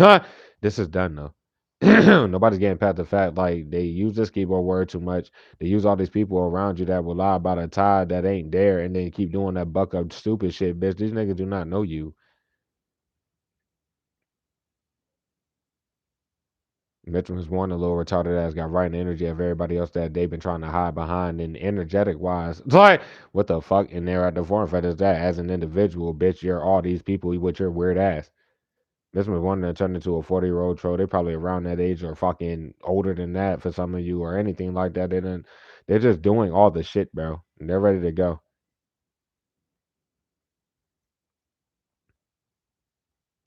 this is done though. Nobody's getting past the fact like they use this keyboard word too much. They use all these people around you that will lie about a tie that ain't there and then keep doing that buck up stupid shit, bitch. These niggas do not know you. Mitchell was one, a little retarded ass got right in the energy of everybody else that they've been trying to hide behind and energetic wise. It's like, what the fuck? And they're at the forefront is that as an individual, bitch, you're all these people with your weird ass. This was one that turned into a 40-year-old troll. They probably around that age or fucking older than that for some of you or anything like that. They're just doing all the shit, bro. And they're ready to go.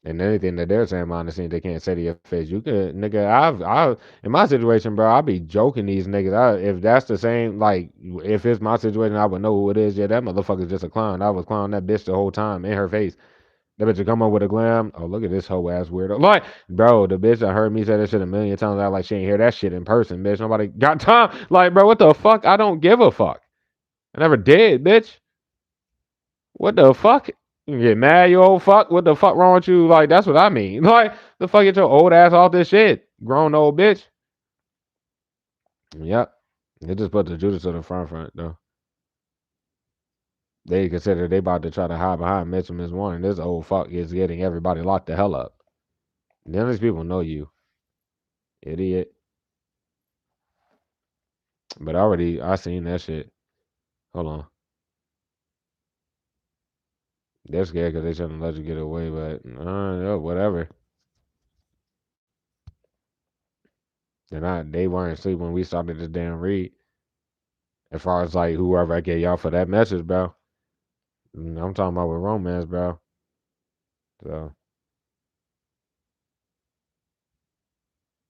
And anything that they're saying behind the scenes, they can't say to your face. You could, nigga. In my situation, bro, I be joking these niggas. If that's the same, like, if it's my situation, I would know who it is. Yeah, that motherfucker's just a clown. I was clowning that bitch the whole time in her face. That bitch would come up with a glam. Oh, look at this hoe ass weirdo. Like, bro, the bitch that heard me say that shit a million times. I like she ain't hear that shit in person, bitch. Nobody got time. Like, bro, what the fuck? I don't give a fuck. I never did, bitch. What the fuck? You get mad, you old fuck? What the fuck wrong with you? Like, that's what I mean. Like, the fuck get your old ass off this shit. Grown old bitch. Yep. They just put the Judas to the front though. They consider they about to try to hide behind Mitchell Miss Warren. This old fuck is getting everybody locked the hell up. None of these people know you. Idiot. But I seen that shit. Hold on. They're scared because they trying to let you get away, but whatever. They weren't asleep when we started this damn read. As far as like whoever I gave y'all for that message, bro. I'm talking about with romance, bro. So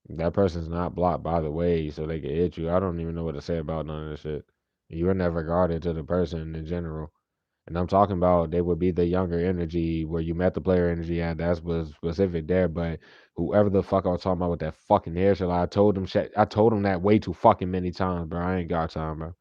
That person's not blocked by the way, so they can hit you. I don't even know what to say about none of this shit. You were never guarded to the person in general. And I'm talking about they would be the younger energy where you met the player energy at. That's was specific there. But whoever the fuck I was talking about with that fucking hairstyle, I told him shit. I told him that way too fucking many times, bro. I ain't got time, bro.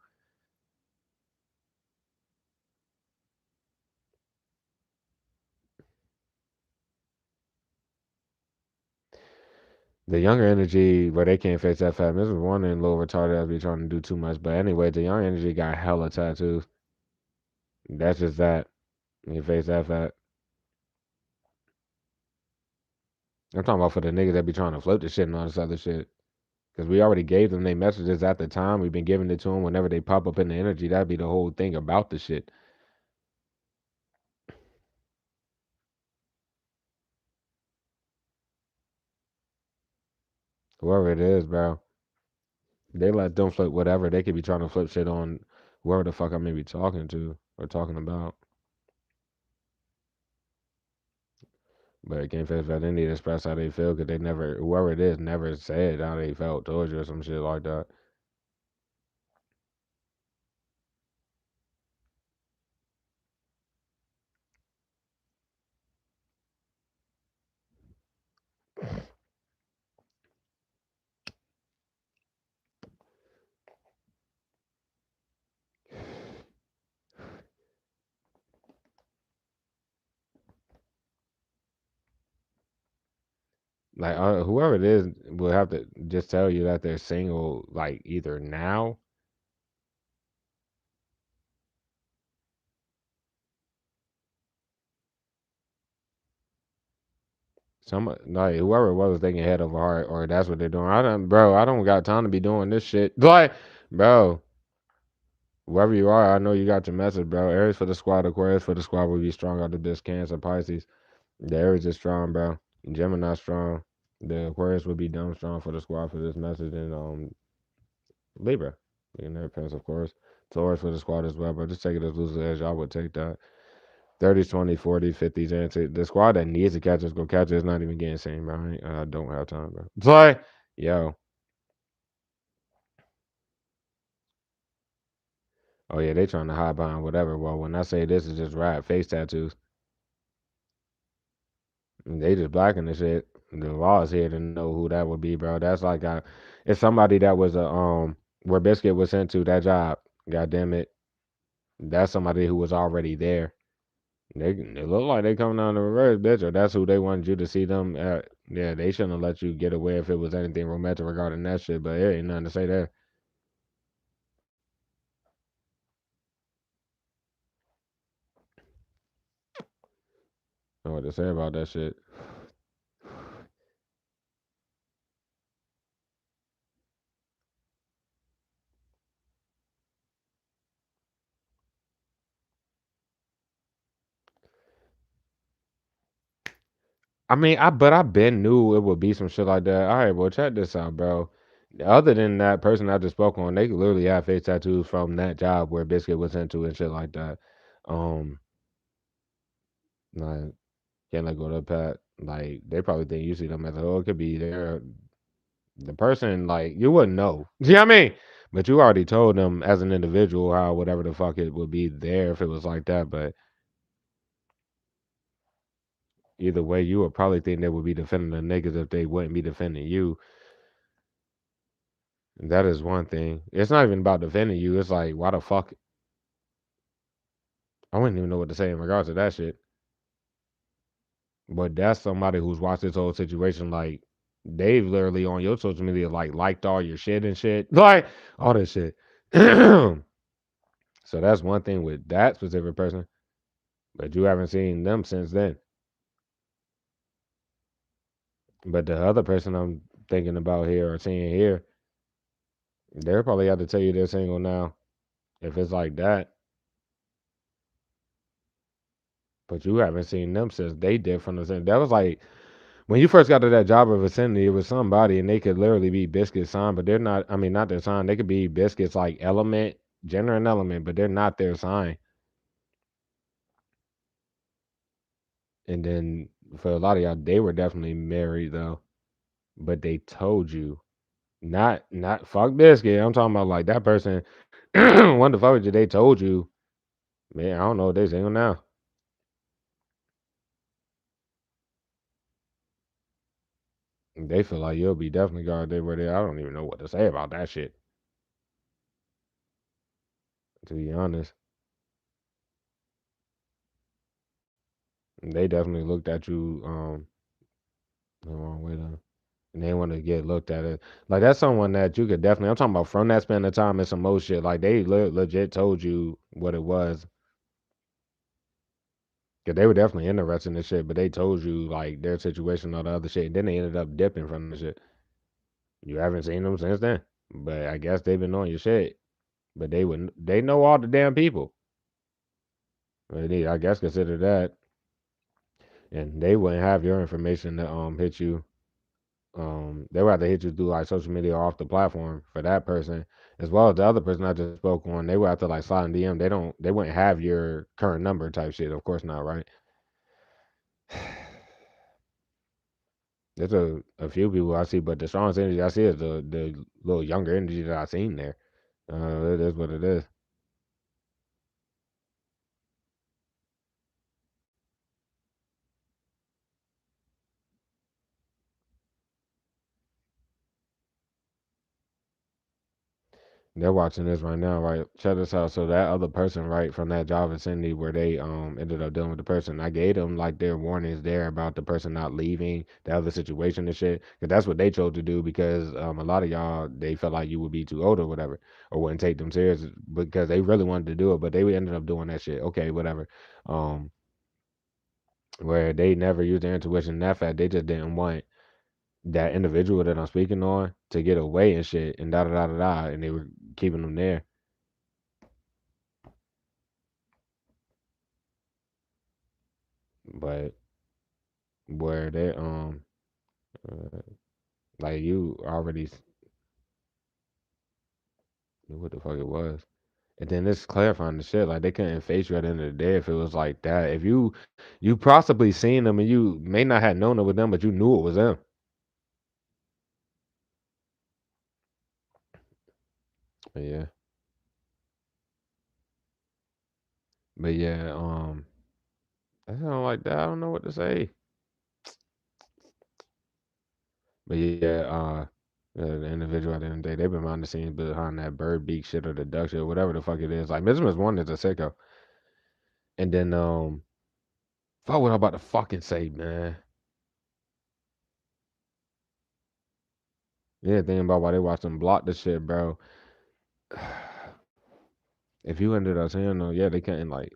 The younger energy where they can't face that fat. This is one in little retarded that be trying to do too much. But anyway, the young energy got hella tattoos. That's just that. You face that fat. I'm talking about for the niggas that be trying to float the shit and all this other shit. Because we already gave them their messages at the time. We've been giving it to them whenever they pop up in the energy. That'd be the whole thing about the shit. Whoever it is, bro. They let them flip whatever. They could be trying to flip shit on whoever the fuck I may be talking to or talking about. But it can't face that they need to express how they feel because they never, whoever it is, never said how they felt towards you or some shit like that. Like whoever it is will have to just tell you that they're single, like either now. Some like whoever it was thinking head over heart, or that's what they're doing. I don't, bro. I don't got time to be doing this shit. Like, bro, whoever you are, I know you got your message, bro. Aries for the squad, Aquarius for the squad will be strong out of this. Cancer, Pisces. The Aries is strong, bro. Gemini strong. The Aquarius would be dumb strong for the squad for this message, and Libra. In their pants, of course. Taurus for the squad as well, but just take it as loosely as y'all would take that. 30s, 20s, 40s, 50s, and the squad that needs to catch us go catch us. Not even getting seen, bro. I don't have time, bro. It's like, yo, oh yeah, they trying to hide behind whatever. Well, when I say this is just rap face tattoos, they just blacking the shit. The law is here to know who that would be, bro. That's like it's somebody that was a where Biscuit was sent to that job. God damn it, that's somebody who was already there. They look like they coming down the reverse, bitch, or that's who they wanted you to see them at. Yeah, they shouldn't have let you get away if it was anything romantic regarding that shit, but it ain't nothing to say there. Know what to say about that shit. I mean, I been knew it would be some shit like that. All right, well, check this out, bro. Other than that person I just spoke on, they could literally have face tattoos from that job where Biscuit was into and shit like that. Um, like can't let go to Pat. Like they probably think you see them as oh, it could be there. The person like you wouldn't know. You know what I mean? But you already told them as an individual how whatever the fuck it would be there if it was like that. But either way, you would probably think they would be defending the niggas if they wouldn't be defending you. That is one thing. It's not even about defending you. It's like, why the fuck? I wouldn't even know what to say in regards to that shit. But that's somebody who's watched this whole situation. Like, they've literally on your social media, like, liked all your shit and shit. Like, all this shit. So that's one thing with that specific person. But you haven't seen them since then. But the other person I'm thinking about here or seeing here, they'll probably have to tell you they're single now. If it's like that. But you haven't seen them since they did from the same. That was like when you first got to that job of vicinity, it was somebody and they could literally be Biscuit's sign, but they're not. I mean, not their sign. They could be Biscuit's like element, gender and element, but they're not their sign. And then for a lot of y'all, they were definitely married though. but they told you not fuck this kid. I'm talking about like that person. What the fuck with you? They told you, man. I don't know what they saying now. They feel like you'll be definitely guarded there where they. I don't even know what to say about that shit. To be honest, they definitely looked at you the wrong way though. And they want to get looked at it. Like that's someone that you could definitely. I'm talking about from that span of time and some more shit. Like they legit told you what it was. Cause they were definitely interested in this shit, but they told you like their situation or the other shit. Then they ended up dipping from the shit. You haven't seen them since then. But I guess they've been on your shit. But they know all the damn people. They, I guess consider that. And they wouldn't have your information to hit you. They would have to hit you through like social media or off the platform for that person, as well as the other person I just spoke on. They would have to like slide in DM. They wouldn't have your current number type shit. Of course not, right? There's a few people I see, but the strongest energy I see is the little younger energy that I seen there. It is what it is. They're watching this right now, right? Check this out. So that other person, right, from that job vicinity where they ended up dealing with the person, I gave them like their warnings there about the person not leaving, the other situation and shit. Cause that's what they chose to do because a lot of y'all they felt like you would be too old or whatever, or wouldn't take them serious because they really wanted to do it, but they ended up doing that shit. Okay, whatever. Um, where they never used their intuition that fact, they just didn't want that individual that I'm speaking on to get away and shit and da da da da da, and they were keeping them there. But where they uh, like you already knew what the fuck it was. And then this clarifying the shit, like they couldn't face you at the end of the day if it was like that. If you possibly seen them and you may not have known it was them, but you knew it was them. But yeah. But yeah, I sound like that. I don't know what to say. But yeah, the individual at the end of the day, they've been behind the scenes behind that bird beak shit or the duck shit, whatever the fuck it is. Like Mizma's one is a sicko. And then fuck what I'm about to fucking say, man. Yeah, thinking about why they watch them block the shit, bro. If you ended up saying no, yeah, they couldn't like.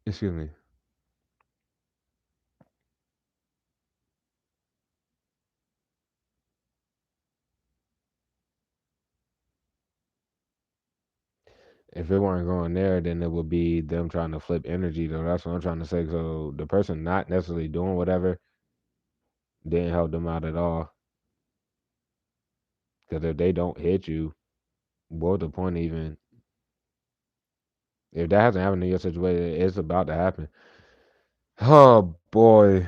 Excuse me. If it weren't going there, then it would be them trying to flip energy, though. That's what I'm trying to say. So the person not necessarily doing whatever didn't help them out at all. Because if they don't hit you, what's the point even? If that hasn't happened in your situation, it's about to happen. Oh boy.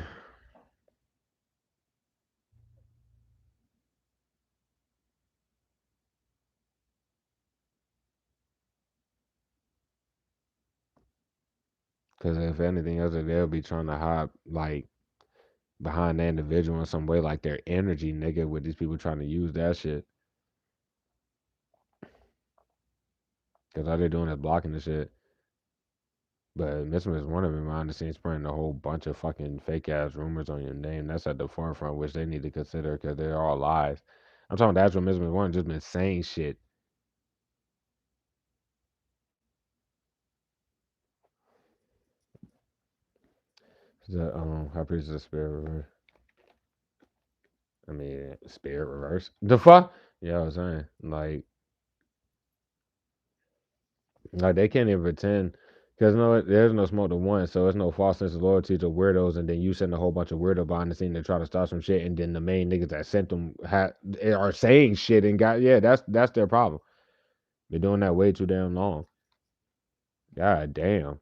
Because if anything else, they'll be trying to hide like behind that individual in some way, like their energy, nigga, with these people trying to use that shit. Because all they're doing is blocking the shit. But Missman is one of them behind the scenes spreading a whole bunch of fucking fake ass rumors on your name. That's at the forefront, which they need to consider because they're all lies. I'm talking about the actual Missman one just been saying shit. The high priest of the spirit reverse. I mean, spirit reverse. The fuck? Yeah, I was saying like they can't even pretend because no, there's no smoke to one, so it's no false sense of loyalty to weirdos, and then you send a whole bunch of weirdo behind the scene to try to start some shit, and then the main niggas that sent them are saying shit and got yeah, that's their problem. They're doing that way too damn long. God damn.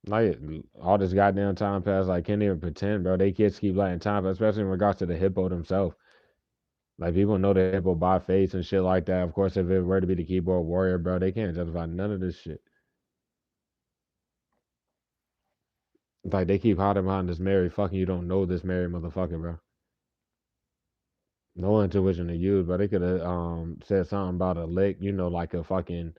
Like all this goddamn time pass, like can't even pretend, bro. They kids keep letting time pass, especially in regards to the hippo themselves. Like people know the hippo by face and shit like that. Of course, if it were to be the keyboard warrior, bro, they can't justify none of this shit. Like they keep hiding behind this Mary fucking you don't know this Mary motherfucker, bro. No intuition to use, but they could have said something about a lick, like a fucking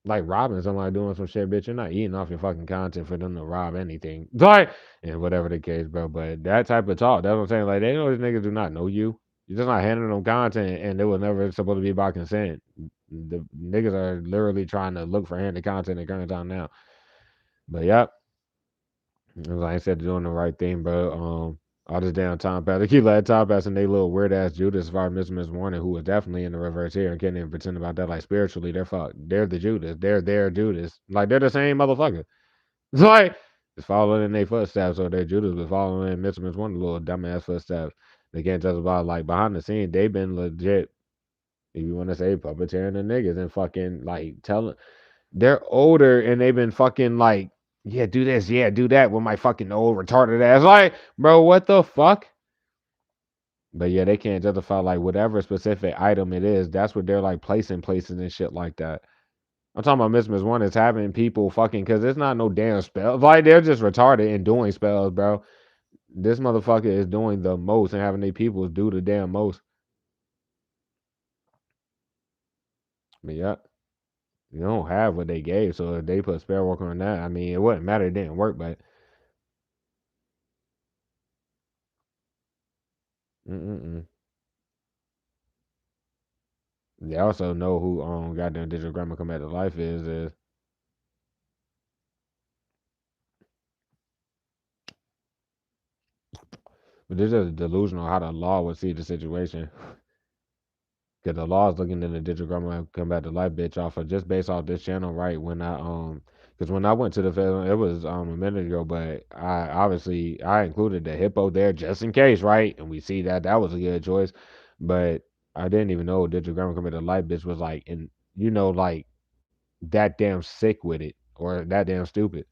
like robbing somebody doing some shit, bitch. You're not eating off your fucking content for them to rob anything. Like and whatever the case, bro. But that type of talk, that's what I'm saying. Like they know these niggas do not know you. You're just not handing them content and it was never supposed to be by consent. The niggas are literally trying to look for handed content at current time now. But yep. Like I said, doing the right thing, bro. All this damn time pass. They keep letting time pass and they little weird ass Judas, if I miss Warning, who was definitely in the reverse here and can't even pretend about that. Like spiritually, they're fucked. They're the Judas. They're their Judas. Like they're the same motherfucker. It's like just following in their footsteps, or their Judas was following in Miss Warning little dumbass footsteps. They can't tell us about like behind the scenes. They've been legit. If you want to say puppeteering the niggas and fucking like telling they're older and they've been fucking like, yeah, do this, yeah, do that with my fucking old retarded ass. Like, bro, what the fuck? But yeah, they can't justify like whatever specific item it is. That's what they're like placing places and shit like that. I'm talking about Miss One is having people fucking because it's not no damn spell. Like they're just retarded and doing spells, bro. This motherfucker is doing the most and having these people do the damn most. But yeah, you don't have what they gave, so if they put spell work on that, I mean, it wouldn't matter. It didn't work, but mm-mm. They also know who goddamn digital grammar come back to life is but they're just delusional how the law would see the situation. Cause the law is looking at the digital grammar come back to life bitch off of just based off this channel, right? Cause when I went to the festival, it was a minute ago, but I included the hippo there just in case, right? And we see that that was a good choice. But I didn't even know digital grammar come back to life bitch was like in like that damn sick with it or that damn stupid.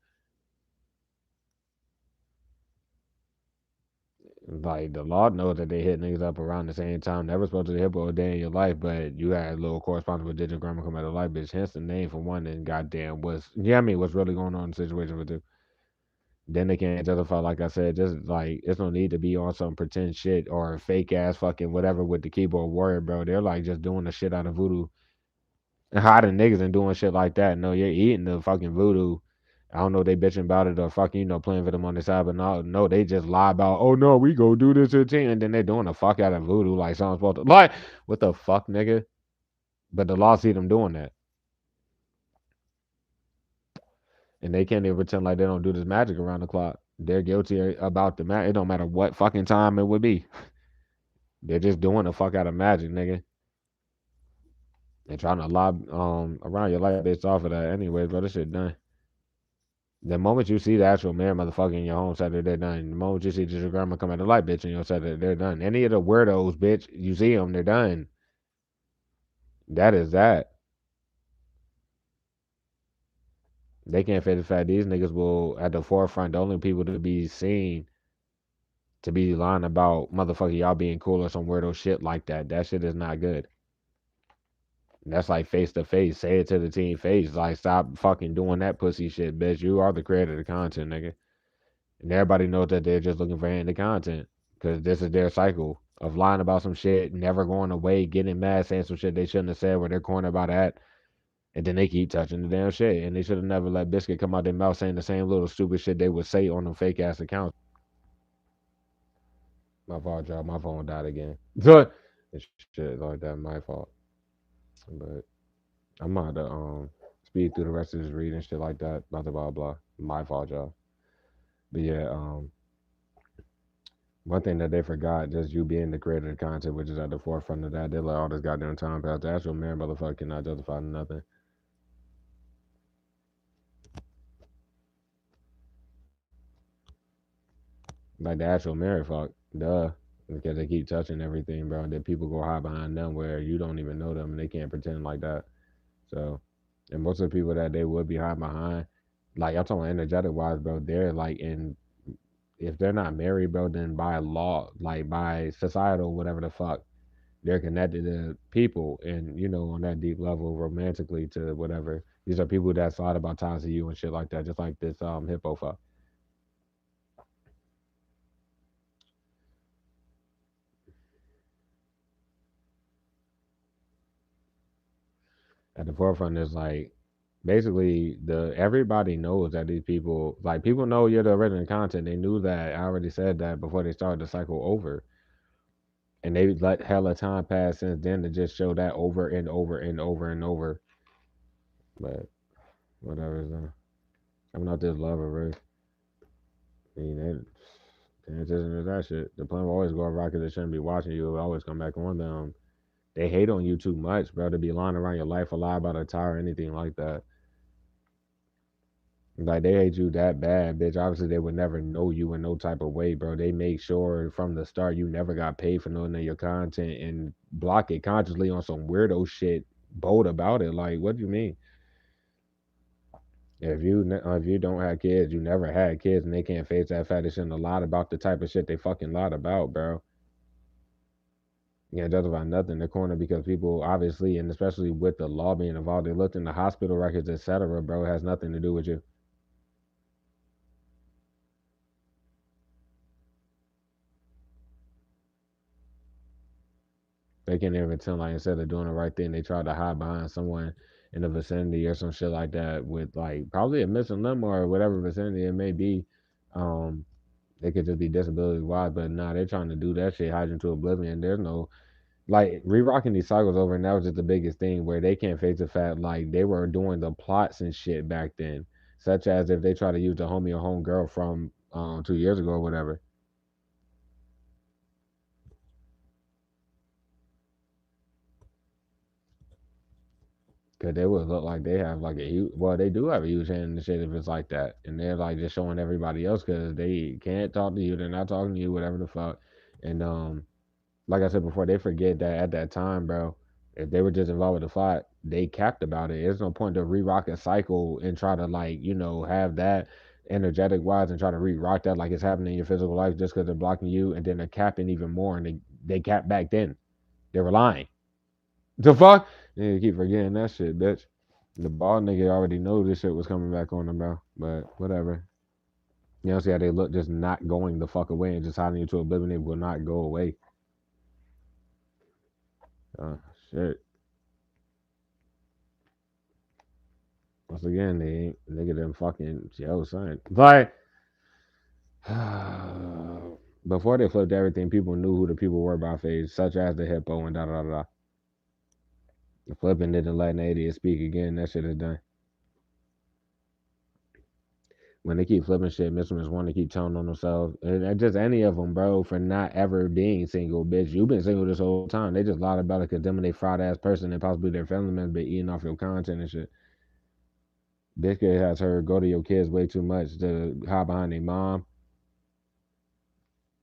Like the law knows that they hit niggas up around the same time. Never supposed to hit a day in your life, but you had a little correspondence with digital grammar come out of life, bitch. Hence the name for one, and goddamn, I mean, what's really going on in the situation with you? Then they can't justify, like I said, just like it's no need to be on some pretend shit or fake ass fucking whatever with the keyboard warrior, bro. They're like just doing the shit out of voodoo and hiding niggas and doing shit like that. No, you're eating the fucking voodoo. I don't know if they bitching about it or fucking, playing for them on the side, but no, they just lie about, oh no, we go do this to the team, and then they're doing the fuck out of voodoo like someone's supposed to. Like, what the fuck, nigga? But the law see them doing that, and they can't even pretend like they don't do this magic around the clock. They're guilty about the magic. It don't matter what fucking time it would be. They're just doing the fuck out of magic, nigga. They're trying to lob around your life based off of that, anyways. But this shit done. The moment you see the actual man motherfucker in your home center, they're done. The moment you see just your grandma come out the light, bitch, in your center, they're done. Any of the weirdos, bitch, you see them, they're done. That is that. They can't face the fact these niggas will at the forefront, the only people to be seen to be lying about motherfucker y'all being cool or some weirdo shit like that. That shit is not good. That's like face to face. Say it to the team face. Like stop fucking doing that pussy shit, bitch. You are the creator of the content, nigga. And everybody knows that they're just looking for handed content because this is their cycle of lying about some shit, never going away, getting mad, saying some shit they shouldn't have said, where they're corner about that, and then they keep touching the damn shit. And they should have never let Biscuit come out their mouth saying the same little stupid shit they would say on them fake ass accounts. My fault, y'all. My phone died again. But shit like that, my fault. But I'm about to speed through the rest of this reading shit like that. Blah blah blah blah. My fault, y'all. But yeah, one thing that they forgot, just you being the creator of the content, which is at the forefront of that, they let all this goddamn time pass. The actual man motherfucker cannot justify nothing. Like the actual Mary fuck, duh. Because they keep touching everything, bro. And then people go hide behind them where you don't even know them and they can't pretend like that. So, and most of the people that they would be hiding behind, Like I'm talking energetic wise, bro. They're like in if they're not married, bro, then by law, like by societal, whatever the fuck, they're connected to people, and on that deep level, romantically to whatever. These are people that thought about ties to you and shit like that, just like this hippo fuck. At the forefront is like basically the everybody knows that these people like people know you're the original content. They knew that. I already said that before they started the cycle over. And they let hella time pass since then to just show that over and over and over and over. But whatever. Coming out this love of Ruth. I mean, they attention to that shit. The plan will always go around because they shouldn't be watching you. It will always come back on them. They hate on you too much, bro, to be lying around your life or lie about a tire or anything like that. Like they hate you that bad, bitch. Obviously, they would never know you in no type of way, bro. They make sure from the start you never got paid for none of your content and block it consciously on some weirdo shit. Bold about it. Like, what do you mean? If you don't have kids, you never had kids, and they can't face that fact. They shouldn't have lied about the type of shit they fucking lied about, bro. You can't justify nothing in the corner because people obviously, and especially with the law being involved, they looked in the hospital records, etc. Bro, it has nothing to do with you. They can't even tell like instead of doing the right thing, they tried to hide behind someone in the vicinity or some shit like that with like probably a missing limb or whatever vicinity it may be. Um, they could just be disability wise, but nah, they're trying to do that shit, hide into oblivion. There's no like re-rocking these cycles over, and that was just the biggest thing where they can't face the fact like they were doing the plots and shit back then, such as if they try to use the homie or home girl from 2 years ago or whatever. Cause they would look like they have like a huge, well, they do have a huge hand in the shit if it's like that, and they're like just showing everybody else because they can't talk to you, they're not talking to you, whatever the fuck. And like I said before, they forget that at that time, bro, if they were just involved with the fight, they capped about it. There's no point to re-rock a cycle and try to like have that energetic wise and try to re-rock that like it's happening in your physical life just because they're blocking you, and then they're capping even more, and they capped back then. They were lying. The fuck? Yeah, you keep forgetting that shit, bitch. The bald nigga already knew this shit was coming back on him, bro. But whatever. You know, see how they look just not going the fuck away and just hiding you to oblivion. They will not go away. Uh, Shit. Once again, they ain't nigga them fucking yo son. But before they flipped everything, people knew who the people were by face, such as the hippo and da da da da. The flipping didn't let an idiot speak again. That shit is done. When they keep flipping shit, Mr. want to keep telling on themselves, and just any of them, bro, for not ever being single, bitch. You've been single this whole time. They just lied about it because them and they fraud ass person and possibly their family members been eating off your content and shit. Bitch kid has her go to your kids way too much to hide behind their mom.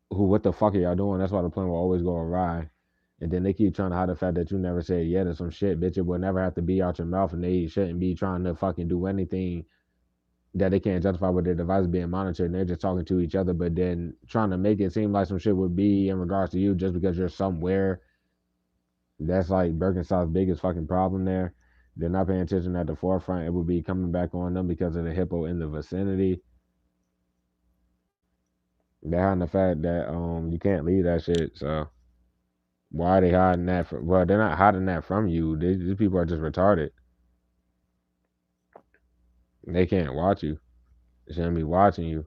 Who, what the fuck are y'all doing? That's why the plan will always go awry. And then they keep trying to hide the fact that you never said yeah to some shit, bitch. It will never have to be out your mouth, and they shouldn't be trying to fucking do anything that they can't justify with their device being monitored, and they're just talking to each other, but then trying to make it seem like some shit would be in regards to you just because you're somewhere. That's like Birkenstock's biggest fucking problem there. They're not paying attention at the forefront. It would be coming back on them because of the hippo in the vicinity. Behind the fact that you can't leave that shit. So why are they hiding that? Well, they're not hiding that from you. These people are just retarded. They can't watch you. They shouldn't be watching you.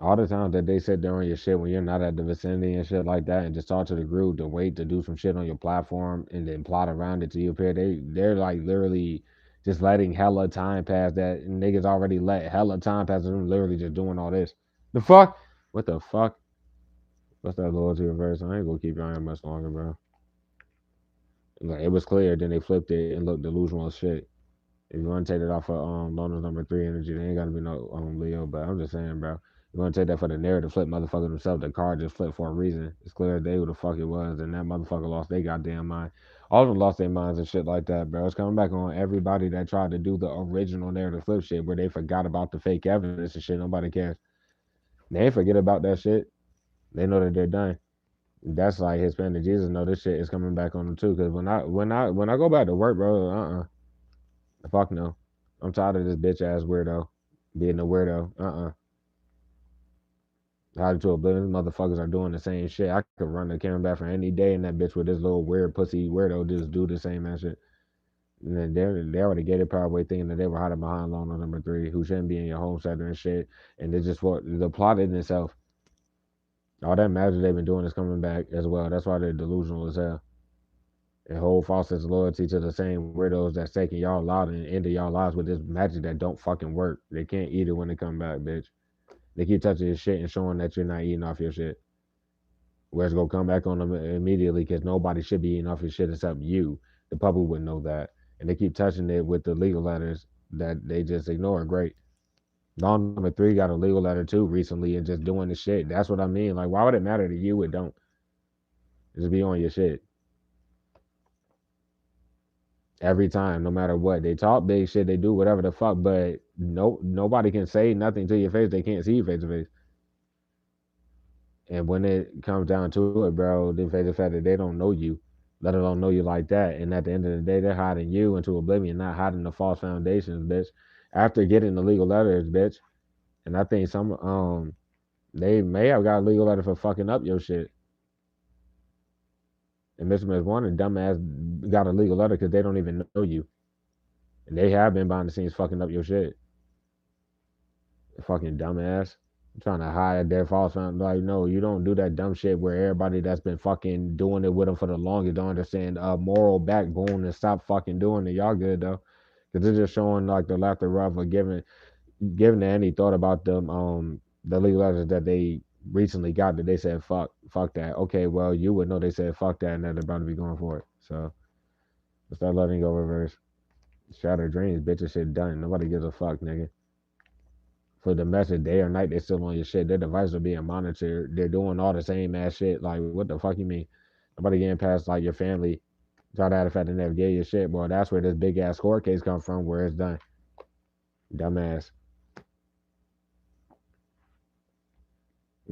All the times that they sit there on your shit when you're not at the vicinity and shit like that, and just talk to the group to wait to do some shit on your platform and then plot around it to you appear, they're like literally just letting hella time pass. That niggas already let hella time pass and them literally just doing all this. The fuck? What the fuck? What's that loyalty reverse? I ain't gonna keep you on here much longer, bro. Like it was clear, then they flipped it and looked delusional as shit. If you want to take it off of loners number 3 energy, they ain't gotta be no Leo. But I'm just saying, bro. You want to take that for the narrative flip motherfucker themselves. The car just flipped for a reason. It's clear as day who the fuck it was, and that motherfucker lost their goddamn mind. All of them lost their minds and shit like that, bro. It's coming back on everybody that tried to do the original narrative flip shit where they forgot about the fake evidence and shit. Nobody cares. They ain't forget about that shit. They know that they're done. That's like Hispanic Jesus know this shit is coming back on them too. Cause when I go back to work, bro, fuck no. I'm tired of this bitch ass weirdo being a weirdo. Tired to oblivion, motherfuckers are doing the same shit. I could run the camera back for any day, and that bitch with this little weird pussy weirdo just do the same ass shit. And then they already get it probably thinking that they were hiding behind law number 3, who shouldn't be in your home center and shit. And they just what the plot in itself. All that magic they've been doing is coming back as well. That's why they're delusional as hell. And hold false sense of loyalty to the same weirdos that's taking y'all out and ending y'all lives with this magic that don't fucking work. They can't eat it when they come back, bitch. They keep touching your shit and showing that you're not eating off your shit. Where it's gonna come back on them immediately because nobody should be eating off your shit except you. The public would know that. And they keep touching it with the legal letters that they just ignore. Great. Law number 3 got a legal letter too recently and just doing the shit. That's what I mean. Like, why would it matter to you? It don't. Just be on your shit. Every time, no matter what. They talk big shit, they do whatever the fuck, but nobody can say nothing to your face. They can't see you face to face. And when it comes down to it, bro, the fact that they don't know you, let alone know you like that. And at the end of the day, they're hiding you into oblivion, not hiding the false foundations, bitch. After getting the legal letters, bitch. And I think they may have got a legal letter for fucking up your shit. And Mr. Ms. Warner, dumbass, got a legal letter because they don't even know you. And they have been behind the scenes fucking up your shit. Fucking dumbass. Trying to hide their false found. Like, no, you don't do that dumb shit where everybody that's been fucking doing it with them for the longest don't understand moral backbone and stop fucking doing it. Y'all good though, because they're just showing like the laughter rough of giving any thought about them the legal letters that they recently got that they said fuck that. Okay, well you would know they said fuck that and that they're about to be going for it. So let's start letting go reverse. Shattered dreams, bitches shit done. Nobody gives a fuck, nigga. For the message day or night, they're still on your shit. Their devices are being monitored. They're doing all the same ass shit. Like, what the fuck you mean? Nobody getting past like your family. Try to have the fact they never gave your shit, boy. That's where this big ass court case come from, where it's done. Dumbass.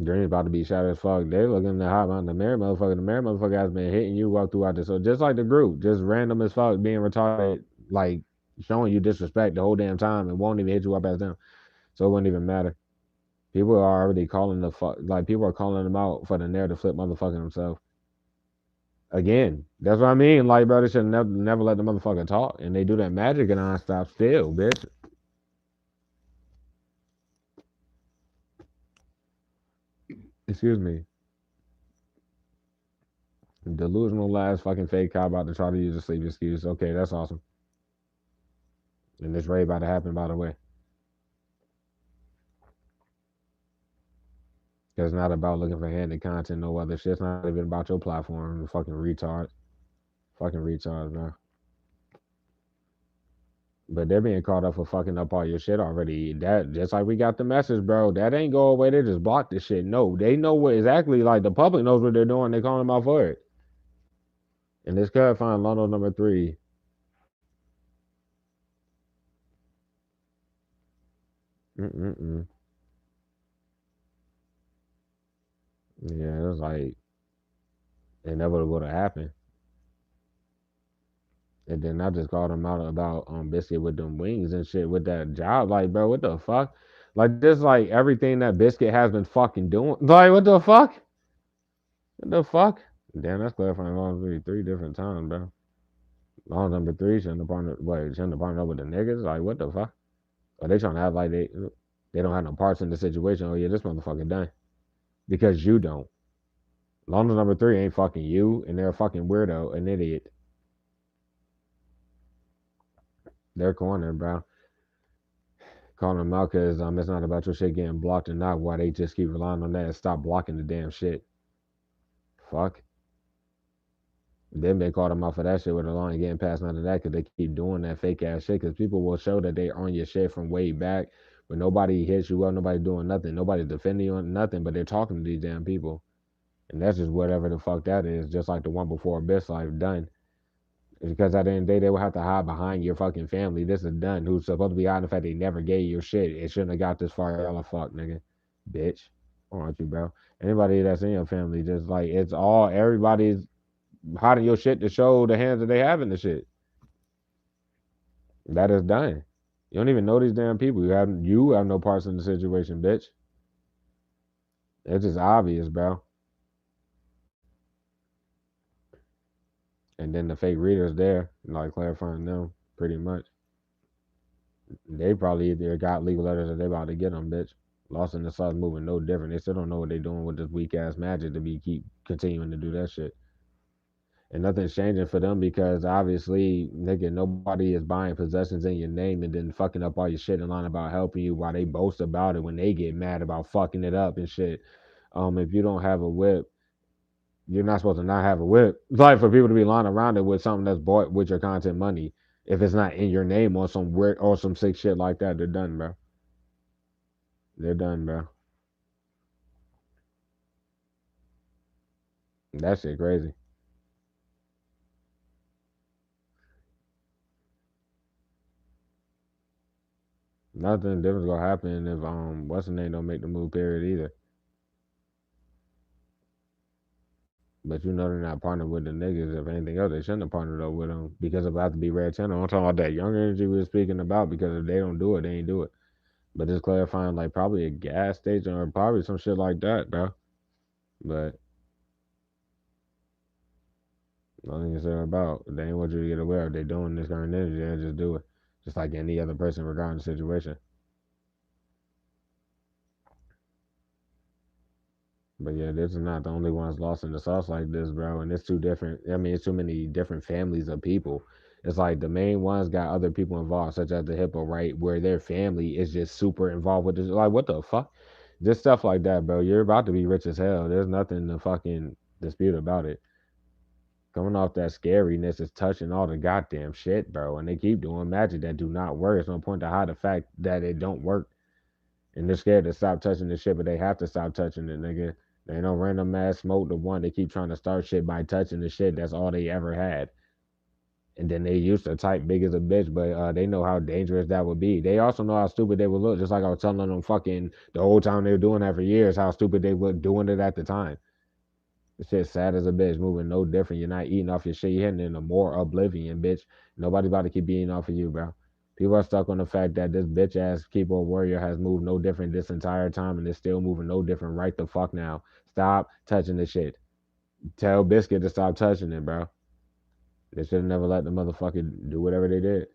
Dream's about to be shot as fuck. They looking to hop on the married motherfucker. The married motherfucker has been hitting you up throughout this. So just like the group, just random as fuck, being retarded, like showing you disrespect the whole damn time and won't even hit you up as them. So it wouldn't even matter. People are already calling people are calling them out for the narrative flip motherfucker themselves. Again, that's what I mean. Like, bro, they should never let the motherfucker talk. And they do that magic and nonstop still, bitch. Excuse me. Delusional ass fucking fake cop about to try to use a sleep excuse. Okay, that's awesome. And this raid about to happen, by the way. It's not about looking for handy content, no other shit. It's not even about your platform. Fucking retard. Fucking retard, bro. But they're being caught up for fucking up all your shit already. That just like we got the message, bro. That ain't go away. They just blocked this shit. No, they know what exactly. Like the public knows what they're doing. They calling them out for it. And this could find London number 3. Mm-mm-mm. Yeah, it was like it never would have happened. And then I just called him out about Biscuit with them wings and shit with that job. Like, bro, what the fuck? Like this, like everything that Biscuit has been fucking doing. Like, what the fuck? What the fuck? Damn, that's clarifying law number 3 different times, bro. Law number 3 shouldn't have partnered up with the niggas. Like, what the fuck? Are they trying to act like they don't have no parts in the situation? Oh yeah, this motherfucker done because you don't. Law number 3 ain't fucking you, and they're a fucking weirdo, an idiot. They're cornered, bro. Calling them out because it's not about your shit getting blocked or not. Why they just keep relying on that and stop blocking the damn shit. Fuck. Then they called them out for that shit with the line getting past none of that because they keep doing that fake ass shit because people will show that they're on your shit from way back, but nobody hits you up, nobody doing nothing, nobody defending you on nothing, but they're talking to these damn people. And that's just whatever the fuck that is, just like the one before Abyss Life done. It's because at the end of the day, they will have to hide behind your fucking family. This is done. Who's supposed to be hiding the fact they never gave you your shit. It shouldn't have got this far. Y'all a fuck, nigga. Bitch. Why aren't you, bro? Anybody that's in your family, just like, it's all, everybody's hiding your shit to show the hands that they have in the shit. That is done. You don't even know these damn people. You have no parts in the situation, bitch. It's just obvious, bro. And then the fake readers there, like clarifying them, pretty much. They probably either got legal letters or they about to get them, bitch. Lost in the sauce moving no different. They still don't know what they doing with this weak ass magic to be keep continuing to do that shit. And nothing's changing for them because obviously, nigga, nobody is buying possessions in your name and then fucking up all your shit in line about helping you while they boast about it when they get mad about fucking it up and shit. If you don't have a whip, you're not supposed to not have a whip. It's like for people to be lying around it with something that's bought with your content money. If it's not in your name or some weird or some sick shit like that, they're done, bro. They're done, bro. That shit crazy. Nothing different's gonna happen if what's the name don't make the move period either. But you know they're not partnered with the niggas. If anything else, they shouldn't have partnered up with them because it's about to be red channel. I'm talking about that young energy we were speaking about because if they don't do it, they ain't do it. But just clarifying, like probably a gas station or probably some shit like that, bro. But nothing is there about. They ain't want you to get aware if they doing this kind of energy, they just do it. Just like any other person regarding the situation. But yeah, this is not the only ones lost in the sauce like this, bro. And it's too different. I mean, it's too many different families of people. It's like the main ones got other people involved, such as the hippo, right? Where their family is just super involved with this. Like, what the fuck? Just stuff like that, bro. You're about to be rich as hell. There's nothing to fucking dispute about it. Coming off that scariness is touching all the goddamn shit, bro. And they keep doing magic that do not work. It's no point to hide the fact that it don't work. And they're scared to stop touching the shit, but they have to stop touching it, nigga. They ain't no random ass smoke the one they keep trying to start shit by touching the shit. That's all they ever had. And then they used to type big as a bitch, but they know how dangerous that would be. They also know how stupid they would look, just like I was telling them fucking the whole time they were doing that for years, how stupid they were doing it at the time. This shit sad as a bitch, moving no different. You're not eating off your shit. You're heading into more oblivion, bitch. Nobody about to keep eating off of you, bro. People are stuck on the fact that this bitch ass keyboard warrior has moved no different this entire time and is still moving no different right the fuck now. Stop touching the shit. Tell Biscuit to stop touching it, bro. They should have never let the motherfucker do whatever they did.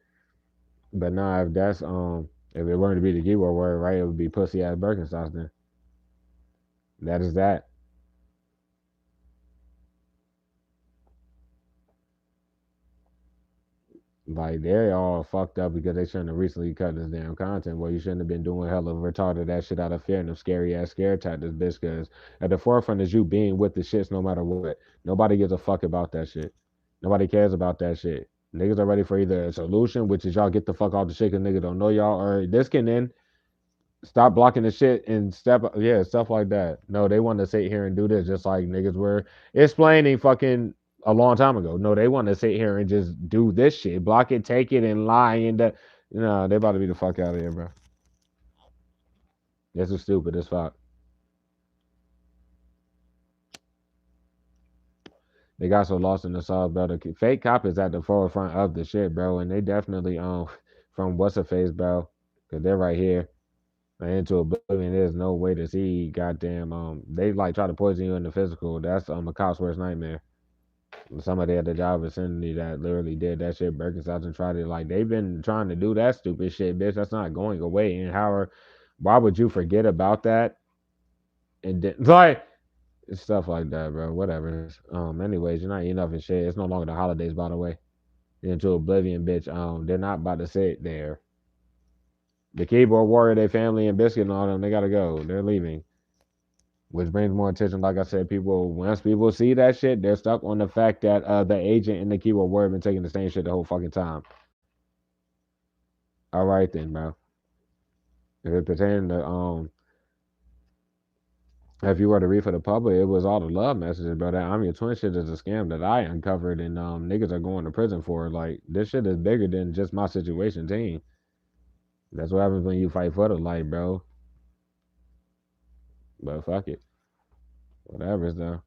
But nah, if that's if it weren't to be the keyboard warrior, right, it would be pussy ass Birkenstocks then. That is that. Like they're all fucked up because they shouldn't have recently cut this damn content. Well, you shouldn't have been doing hella retarded that shit out of fear and them scary ass scare tactics, bitch. Because at the forefront is you being with the shits no matter what. Nobody gives a fuck about that shit. Nobody cares about that shit. Niggas are ready for either a solution, which is y'all get the fuck off the shit because niggas don't know y'all, or this can end. Stop blocking the shit and step, yeah, stuff like that. No, they want to sit here and do this just like niggas were explaining fucking a long time ago. No, they want to sit here and just do this shit, block it, take it, and lie. And they about to be the fuck out of here, bro. This is stupid as fuck. They got so lost in the sauce, bro. The fake cop is at the forefront of the shit, bro, and they definitely from what's a face, bro, because they're right here. Into oblivion. There's no way to see. Goddamn, they like try to poison you in the physical. That's a cop's worst nightmare. Somebody at the job vicinity that literally did that shit. Birkenstocks and tried it. Like they've been trying to do that stupid shit, bitch. That's not going away. And why would you forget about that? And then like stuff like that, bro. Whatever. Anyways, you're not eating enough and shit. It's no longer the holidays, by the way. Into oblivion, bitch. They're not about to sit there. The keyboard warrior, their family and biscuit and all them, they gotta go. They're leaving. Which brings more attention. Like I said, once people see that shit, they're stuck on the fact that the agent and the keyboard warrior been taking the same shit the whole fucking time. All right then, bro. If it pertained to if you were to read for the public, it was all the love messages, bro. That I'm your twin shit is a scam that I uncovered, and niggas are going to prison for. Like this shit is bigger than just my situation team. That's what happens when you fight for the light, bro. But fuck it, whatever, though.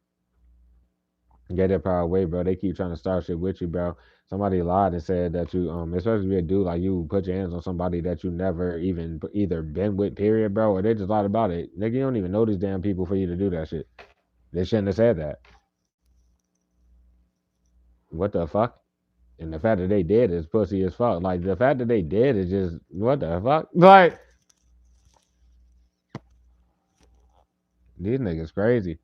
Get that power away, bro. They keep trying to start shit with you, bro. Somebody lied and said that you, especially if you're a dude like you, put your hands on somebody that you never even either been with, period, bro, or they just lied about it. Nigga, you don't even know these damn people for you to do that shit. They shouldn't have said that. What the fuck? And the fact that they did is pussy as fuck. Like the fact that they did is just what the fuck? Like these niggas crazy.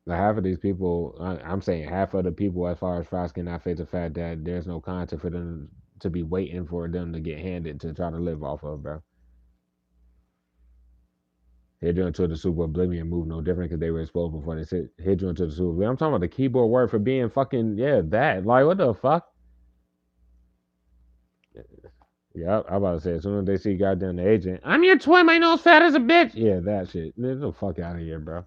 Like half of these people, I'm saying half of the people, as far as fries, cannot face the fact that there's no content for them to be waiting for them to get handed to try to live off of, bro. Hit you into the Super Oblivion move no different because they were exposed before they hit you into the Super Oblivion. I'm talking about the keyboard word for being fucking, yeah, that. Like, what the fuck? Yeah, I'm about to say, as soon as they see goddamn the agent, I'm your twin, my nose fat as a bitch. Yeah, that shit. Get the fuck out of here, bro.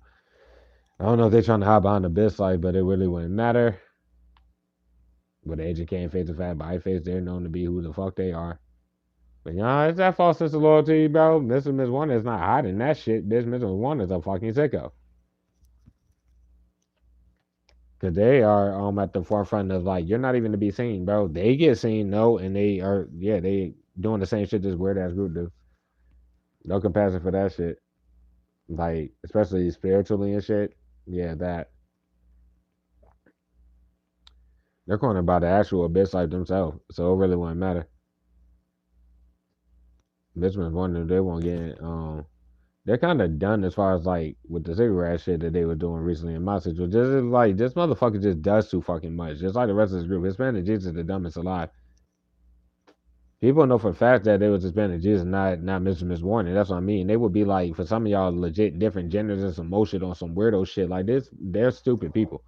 I don't know if they're trying to hide behind the bitch light, but it really wouldn't matter. But the agent can't face the fact by face, they're known to be who the fuck they are. But it's that false sense of loyalty, bro. Mr. Miss One is not hiding that shit. This Mr. One is a fucking sicko. Cause they are at the forefront of like you're not even to be seen, bro. They get seen, no, and they doing the same shit this weird ass group do. No compassion for that shit. Like especially spiritually and shit. Yeah, that they're calling about the actual bitch like themselves, so it really wouldn't matter. Bitch was wondering they won't get they're kind of done as far as like with the cigarette shit that they were doing recently in my situation. Just like this motherfucker just does too fucking much. Just like the rest of this group, Hispanic Jesus is the dumbest alive. People know for a fact that they was Hispanic Jesus, not Mr. Miss Warning. That's what I mean. They would be like for some of y'all legit different genders and some motion on some weirdo shit like this. They're stupid people.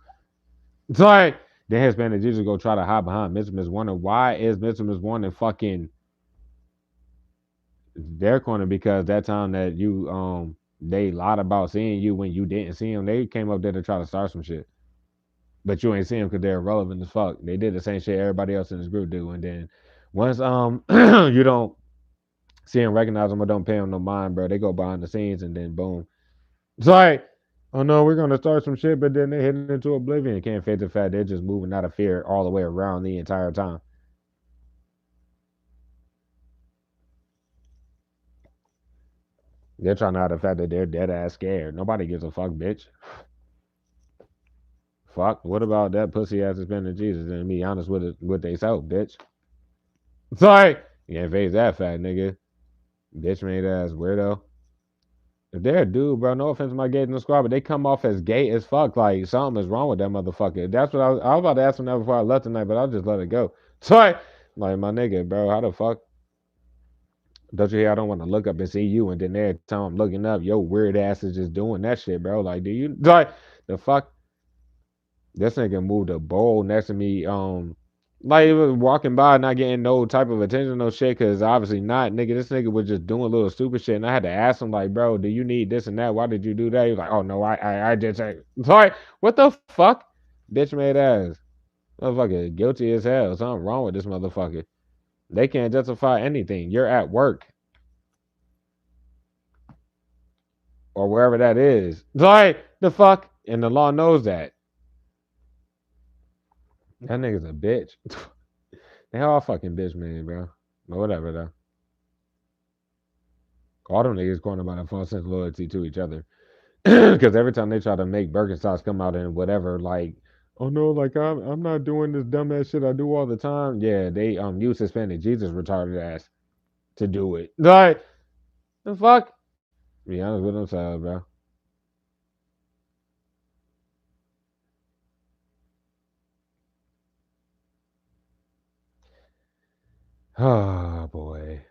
It's like then Hispanic Jesus go try to hide behind Mr. Miss Warning. Why is Mr. Miss Warning fucking their corner? Because that time that you they lied about seeing you when you didn't see them, they came up there to try to start some shit. But you ain't see them because they're irrelevant as fuck. They did the same shit everybody else in this group do, and then once you don't see them, recognize them, or don't pay them no mind, bro, they go behind the scenes and then boom, it's like, oh no, we're gonna start some shit, but then they hit into oblivion. Can't face the fact they're just moving out of fear all the way around the entire time. They're trying to hide the fact that they're dead ass scared. Nobody gives a fuck, bitch. Fuck. What about that pussy ass suspended Jesus and be honest with it with they self, bitch? Sorry. You can't face that fat nigga. Bitch made ass weirdo. If they're a dude, bro, no offense to my gays in the squad, but they come off as gay as fuck. Like something is wrong with that motherfucker. That's what I was about to ask him that before I left tonight, but I'll just let it go. Sorry. Like my nigga, bro, how the fuck? Don't you hear? I don't want to look up and see you, and then every time I'm looking up, yo, weird ass is just doing that shit, bro. Like, do you like the fuck? This nigga moved a bowl next to me. Like he was walking by, not getting no type of attention, no shit, cause obviously not, nigga. This nigga was just doing little stupid shit, and I had to ask him, like, bro, do you need this and that? Why did you do that? He was like, oh no, I did say. Sorry, what the fuck, bitch made ass, motherfucker, guilty as hell. Something wrong with this motherfucker. They can't justify anything. You're at work or wherever that is. Sorry, the fuck, and the law knows that. That nigga's a bitch. They all fucking bitch man, bro. But whatever though. All them niggas going about a false sense of loyalty to each other. Because every time they try to make Birkenstocks come out and whatever, like, oh no, like I'm not doing this dumbass shit I do all the time. Yeah, they use Hispanic Jesus retarded ass to do it. Like the fuck? Be honest with themselves, bro. Oh boy.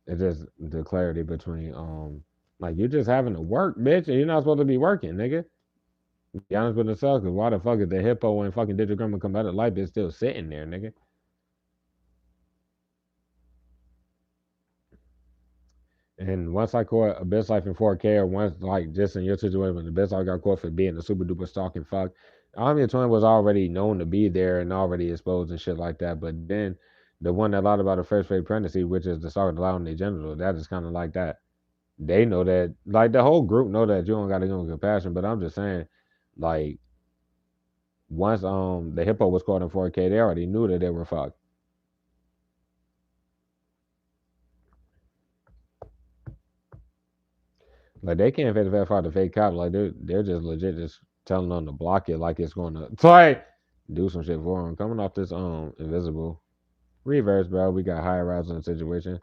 It's just the clarity between like you just having to work, bitch, and you're not supposed to be working, nigga. Be honest with yourself, because why the fuck is the hippo and fucking digital grandma come out of life is still sitting there, nigga? And once I caught a Best Life in 4K, or once, like, just in your situation, when the Best Life got caught for being a super duper stalking fuck, Omnia Twin was already known to be there and already exposed and shit like that. But then the one that lied about the first fake pregnancy, which is the stalker allowing their genital, that is kind of like that. They know that, like, the whole group know that you don't got to give them compassion. But I'm just saying, like, once the hippo was caught in 4K, they already knew that they were fucked. Like they can't verify the fake cop. Like they're just legit just telling them to block it like it's gonna like do some shit for them. Coming off this invisible reverse, bro. We got high rise in the situation.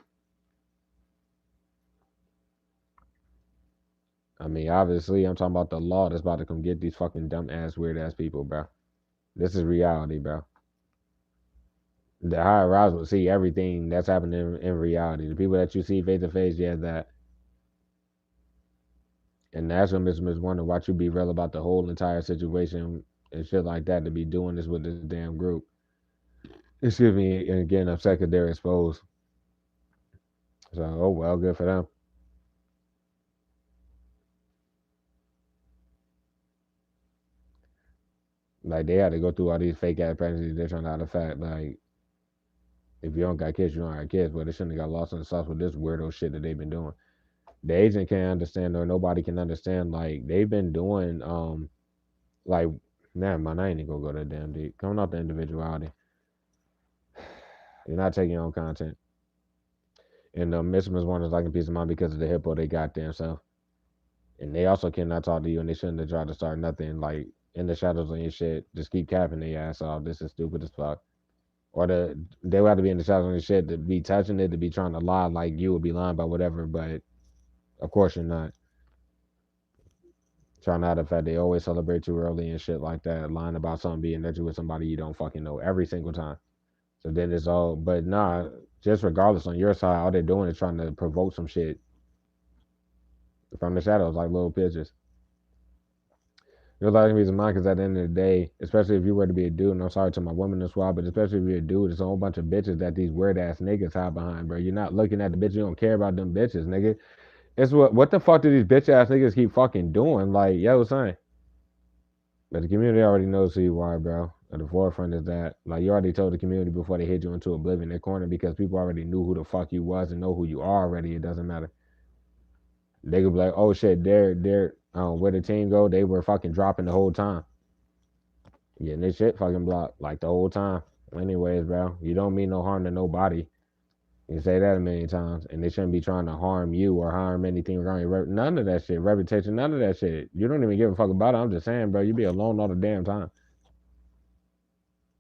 I mean, obviously, I'm talking about the law that's about to come get these fucking dumb ass weird ass people, bro. This is reality, bro. The higher rise will see everything that's happening in reality. The people that you see face to face, yeah, that. And that's when Mr. Miss Wonder watch you be real about the whole entire situation and shit like that to be doing this with this damn group. Excuse me, and getting upset because they're exposed. So, oh well, good for them. Like they had to go through all these fake ass pregnancies. They're trying to hide the fact, like, if you don't got kids, you don't have kids. But they shouldn't have got lost in the sauce with this weirdo shit that they've been doing. The agent can't understand, or nobody can understand. Like they've been doing, like, man, man, I ain't even gonna go that damn deep. Coming off the individuality, you're not taking your own content. And Mr. Miss Warner's like a piece of mind because of the hippo they got there. So, and they also cannot talk to you, and they shouldn't have tried to start nothing like in the shadows on your shit. Just keep capping their ass off. This is stupid as fuck. Or they would have to be in the shadows on your shit to be touching it, to be trying to lie like you would be lying about whatever. But of course you're not. Trying to hide the fact they always celebrate too early and shit like that, lying about something being that you with somebody you don't fucking know every single time. So then it's all, but nah, just regardless on your side, all they're doing is trying to provoke some shit from the shadows, like little pitches. There's a lot of reason mine because at the end of the day, especially if you were to be a dude, and I'm sorry to my women as well, but especially if you're a dude, it's a whole bunch of bitches that these weird ass niggas hide behind, bro. You're not looking at the bitch, you don't care about them bitches, nigga. It's what the fuck do these bitch ass niggas keep fucking doing? Like, yo, son. But the community already knows who you are, bro. At the forefront is that, like, you already told the community before they hit you into oblivion, their corner, because people already knew who the fuck you was and know who you are already. It doesn't matter. They could be like, oh shit, they're where the team go, they were fucking dropping the whole time. Getting this shit fucking blocked like the whole time. Anyways, bro, you don't mean no harm to nobody. You say that a million times, and they shouldn't be trying to harm you or harm anything around your none of that shit, reputation, none of that shit. You don't even give a fuck about it. I'm just saying, bro, you be alone all the damn time.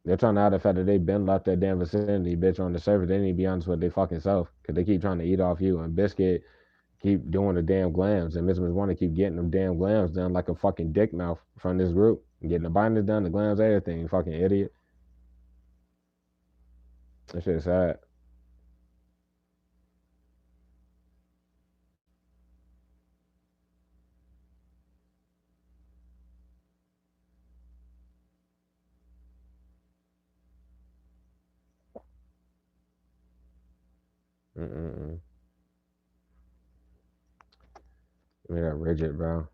They're trying to hide the fact that they been left that damn vicinity, bitch, on the surface. They need to be honest with their fucking self, because they keep trying to eat off you, and Biscuit keep doing the damn glams, and Miss Wanna keep getting them damn glams done like a fucking dick mouth from this group. Getting the binders done, the glams, everything. Fucking idiot. That shit is sad. Mm-mm-mm. I mean, that rigid, bro.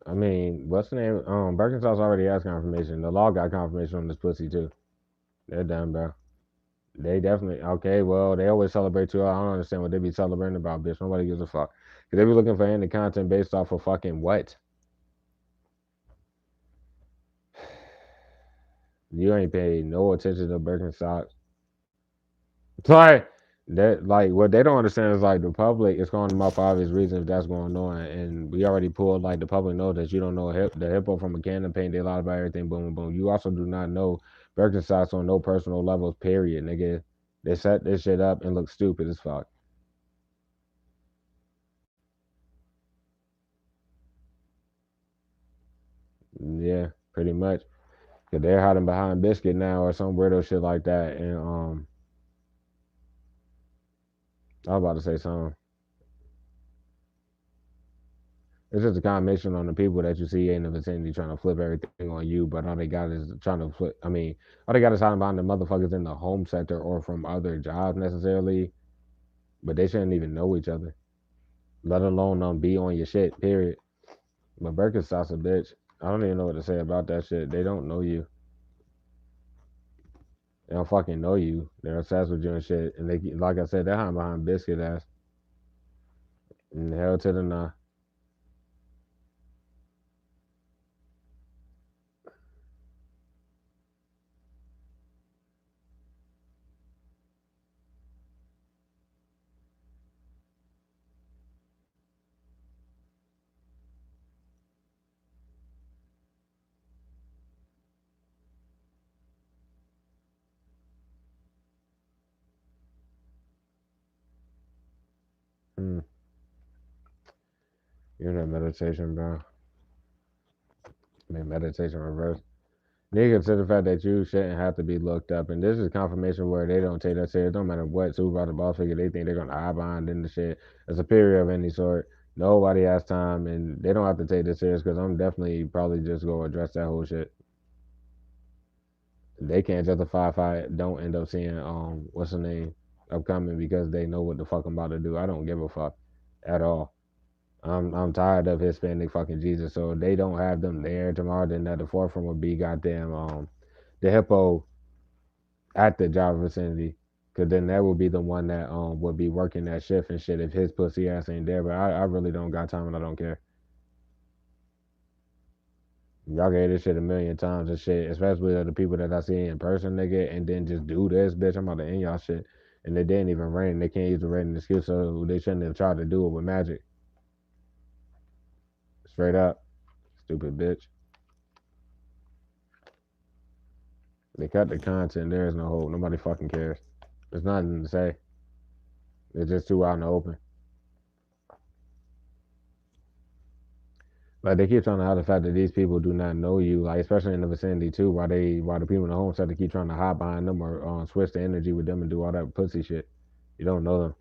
I mean, what's the name? Birkenstock's already has confirmation. The law got confirmation on this pussy too. They're done, bro. They definitely okay. Well, they always celebrate too. I don't understand what they be celebrating about, bitch. Nobody gives a fuck. Cause they be looking for any content based off of fucking what? You ain't paid no attention to Birkenstocks. Like that, like what they don't understand is like the public is calling them out for obvious reasons if that's going on, and we already pulled like the public knows that you don't know the hippo from a can of paint. They lie about everything. Boom, boom, boom. You also do not know Birkenstocks on no personal levels. Period, nigga. They set this shit up and look stupid as fuck. Yeah, pretty much. Cause they're hiding behind Biscuit now or some weirdo shit like that. And I was about to say something. It's just a combination on the people that you see in the vicinity trying to flip everything on you, but all they got is trying to flip. I mean, all they got is hiding behind the motherfuckers in the home sector or from other jobs necessarily, but they shouldn't even know each other, let alone be on your shit. Period. But Birkenstock's a bitch. I don't even know what to say about that shit. They don't know you. They don't fucking know you. They're obsessed with you and shit. And they, like I said, they're hiding behind biscuit ass. And hell to the nah. Hmm. You're in meditation, bro. I mean, meditation reverse. They consider the fact that you shouldn't have to be looked up, and this is confirmation where they don't take that serious. No matter what supervisor boss figure they think they're gonna hide behind in the shit, a superior of any sort. Nobody has time, and they don't have to take this serious because I'm definitely probably just go address that whole shit. They can't justify if I don't end up seeing what's the name upcoming because they know what the fuck I'm about to do. I don't give a fuck at all. I'm tired of Hispanic fucking Jesus. So if they don't have them there tomorrow, then at the forefront would be goddamn the hippo at the job vicinity. Cause then that would be the one that would be working that shift and shit if his pussy ass ain't there. But I really don't got time and I don't care. Y'all can hear this shit a million times and shit, especially the people that I see in person, nigga, and then just do this, bitch. I'm about to end y'all shit. And they didn't even rain. They can't use the rain excuse, so they shouldn't have tried to do it with magic. Straight up. Stupid bitch. They cut the content. There is no hope. Nobody fucking cares. There's nothing to say. It's just too out in the open. Like they keep trying to hide the fact that these people do not know you, like especially in the vicinity too. Why the people in the home center keep trying to hide behind them or switch the energy with them and do all that pussy shit. You don't know them.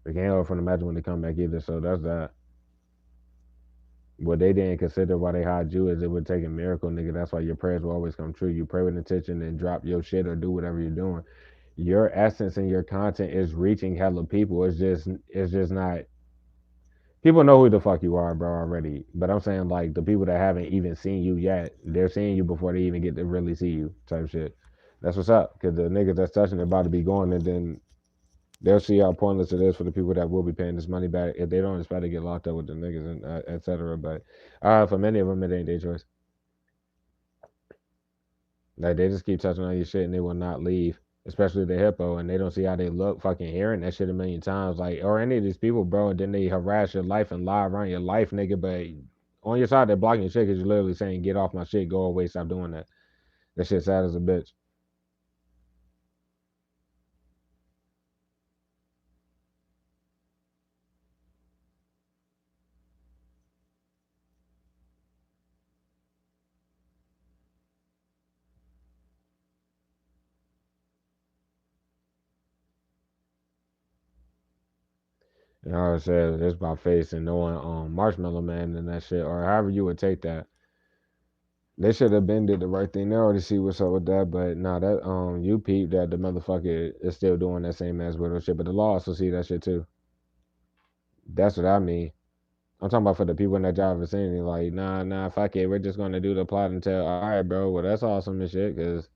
They can't help from the magic when they come back either. So that's that. What they didn't consider why they hide you is it would take a miracle, nigga. That's why your prayers will always come true. You pray with intention and drop your shit or do whatever you're doing. Your essence and your content is reaching hella people. It's just not. People know who the fuck you are, bro, already. But I'm saying like the people that haven't even seen you yet, they're seeing you before they even get to really see you, type shit. That's what's up. Cause the niggas that's touching it about to be going, and then they'll see how pointless it is for the people that will be paying this money back if they don't expect to get locked up with the niggas and etc. But for many of them, it ain't their choice. Like they just keep touching on your shit and they will not leave. Especially the hippo, and they don't see how they look fucking hearing that shit a million times. Like, or any of these people, bro, and then they harass your life and lie around your life, nigga. But on your side, they're blocking your shit because you're literally saying, get off my shit, go away, stop doing that. That shit sad as a bitch. And I always said, it's about face and knowing Marshmallow Man and that shit, or however you would take that. They should have been did the right thing. They already see what's up with that, but nah, that you peep that the motherfucker is still doing that same ass widow shit. But the law also see that shit too. That's what I mean. I'm talking about for the people in that job vicinity, like, nah, fuck it. We're just gonna do the plot until, all right, bro. Well, that's awesome and shit. Cause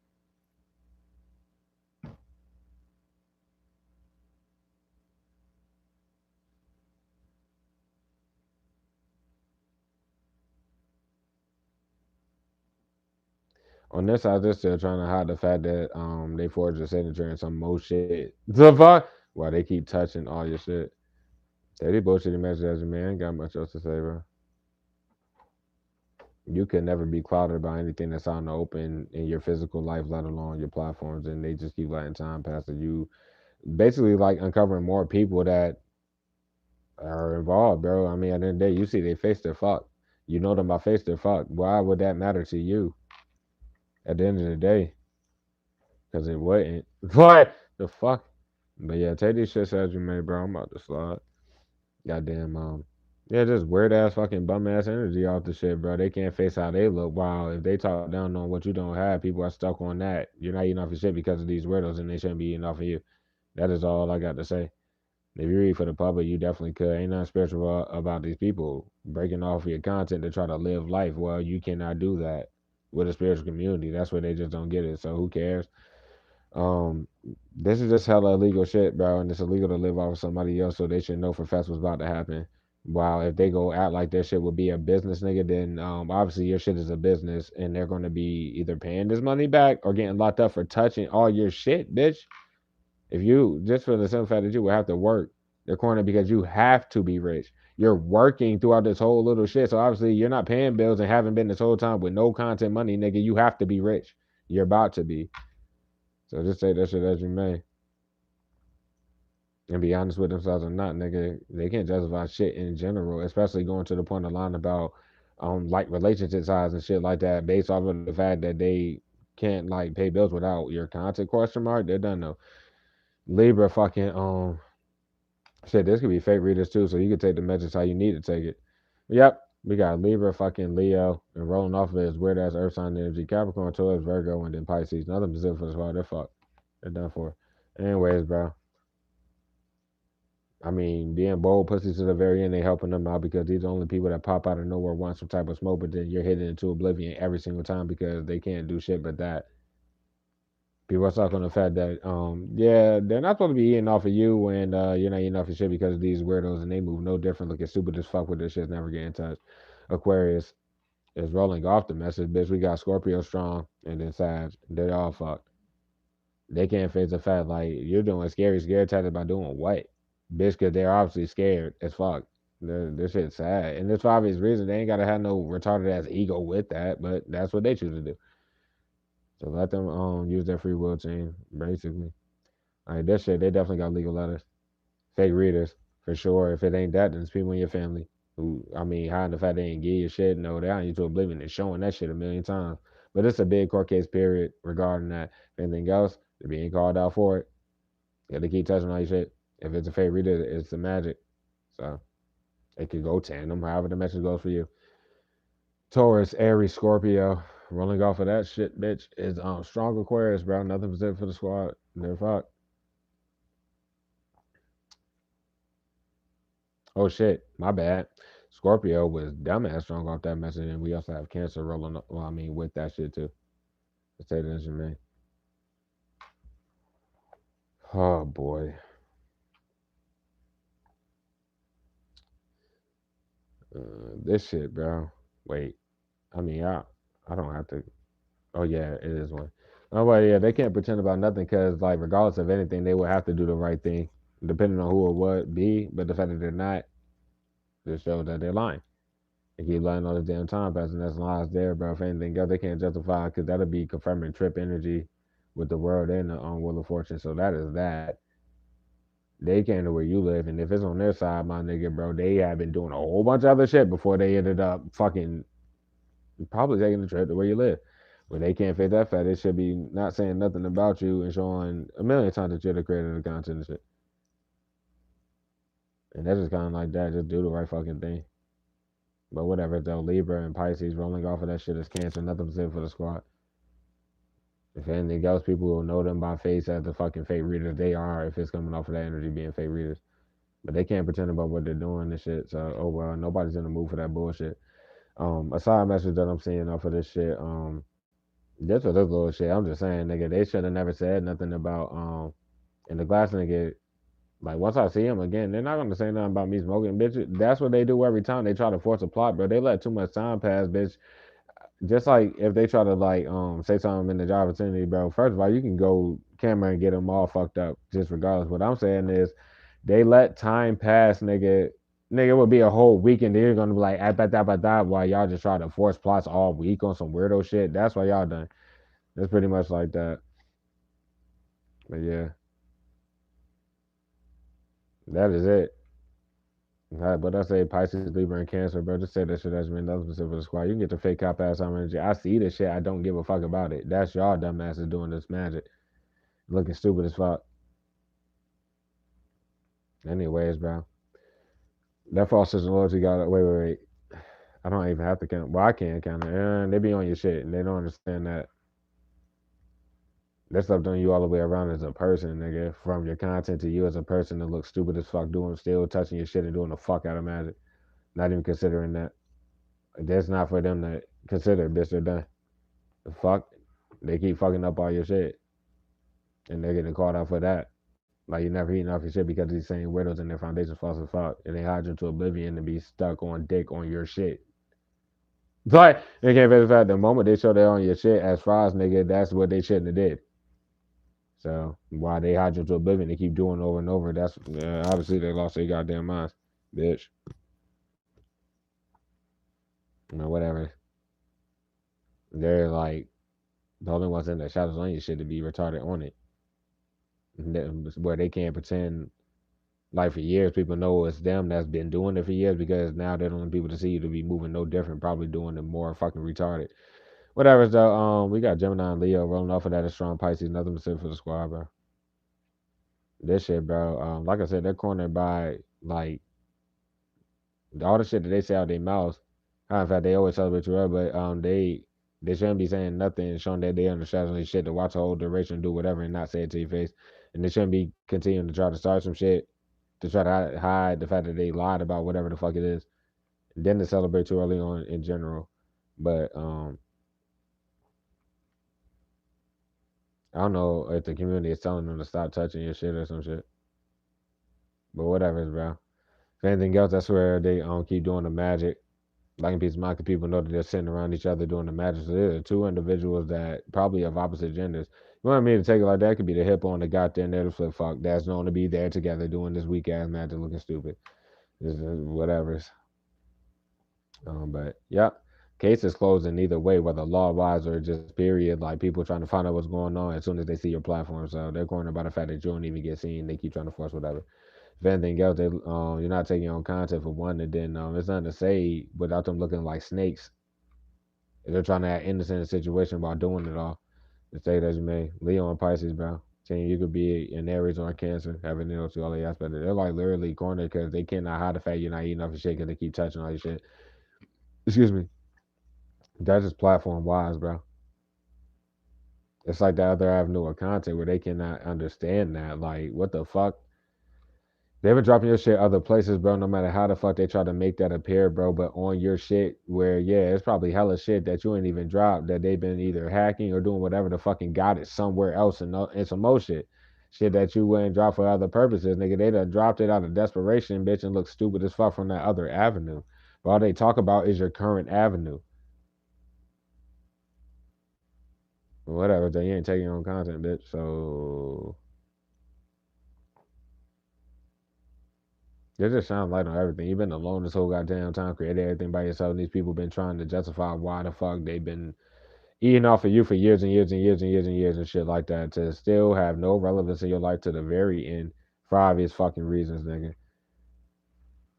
on this side, they're still trying to hide the fact that they forged a signature and some more shit. The fuck? Why they keep touching all your shit? They bullshitty message as a man. Ain't got much else to say, bro. You can never be clouded by anything that's out in the open in your physical life, let alone your platforms. And they just keep letting time pass. And you basically like uncovering more people that are involved, bro. I mean, at the end of the day, you see they face their fuck. You know them by face their fuck. Why would that matter to you at the end of the day? Because it wouldn't. What the fuck? But yeah, take these shits as you may, bro. I'm about to slide. Goddamn, Yeah, just weird ass fucking bum ass energy off the shit, bro. They can't face how they look. While if they talk down on what you don't have, people are stuck on that. You're not eating off your shit because of these weirdos, and they shouldn't be eating off of you. That is all I got to say. If you read for the public, you definitely could. Ain't nothing spiritual about these people breaking off your content to try to live life. Well, you cannot do that with a spiritual community. That's where they just don't get it. So who cares? Um, this is just hella illegal shit, bro, and it's illegal to live off of somebody else. So they should know for fast what's about to happen. While if they go act like their shit would be a business, nigga, then obviously your shit is a business, and they're going to be either paying this money back or getting locked up for touching all your shit, bitch. If you just for the simple fact that you would have to work the corner because you have to be rich. You're working throughout this whole little shit. So obviously you're not paying bills and haven't been this whole time with no content money, nigga. You have to be rich. You're about to be. So just say that shit as you may. And be honest with themselves or not, nigga. They can't justify shit in general, especially going to the point of line about like relationship size and shit like that, based off of the fact that they can't like pay bills without your content question mark. They're done though. Libra fucking shit, this could be fake readers too, so you can take the message how you need to take it. Yep, we got Libra, fucking Leo, and rolling off of it is weird ass Earth sign energy. Capricorn, Taurus, Virgo, and then Pisces. Nothing specific for this while they're fucked. They're done for. Anyways, bro. I mean, being bold pussies to the very end, they helping them out because these are the only people that pop out of nowhere want some type of smoke, but then you're hitting into oblivion every single time because they can't do shit but that. People are talking on the fact that yeah, they're not supposed to be eating off of you when you're not eating off your shit because of these weirdos and they move no different, looking stupid as fuck with this shit, never getting touched. Aquarius is rolling off the message, bitch. We got Scorpio strong and then Sag. They're all fucked. They can't face the fact like you're doing scary tactics by doing what? Bitch, because they're obviously scared as fuck. This shit's sad. And there's for obvious reasons. They ain't gotta have no retarded ass ego with that, but that's what they choose to do. So let them use their free will team, basically. Like this shit, they definitely got legal letters. Fake readers, for sure. If it ain't that, then it's people in your family who, I mean, hiding the fact they ain't give you shit. No, they hiding you to oblivion and showing that shit a million times. But it's a big court case period regarding that. If anything else, they're being called out for it. Yeah, they keep touching all your shit. If it's a fake reader, it's the magic. So it could go tandem, however the message goes for you. Taurus, Aries, Scorpio, rolling off of that shit, bitch, is strong Aquarius, bro. Nothing specific for the squad. They're fucked. Oh shit, my bad. Scorpio was dumbass strong off that message, and we also have Cancer rolling up. Well, I mean, with that shit too. Let's say that shit, man. Oh boy, this shit, bro. Wait, I mean, I don't have to. Oh yeah, it is one. Oh well, yeah, they can't pretend about nothing because, like, regardless of anything, they will have to do the right thing, depending on who or what be. But the fact that they're not, just shows that they're lying. They keep lying all the damn time, passing that's lies there, bro. If anything else, they can't justify because that'll be confirming trip energy with the world and the Wheel of Fortune. So that is that. They came to where you live, and if it's on their side, my nigga, bro, they have been doing a whole bunch of other shit before they ended up fucking probably taking the trip to where you live. When they can't fit that fat, they should be not saying nothing about you and showing a million times that you're the creator of the content and shit. And that's just kind of like that. Just do the right fucking thing. But whatever, though. Libra and Pisces rolling off of that shit is Cancer. Nothing specific for the squad. If anything else, people will know them by face as the fucking fake readers they are if it's coming off of that energy being fake readers. But they can't pretend about what they're doing and shit. So, oh well, nobody's in the mood for that bullshit. A side message that I'm seeing off of this shit, this was this little shit. I'm just saying, nigga, they should have never said nothing about and the glass nigga. Like once I see him again, they're not gonna say nothing about me smoking, bitch. That's what they do every time they try to force a plot, bro. They let too much time pass, bitch. Just like if they try to like say something in the job opportunity, bro. First of all, you can go camera and get them all fucked up, just regardless. What I'm saying is, they let time pass, nigga. Nigga, it would be a whole week, and they're gonna be like, that, while y'all just try to force plots all week on some weirdo shit. That's why y'all done. It's pretty much like that. But yeah, that is it. But I say Pisces, Libra, and Cancer, bro. Just say that shit as been nothing specific for the squad. You can get the fake cop ass on energy. I see this shit. I don't give a fuck about it. That's y'all dumbasses doing this magic, looking stupid as fuck. Anyways, bro. That false sense of loyalty got wait. I don't even have to count. Well, I can count it. And they be on your shit, and they don't understand that that stuff done you all the way around as a person, nigga. From your content to you as a person that looks stupid as fuck, doing still touching your shit and doing the fuck out of magic. Not even considering that. That's not for them to consider, bitch. They're done. The fuck, they keep fucking up all your shit, and they're getting caught out for that. Like you never eating off your shit because these same widows and their foundations false as fuck, and they hide you to oblivion and be stuck on dick on your shit. But they can't verify the moment they show they're on your shit as fries, nigga. That's what they shouldn't have did. So why they hide you to oblivion, they keep doing over and over. That's obviously they lost their goddamn minds, bitch. You know, whatever. They're like the only ones in the shadows on your shit to be retarded on it, where they can't pretend like for years people know it's them that's been doing it for years because now they don't want people to see you to be moving no different, probably doing it more fucking retarded. Whatever though, we got Gemini and Leo rolling off of that as strong Pisces, nothing but for the squad, bro. This shit, bro. Like I said, they're cornered by like all the shit that they say out their mouths. In fact, they always celebrate you, but they shouldn't be saying nothing, showing that they understand this shit to watch the whole duration, do whatever, and not say it to your face. And they shouldn't be continuing to try to start some shit to try to hide the fact that they lied about whatever the fuck it is. And then to celebrate too early on in general. But I don't know if the community is telling them to stop touching your shit or some shit. But whatever, bro. If anything else, that's where they keep doing the magic. Liking peace of mind because people know that they're sitting around each other doing the magic. So there are two individuals that probably of opposite genders. You want me to take it like that? Could be the hippo and the goddamn there to flip fuck that's known to be there together doing this weak ass magic looking stupid. This is whatever. But yeah, case is closed in either way, whether law wise or just period. Like people trying to find out what's going on as soon as they see your platform. So they're cornered by the fact that you don't even get seen. They keep trying to force whatever. If anything else, you're not taking your own content for one, and then there's nothing to say without them looking like snakes. They're trying to act innocent in the situation while doing it all. The state as you may. Leo and Pisces, bro. Saying you could be in Aries or Cancer, having to all the aspects. They're like literally cornered because they cannot hide the fact you're not eating off your shit because they keep touching all your shit. Excuse me. That's just platform wise, bro. It's like the other avenue of content where they cannot understand that. Like, what the fuck? They've been dropping your shit other places, bro. No matter how the fuck they try to make that appear, bro. But on your shit, where yeah, it's probably hella shit that you ain't even dropped that they've been either hacking or doing whatever the fucking got it somewhere else and some more shit that you wouldn't drop for other purposes, nigga. They done dropped it out of desperation, bitch, and look stupid as fuck from that other avenue. But all they talk about is your current avenue. Whatever, then you ain't taking your own content, bitch. So they just shine light on everything. You've been alone this whole goddamn time, created everything by yourself. And these people been trying to justify why the fuck they've been eating off of you for years and years and years and years and years and shit like that to still have no relevance in your life to the very end for obvious fucking reasons, nigga.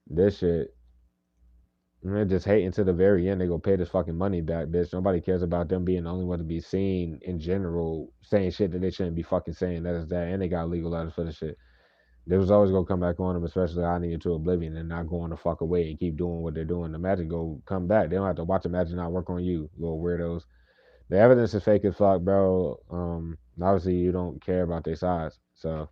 This shit, man, just hating to the very end. They go pay this fucking money back, bitch. Nobody cares about them being the only one to be seen in general saying shit that they shouldn't be fucking saying. That is that, and they got legal letters for the shit. They was always gonna come back on them, especially I need to oblivion and not going the fuck away and keep doing what they're doing. The magic go come back. They don't have to watch the magic not work on you, little weirdos. The evidence is fake as fuck, bro. Obviously you don't care about their size, so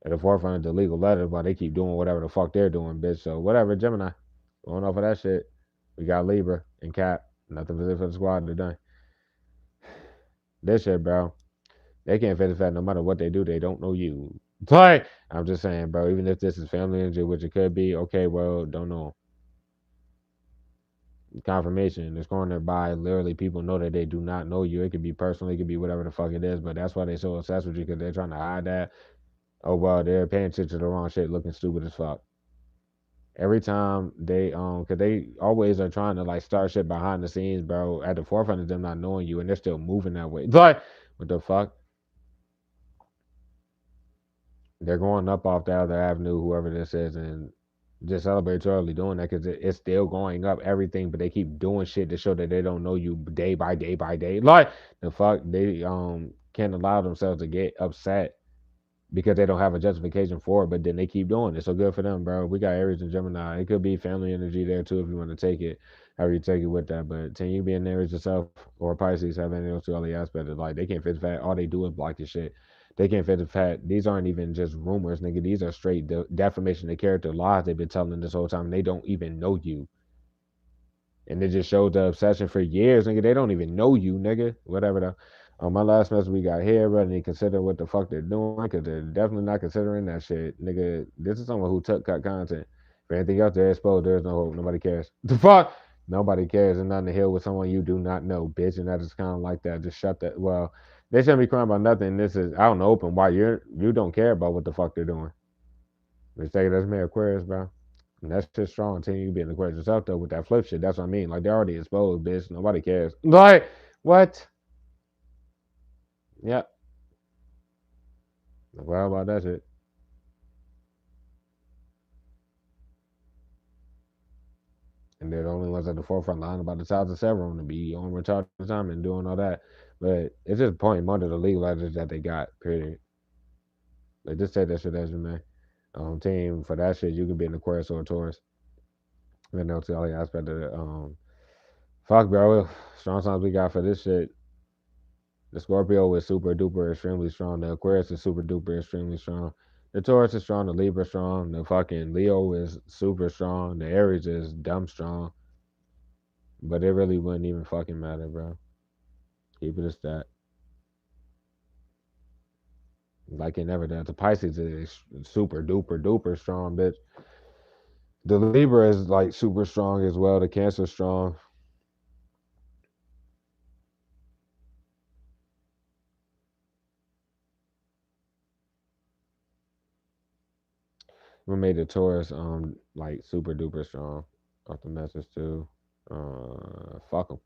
at the forefront of the legal letters, while they keep doing whatever the fuck they're doing, bitch. So whatever, Gemini, going off of that shit. We got Libra and Cap. Nothing for the squad. They're done. This shit, bro. They can't fit the fact no matter what they do, they don't know you. Like, I'm just saying, bro, even if this is family energy, which it could be, okay, well, don't know. Confirmation is cornered by literally people know that they do not know you. It could be personal, it could be whatever the fuck it is, but that's why they're so obsessed with you because they're trying to hide that. Oh, well, they're paying attention to the wrong shit, looking stupid as fuck. Every time they, cause they always are trying to like start shit behind the scenes, bro, at the forefront of them not knowing you and they're still moving that way. Like, what the fuck? They're going up off the other avenue, whoever this is, and just celebrate early doing that because it's still going up everything, but they keep doing shit to show that they don't know you day by day by day. Like the fuck, they can't allow themselves to get upset because they don't have a justification for it, but then they keep doing it. So good for them, bro. We got Aries and Gemini. It could be family energy there too if you want to take it, however you take it with that. But can you be in Aries yourself or Pisces have anything else to all the aspects of like they can't fit the fact. All they do is block the shit. They can't fit the fact. These aren't even just rumors, nigga. These are straight defamation of character lies they've been telling this whole time. They don't even know you. And it just shows the obsession for years, nigga. They don't even know you, nigga. Whatever though. My last message we got here, brother, they consider what the fuck they're doing, because they're definitely not considering that shit. Nigga, this is someone who took cut content. For anything else, they're exposed. There's no hope. Nobody cares. The fuck? Nobody cares. And nothing to heal with someone you do not know, bitch. And that is kind of like that. Just shut that. Well, they shouldn't be crying about nothing. This is out in the open. Why you don't care about what the fuck they're doing. Let's take it as me Aquarius, bro. And that's just strong. Team, you be in Aquarius yourself though with that flip shit. That's what I mean. Like they're already exposed, bitch. Nobody cares. Like what? Yep. Well, how about that shit? And they're the only ones at the forefront line about the South of Severn to be on retarded time and doing all that. But it's just pointing more to the legal letters that they got. Period. Like just take that shit as you may. Team for that shit, you can be an Aquarius or a Taurus. And they'll tell you aspect of it. Fuck, bro. Strong signs we got for this shit. The Scorpio is super duper extremely strong. The Aquarius is super duper extremely strong. The Taurus is strong. The Libra is strong. The fucking Leo is super strong. The Aries is dumb strong. But it really wouldn't even fucking matter, bro. Keep it a stat. Like it never does. The Pisces is super duper duper strong, bitch. The Libra is like super strong as well. The Cancer is strong. We made the Taurus like super duper strong off the message too. Fuck them.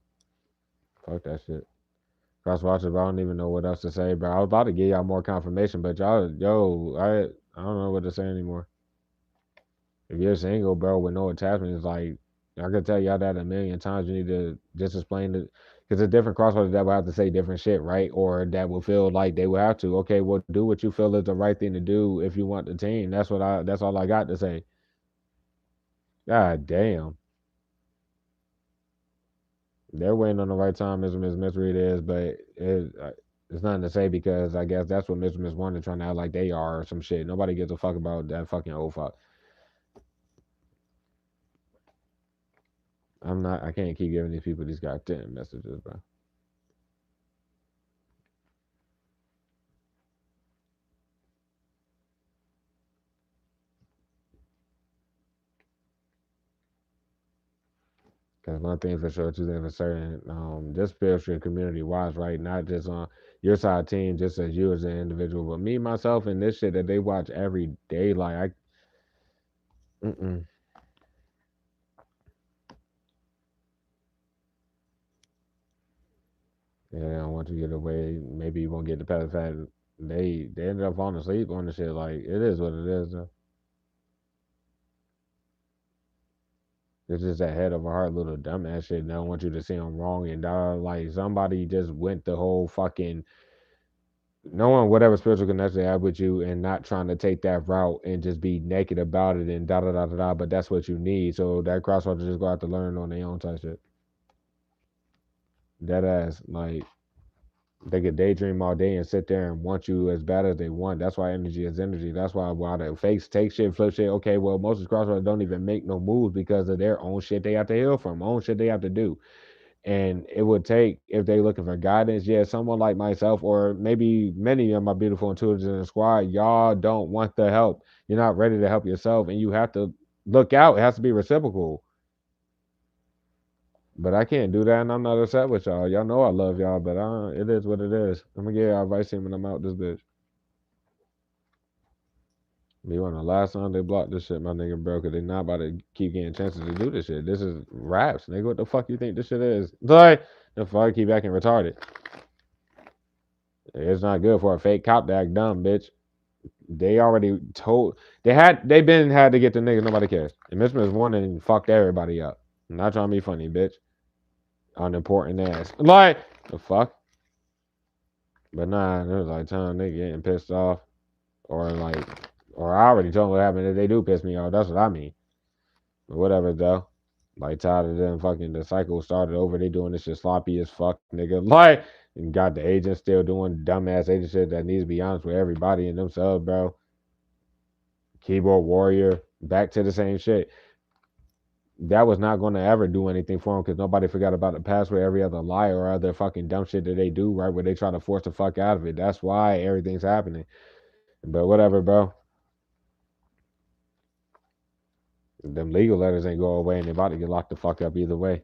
Fuck that shit. Cross watchers, bro. I don't even know what else to say, bro. I was about to give y'all more confirmation, but y'all, yo, I don't know what to say anymore. If you're single, bro, with no attachment, it's like I could tell y'all that a million times. You need to just explain it, because a different crosswatcher that will have to say different shit, right? Or that will feel like they will have to. Okay, well, do what you feel is the right thing to do if you want the team. That's what I. That's all I got to say. God damn. They're waiting on the right time. Miss Misread is, but it's nothing to say because I guess that's what Miss wanted, trying to act like they are or some shit. Nobody gives a fuck about that fucking old fuck. I'm not. I can't keep giving these people these goddamn messages, bro. Because one thing for sure, two things for certain, just spiritual community wise, right? Not just on your side team, just as you as an individual, but me myself and this shit that they watch every day. Like mm-mm. Yeah, I don't want you to get away. Maybe you won't get the past fact they ended up falling asleep on the shit. Like it is what it is. It's just that head of a heart little dumbass shit. And I don't want you to see them wrong and like somebody just went the whole fucking knowing whatever spiritual connection they have with you and not trying to take that route and just be naked about it and da da da da da. But that's what you need. So that crossroads just go out to learn on their own type shit. That ass like they could daydream all day and sit there and want you as bad as they want. That's why energy is energy. That's why the fakes take shit, flip shit. Okay, well, most of the crossroads don't even make no moves because of their own shit they have to heal from, own shit they have to do. And it would take, if they're looking for guidance, yeah, someone like myself, or maybe many of my beautiful intuitives in the squad, y'all don't want the help. You're not ready to help yourself, and you have to look out. It has to be reciprocal. But I can't do that, and I'm not upset with y'all. Y'all know I love y'all, but it is what it is. I'm gonna give y'all advice here when I'm out this bitch. Me on the last time they blocked this shit, my nigga, bro, because they not about to keep getting chances to do this shit. This is raps, nigga. What the fuck you think this shit is? Like, the fuck keep acting retarded. It's not good for a fake cop to act dumb, bitch. They already told they been had to get the niggas. Nobody cares. And Miss Miss wanted and fucked everybody up. I'm not trying to be funny, bitch. Unimportant ass. Like the fuck. But nah, there was like time they getting pissed off or like, or I already told them what happened. If they do piss me off, that's what I mean. But whatever though. Like tired of them fucking the cycle started over. They doing this shit sloppy as fuck, nigga. Like and got the agents still doing dumbass agent shit that needs to be honest with everybody and themselves, bro. Keyboard warrior, back to the same shit. That was not going to ever do anything for them because nobody forgot about the past where every other lie or other fucking dumb shit that they do, right? Where they try to force the fuck out of it. That's why everything's happening. But whatever, bro. Them legal letters ain't go away and they about to get locked the fuck up either way.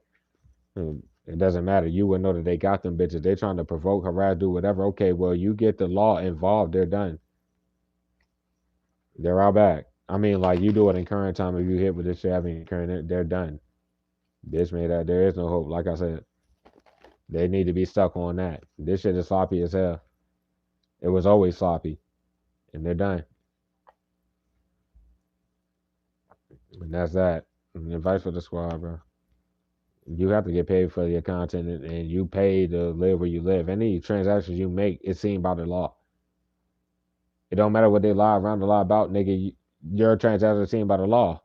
It doesn't matter. You would know that they got them bitches. They trying to provoke, harass, do whatever. Okay, well, you get the law involved. They're done. They're all back. I mean, like, you do it in current time. If you hit with this shit having current, they're done. Bitch made that. There is no hope. Like I said, they need to be stuck on that. This shit is sloppy as hell. It was always sloppy. And they're done. And that's that. And advice for the squad, bro. You have to get paid for your content and you pay to live where you live. Any transactions you make is seen by the law. It don't matter what they lie around the lie about, nigga. Your transactions are seen by the law.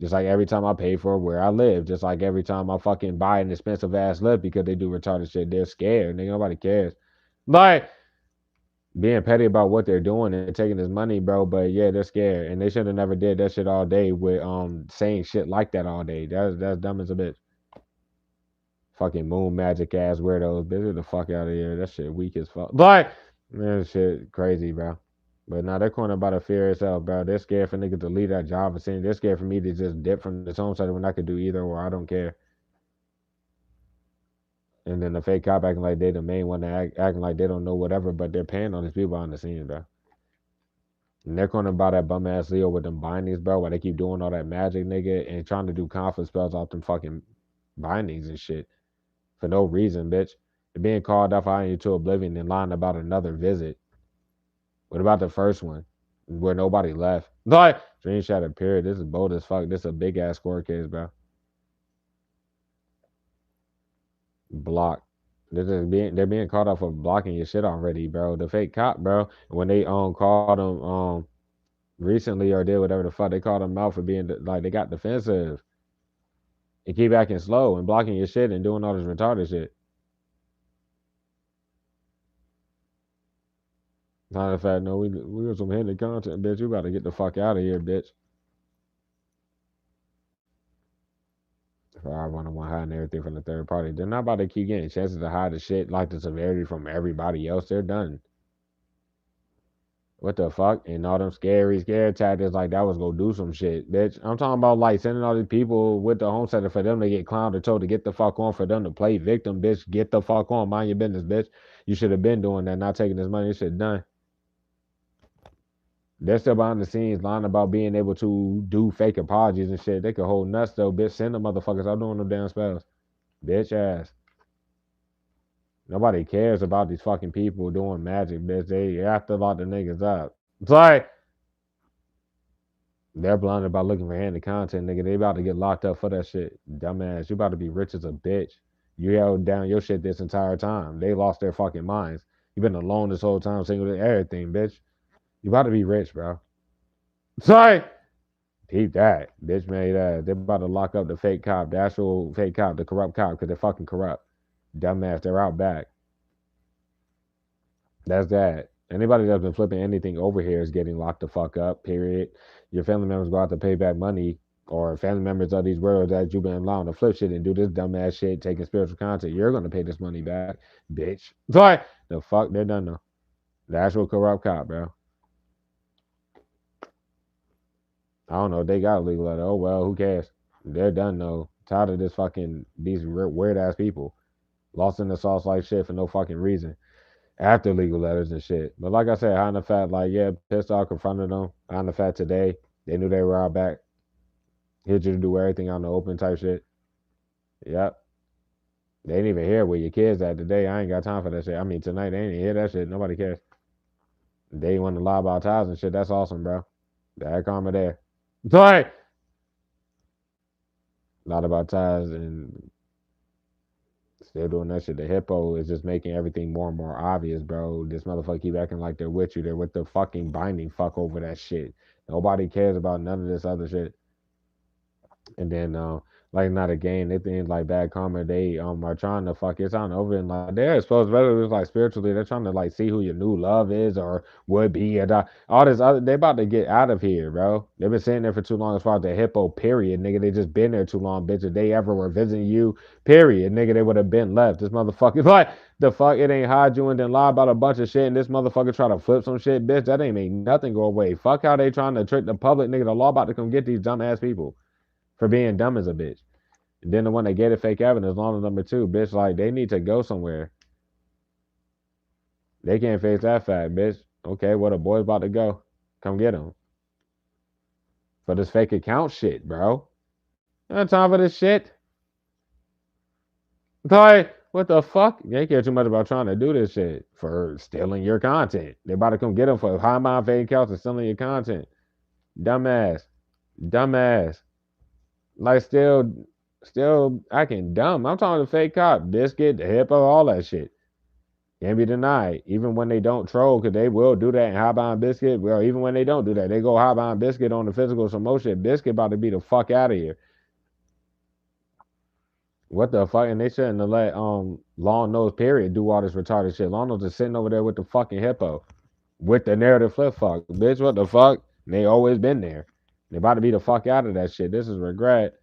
Just like every time I pay for where I live, just like every time I fucking buy an expensive ass lift because they do retarded shit, they're scared. Nigga, nobody cares. Like being petty about what they're doing and taking this money, bro. But yeah, they're scared, and they should have never did that shit all day with saying shit like that all day. That's dumb as a bitch. Fucking moon magic ass weirdos, bitch. Get the fuck out of here. That shit weak as fuck. Like man, shit crazy, bro. But now they're calling about a fear itself, bro. They're scared for niggas to leave that job and saying they're scared for me to just dip from this home site when I could do either or I don't care. And then the fake cop acting like they the main one, acting like they don't know whatever, but they're paying on these people on the scene, bro. And they're calling about that bum ass Leo with them bindings, bro. Why they keep doing all that magic, nigga, and trying to do conflict spells off them fucking bindings and shit for no reason, bitch. They're being called off out into oblivion and lying about another visit. What about the first one where nobody left? Like, Dream Shatter, period. This is bold as fuck. This is a big ass court case, bro. Block. They're being caught up for blocking your shit already, bro. The fake cop, bro. When they called them recently or did whatever the fuck, they called them out for being like they got defensive and keep acting slow and blocking your shit and doing all this retarded shit. Matter of fact, no, we got some hidden content, bitch. You about to get the fuck out of here, bitch. For I one hiding everything from the third party. They're not about to keep getting chances to hide the shit like the severity from everybody else. They're done. What the fuck? And all them scare tactics like that was gonna do some shit, bitch. I'm talking about like sending all these people with the home center for them to get clowned or told to get the fuck on for them to play victim, bitch. Get the fuck on, mind your business, bitch. You should have been doing that, not taking this money. This shit done. They're still behind the scenes lying about being able to do fake apologies and shit. They could hold nuts though, bitch. Send them motherfuckers out doing them damn spells. Bitch ass. Nobody cares about these fucking people doing magic, bitch. They have to lock the niggas up. It's like they're blinded about looking for handy content, nigga. They about to get locked up for that shit. Dumbass. You about to be rich as a bitch. You held down your shit this entire time. They lost their fucking minds. You been alone this whole time, single everything, bitch. You about to be rich, bro. Sorry. Keep that. Bitch made that. They're about to lock up the fake cop, the actual fake cop, the corrupt cop, because they're fucking corrupt. Dumbass. They're out back. That's that. Anybody that's been flipping anything over here is getting locked the fuck up, period. Your family members go out to pay back money, or family members of these worlds that you've been allowing to flip shit and do this dumbass shit, taking spiritual content. You're going to pay this money back, bitch. Sorry. The fuck, they're done though. The actual corrupt cop, bro. I don't know. They got a legal letter. Oh, well, who cares? They're done though. Tired of this fucking, these weird ass people. Lost in the sauce like shit for no fucking reason. After legal letters and shit. But like I said, high in the fact, like, yeah, pissed off, confronted them. High in the fact today, they knew they were out back. Hit you to do everything on the open type shit. Yep. They didn't even hear where your kids at today. I ain't got time for that shit. I mean, tonight, they ain't even hear that shit. Nobody cares. They want to lie about ties and shit. That's awesome, bro. That karma there. Sorry. Lot about ties and Still doing that shit. The hippo is just making everything more and more obvious, bro. This motherfucker keep acting like they're with you. They're with the fucking binding fuck over that shit. Nobody cares about none of this other shit. And then like not a game, they think like bad karma, they are trying to fuck it's on over and like they're supposed whether it's like spiritually, they're trying to like see who your new love is or would be and all this other they about to get out of here, bro. They've been sitting there for too long as far as the hippo, period, nigga. They just been there too long, bitch. If they ever were visiting you, period, nigga, they would have been left. This motherfucker like the fuck it ain't hide you and then lie about a bunch of shit and this motherfucker try to flip some shit, bitch. That ain't make nothing go away. Fuck how they trying to trick the public, nigga. The law about to come get these dumb ass people for being dumb as a bitch. And then the one that get it fake evidence, law number two, bitch, like they need to go somewhere. They can't face that fact, bitch. Okay, well the boy's about to go. Come get him. For this fake account shit, bro. You don't have time for this shit. Like, what the fuck? They care too much about trying to do this shit for stealing your content. They about to come get them for high mind fake accounts and stealing your content. Dumbass. Dumbass. Like still acting dumb. I'm talking to fake cop, biscuit, the hippo, all that shit. Can't be denied. Even when they don't troll, because they will do that in high bound biscuit. Well, even when they don't do that, they go high bound biscuit on the physical some more shit. Biscuit about to be the fuck out of here. What the fuck? And they shouldn't have let Long Nose period do all this retarded shit. Long Nose is sitting over there with the fucking hippo. With the narrative flip fuck. Bitch, what the fuck? And they always been there. They about to be the fuck out of that shit. This is regret.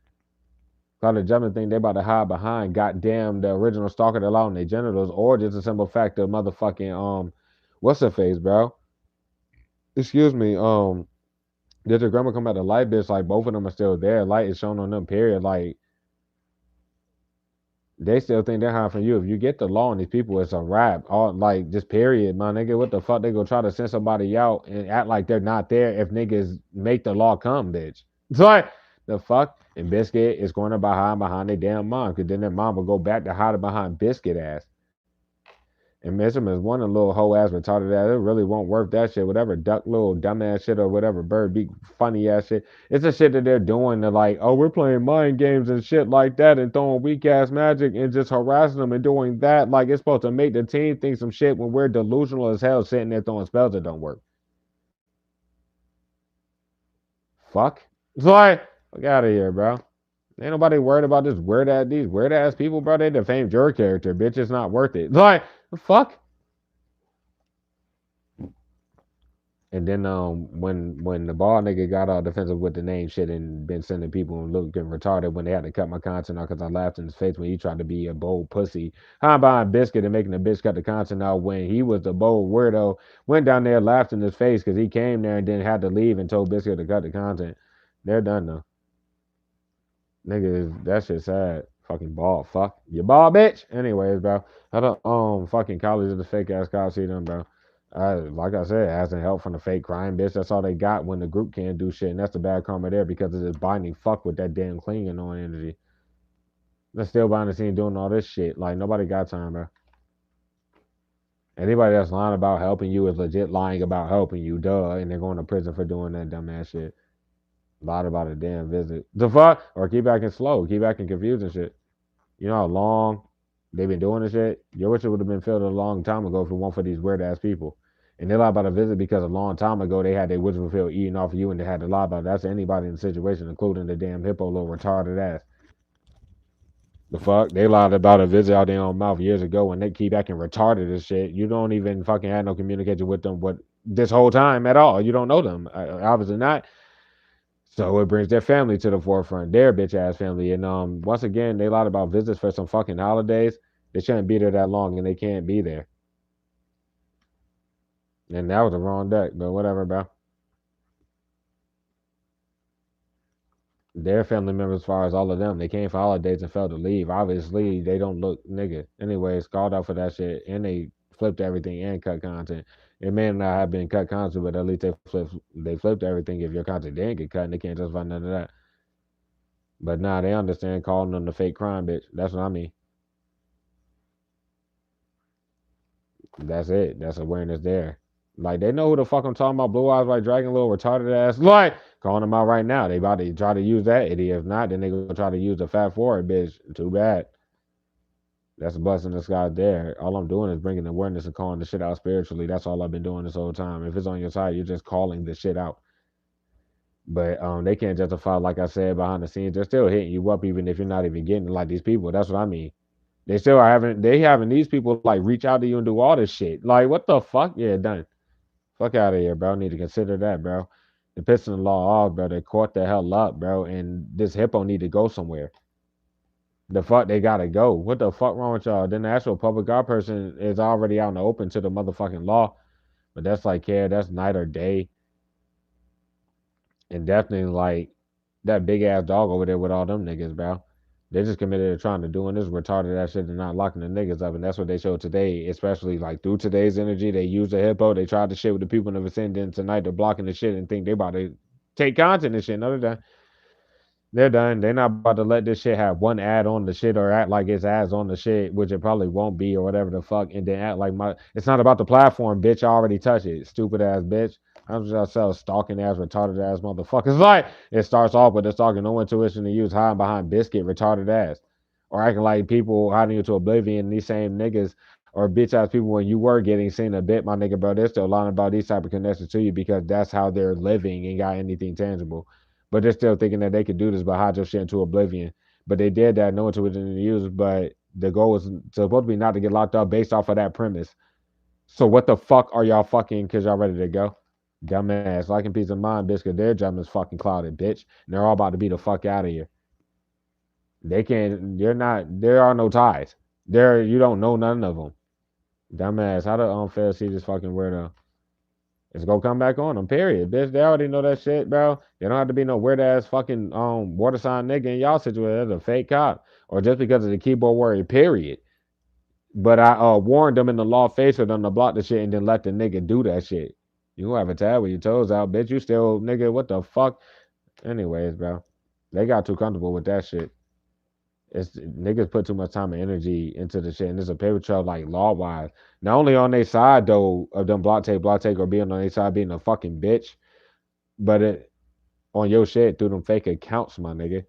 Call the jumping thing they about to hide behind goddamn the original stalker that allowed their genitals, or just a simple fact of motherfucking what's her face, bro? Excuse me, did your grandma come out the light, bitch? Like both of them are still there. Light is shown on them, period. Like they still think they're hiding from you. If you get the law on these people, it's a wrap. All like just period, my nigga. What the fuck they gonna try to send somebody out and act like they're not there if niggas make the law come, bitch. It's like the fuck? And Biscuit is going to behind their damn mom, because then their mom will go back to hiding behind Biscuit ass. And Mitchum is one of the little hoe ass retarded ass. It really won't work that shit. Whatever duck little dumbass shit or whatever bird beak funny ass shit. It's the shit that they're doing to like, oh, we're playing mind games and shit like that and throwing weak ass magic and just harassing them and doing that. Like it's supposed to make the team think some shit when we're delusional as hell sitting there throwing spells that don't work. Fuck. It's like, fuck out of here, bro. Ain't nobody worried about these weird ass people, bro. They defamed your character, bitch. It's not worth it. Like, the fuck? And then when the ball nigga got all defensive with the name shit and been sending people and looking retarded when they had to cut my content out because I laughed in his face when he tried to be a bold pussy. How buying Biscuit and making the bitch cut the content out when he was the bold weirdo, went down there, laughed in his face because he came there and then had to leave and told Biscuit to cut the content. They're done though. Nigga, that shit sad. Fucking ball, fuck. You ball, bitch. Anyways, bro. I don't fucking college of the fake ass cops see them, bro. Like I said, hasn't help from the fake crime, bitch. That's all they got when the group can't do shit, and that's the bad karma there because of this binding fuck with that damn clinging on energy. They're still behind the scene doing all this shit. Like nobody got time, bro. Anybody that's lying about helping you is legit lying about helping you, duh, and they're going to prison for doing that dumbass shit. Lied about a damn visit. The fuck? Or keep acting slow, keep acting confused and shit. You know how long they've been doing this shit? Your wish would have been filled a long time ago if it weren't for these weird ass people. And they lie about a visit because a long time ago they had their wish fulfilled eating off of you and they had to lie about it. That's anybody in the situation, including the damn hippo little retarded ass. The fuck? They lied about a visit out their own mouth years ago and they keep acting retarded as shit. You don't even fucking have no communication with them this whole time at all. You don't know them. Obviously not. So it brings their family to the forefront, their bitch ass family. And once again, they lied about visits for some fucking holidays. They shouldn't be there that long and they can't be there. And that was the wrong deck, but whatever, bro. Their family members, as far as all of them, they came for holidays and failed to leave. Obviously, they don't look nigga. Anyways, called out for that shit, and they flipped everything and cut content. It may not have been cut content, but at least they flipped everything. If your content didn't get cut, and they can't justify none of that. But nah, they understand calling them the fake crime bitch. That's what I mean. That's it. That's awareness there. Like they know who the fuck I'm talking about. Blue eyes white dragon, little retarded ass. Like calling them out right now. They about to try to use that idiot. If not, then they gonna try to use the fat forward bitch. Too bad. That's a blessing in disguise there. All I'm doing is bringing awareness and calling the shit out spiritually. That's all I've been doing this whole time. If it's on your side, you're just calling the shit out. But they can't justify, like I said, behind the scenes. They're still hitting you up even if you're not even getting it, like these people. That's what I mean. They still are having these people like reach out to you and do all this shit. Like what the fuck? Yeah, done. Fuck out of here, bro. Need to consider that, bro. The pissing the law off, bro. They caught the hell up, bro. And this hippo need to go somewhere. The fuck they gotta go. What the fuck wrong with y'all? Then the actual public art person is already out in the open to the motherfucking law. But that's like, yeah, that's night or day. And definitely like that big ass dog over there with all them niggas, bro. They just committed to trying to doing this retarded ass shit and not locking the niggas up. And that's what they showed today, especially like through today's energy. They used the hippo. They tried to shit with the people in the vicinity. And tonight they're blocking the shit and think they about to take content and shit. No, they're done. They're not about to let this shit have one ad on the shit or act like it's ads on the shit, which it probably won't be or whatever the fuck, and then act like it's not about the platform, bitch. I already touched it. Stupid ass bitch. I'm just stalking ass, retarded ass motherfuckers. Like it starts off with the stalking, no intuition to use, hiding behind biscuit, retarded ass. Or acting like people hiding you to oblivion, these same niggas or bitch ass people when you were getting seen a bit, my nigga, bro, they're still lying about these type of connections to you because that's how they're living and got anything tangible. But they're still thinking that they could do this by hide your shit into oblivion. But they did that, knowing to it didn't use. But the goal was supposed to be not to get locked up based off of that premise. So what the fuck are y'all fucking? Because y'all ready to go? Dumbass, like in peace of mind, bitch. Because their job is fucking clouded, bitch. And they're all about to be the fuck out of here. They can't. They're not. There are no ties. There, you don't know none of them. Dumbass. How the unfair see this fucking weirdo? It's gonna come back on them, period. Bitch, they already know that shit, bro. They don't have to be no weird ass fucking water sign nigga in y'all situation. That's a fake cop. Or just because of the keyboard warrior, period. But I warned them in the law face for them to block the shit and then let the nigga do that shit. You gonna have a tab with your toes out, bitch. You still nigga, what the fuck? Anyways, bro. They got too comfortable with that shit. It's niggas put too much time and energy into the shit, and there's a paper trail like law wise. Not only on their side though of them block take or being on their side being a fucking bitch, but it on your shit through them fake accounts, my nigga.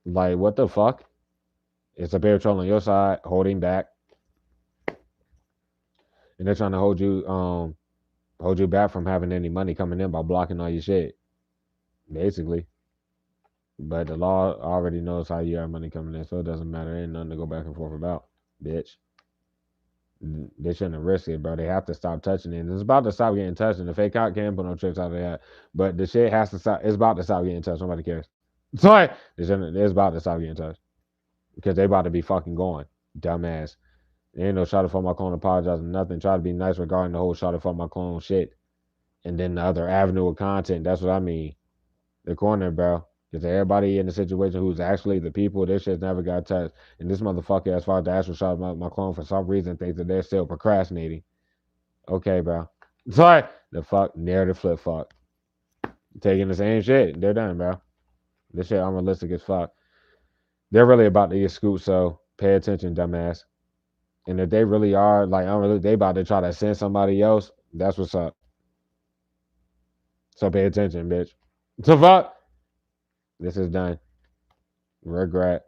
Like what the fuck? It's a paper trail on your side holding back, and they're trying to hold you back from having any money coming in by blocking all your shit, basically. But the law already knows how you have money coming in, so it doesn't matter. Ain't nothing to go back and forth about, bitch. They shouldn't risk it, bro. They have to stop touching it. And it's about to stop getting touched. And the fake out can't put no tricks out of that. But the shit has to stop. It's about to stop getting touched. Nobody cares. Sorry. It's about to stop getting touched. Because they about to be fucking going. Dumbass. There ain't no shot for my clone apologizing, nothing. Try to be nice regarding the whole shot for my clone shit. And then the other avenue of content. That's what I mean. The corner, bro. Because everybody in the situation who's actually the people, their shit never got touched. And this motherfucker, as far as the actual shot of my clone, for some reason, thinks that they're still procrastinating. Okay, bro. Sorry. The fuck narrative flip fuck. Taking the same shit. They're done, bro. This shit unrealistic as fuck. They're really about to get scooped, so pay attention, dumbass. And if they really are like unrealistic, they about to try to send somebody else. That's what's up. So pay attention, bitch. So fuck. This is done. Regret.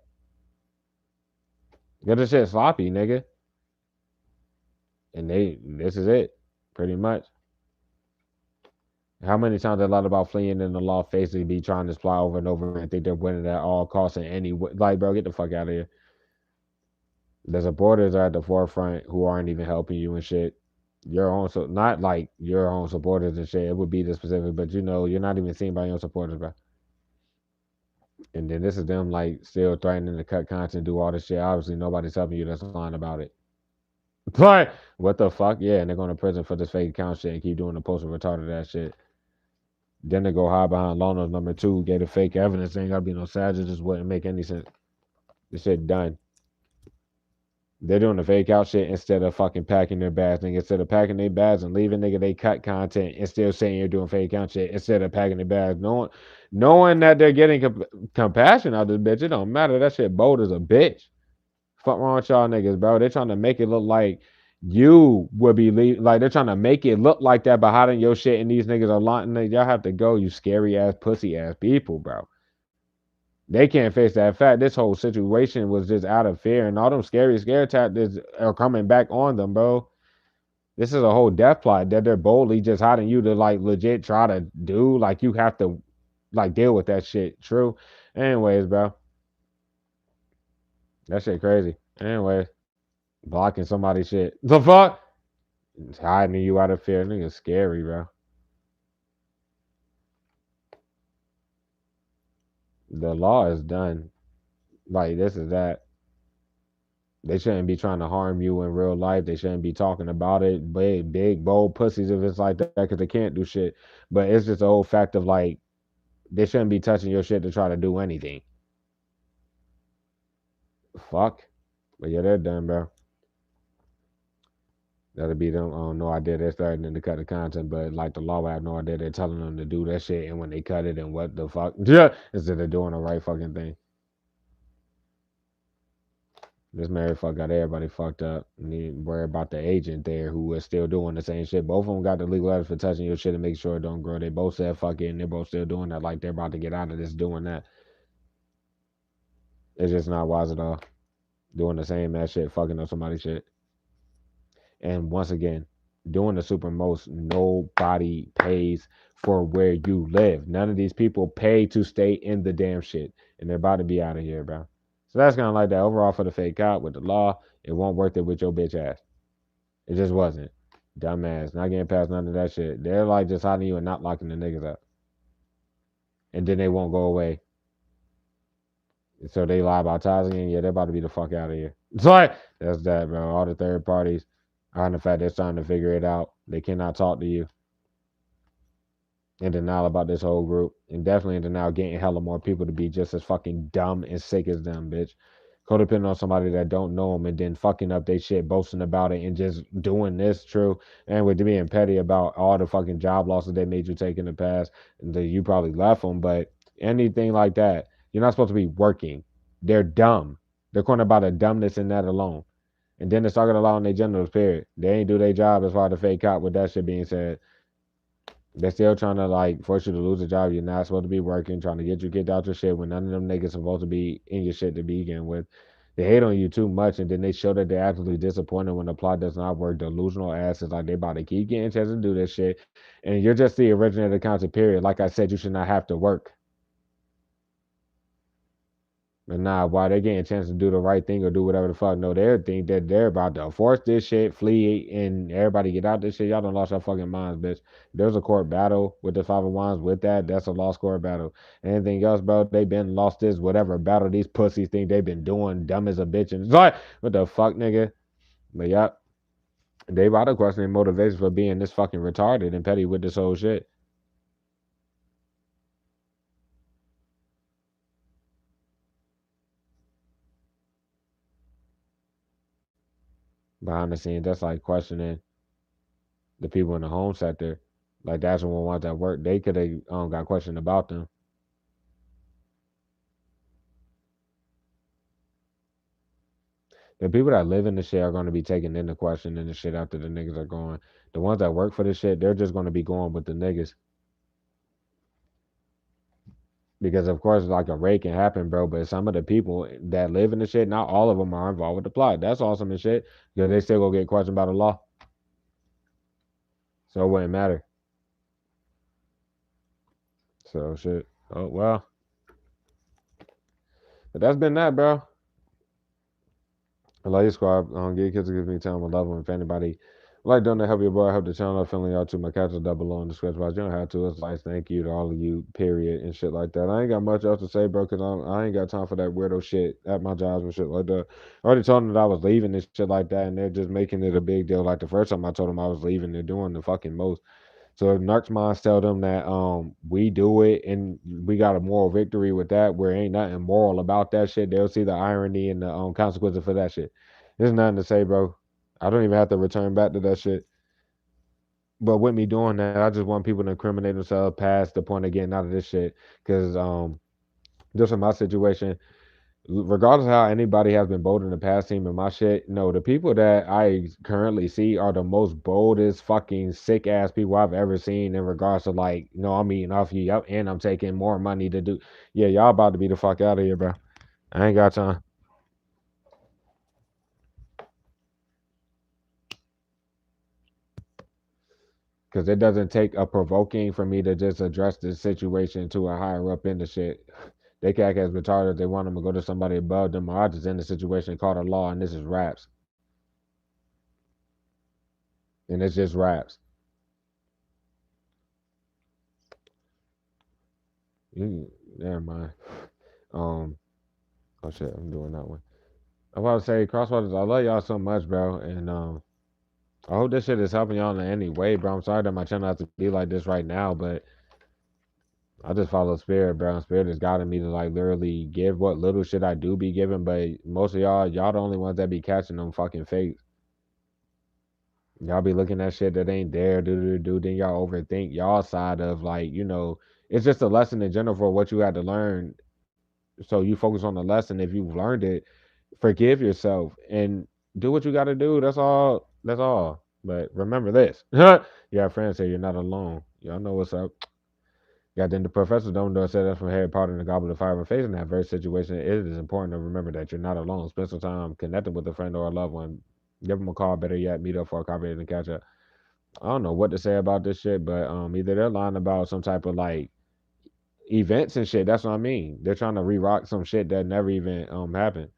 Get this shit sloppy, nigga. And this is it. Pretty much. How many times they lied about fleeing in the law basically be trying to fly over and over and think they're winning at all costs and any like, bro, get the fuck out of here. The supporters are at the forefront who aren't even helping you and shit. Your own, so not like your own supporters and shit. It would be the specific, but you know, you're not even seen by your own supporters, bro. And then this is them like still threatening to cut content, do all this shit. Obviously, nobody's helping you that's lying about it. But what the fuck? Yeah, and they're going to prison for this fake account shit and keep doing the post of retarded ass shit. Then they go hide behind loaners number two, get a fake evidence. Ain't gotta be no savages. Just wouldn't make any sense. This shit done. They're doing the fake out shit instead of fucking packing their bags. Nigga, instead of packing their bags and leaving, nigga, they cut content and still saying you're doing fake out shit instead of packing their bags. Knowing that they're getting compassion out of this bitch, it don't matter. That shit bold as a bitch. Fuck wrong with y'all niggas, bro. They're trying to make it look like you would be like they're trying to make it look like that by hiding your shit, and these niggas are lying. Y'all have to go, you scary ass pussy ass people, bro. They can't face that fact. This whole situation was just out of fear, and all them scare tactics are coming back on them, bro. This is a whole death plot that they're boldly just hiding you to like legit try to do. Like you have to like deal with that shit. True. Anyways, bro, that shit crazy. Anyway, blocking somebody's shit. The fuck? It's hiding you out of fear. Nigga, scary, bro. The law is done. Like this is that. They shouldn't be trying to harm you in real life. They shouldn't be talking about it. Big, bold pussies if it's like that because they can't do shit. But it's just a whole fact of like they shouldn't be touching your shit to try to do anything. Fuck. But yeah, they're done, bro. That'll be them. No idea they're starting to cut the content, but like the law, I have no idea they're telling them to do that shit, and when they cut it, and what the fuck, yeah, instead of doing the right fucking thing. This married fuck got everybody fucked up. And you worry about the agent there who is still doing the same shit. Both of them got the legal letters for touching your shit and make sure it don't grow. They both said fuck it, and they're both still doing that. Like they're about to get out of this doing that. It's just not wise at all. Doing the same ass shit, fucking up somebody's shit. And once again, doing the super most, nobody pays for where you live. None of these people pay to stay in the damn shit. And they're about to be out of here, bro. So that's kind of like that overall for the fake cop with the law. It won't work it with your bitch ass. It just wasn't. Dumbass. Not getting past none of that shit. They're like just hiding you and not locking the niggas up. And then they won't go away. So they lie about ties again. Yeah, they're about to be the fuck out of here. It's like, that's that, bro. All the third parties are in the fact they're starting to figure it out. They cannot talk to you. In denial about this whole group. And definitely in denial getting hella more people to be just as fucking dumb and sick as them, bitch. Codependent on somebody that don't know them and then fucking up they shit, boasting about it and just doing this, true. And with being petty about all the fucking job losses they made you take in the past. And you probably left them, but anything like that, you're not supposed to be working. They're dumb. They're calling about a dumbness in that alone. And then they're talking a lot on their genitals, period. They ain't do their job as far as the fake cop with that shit being said. They're still trying to like force you to lose a job you're not supposed to be working, trying to get you kicked out your shit when none of them niggas supposed to be in your shit to begin with. They hate on you too much, and then they show that they're actually disappointed when the plot does not work. Delusional asses like they about to keep getting a chance to do this shit, and you're just the originator content. Period. Like I said, you should not have to work. But nah, why they getting a chance to do the right thing or do whatever the fuck? No, they think that they're about to force this shit, flee, and everybody get out this shit. Y'all done lost your fucking minds, bitch. There's a court battle with the Five of Wands with that. That's a lost court battle. Anything else, bro? They been lost this whatever battle these pussies think they been doing, dumb as a bitch. And it's like, what the fuck, nigga? But yep, they about to question their motivation for being this fucking retarded and petty with this whole shit. Behind the scenes, that's like questioning the people in the home sector. Like that's one ones that work. They could have got questioned about them. The people that live in the shit are going to be taken into question in the shit after the niggas are gone. The ones that work for the shit, they're just going to be going with the niggas. Because of course, like a raid can happen, bro. But some of the people that live in the shit, not all of them are involved with the plot. That's awesome and shit. Because they still gonna get questioned by the law, so it wouldn't matter. So shit. Oh well, but that's been that, bro. I love you, squad. Get kids to give me time. I love them. If anybody like doing that, help your boy, help the channel. Feeling y'all too. My cats are double below in the description box. You don't have to. It's nice. Thank you to all of you. Period and shit like that. I ain't got much else to say, bro, because I ain't got time for that weirdo shit at my jobs and shit like that. I already told them that I was leaving and shit like that, and they're just making it a big deal. Like the first time I told them I was leaving, they're doing the fucking most. So if Narcs minds tell them that we do it and we got a moral victory with that, where ain't nothing moral about that shit, they'll see the irony and the consequences for that shit. There's nothing to say, bro. I don't even have to return back to that shit. But with me doing that, I just want people to incriminate themselves past the point of getting out of this shit. Cause just in my situation, regardless of how anybody has been bold in the past team and my shit, no, the people that I currently see are the most boldest fucking sick ass people I've ever seen in regards to like, no, I'm eating off you, yep, and I'm taking more money to do. Yeah, y'all about to be the fuck out of here, bro. I ain't got time. Because it doesn't take a provoking for me to just address the situation to a higher up in the shit. They can act as retarded. They want them to go to somebody above them. Or I just in the situation called a law, and this is raps, and it's just raps. Never mind. Um. Oh shit, I'm doing that one. I want to say, Crosswaters, I love y'all so much, bro, and I hope this shit is helping y'all in any way, bro. I'm sorry that my channel has to be like this right now, but I just follow Spirit, bro. And Spirit has gotten me to like literally give what little shit I do be giving, but most of y'all the only ones that be catching them fucking fakes. Y'all be looking at shit that ain't there, do. Then y'all overthink y'all side of like, it's just a lesson in general for what you had to learn. So you focus on the lesson. If you've learned it, forgive yourself and do what you got to do. That's all. That's all. But remember this: you have friends say you're not alone. Y'all know what's up. Yeah, then the professor Dumbledore said that from Harry Potter and the Goblet of Fire. When facing that very situation, it is important to remember that you're not alone. Spend some time connecting with a friend or a loved one. Give them a call. Better yet, meet up for a coffee and catch up. I don't know what to say about this shit, but either they're lying about some type of like events and shit. That's what I mean. They're trying to re-rock some shit that never even happened.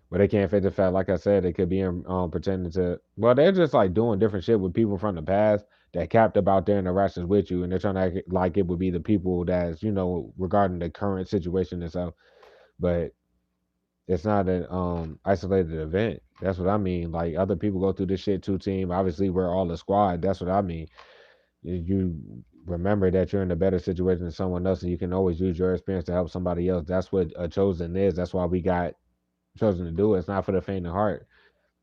But they can't face the fact, like I said, they could be pretending to. Well, they're just like doing different shit with people from the past that capped about their interactions with you, and they're trying to act like it would be the people that's regarding the current situation itself. But it's not an isolated event. That's what I mean. Like other people go through this shit too. Team, obviously, we're all a squad. That's what I mean. You remember that you're in a better situation than someone else, and you can always use your experience to help somebody else. That's what a chosen is. That's why we got chosen to do it. It's not for the faint of heart.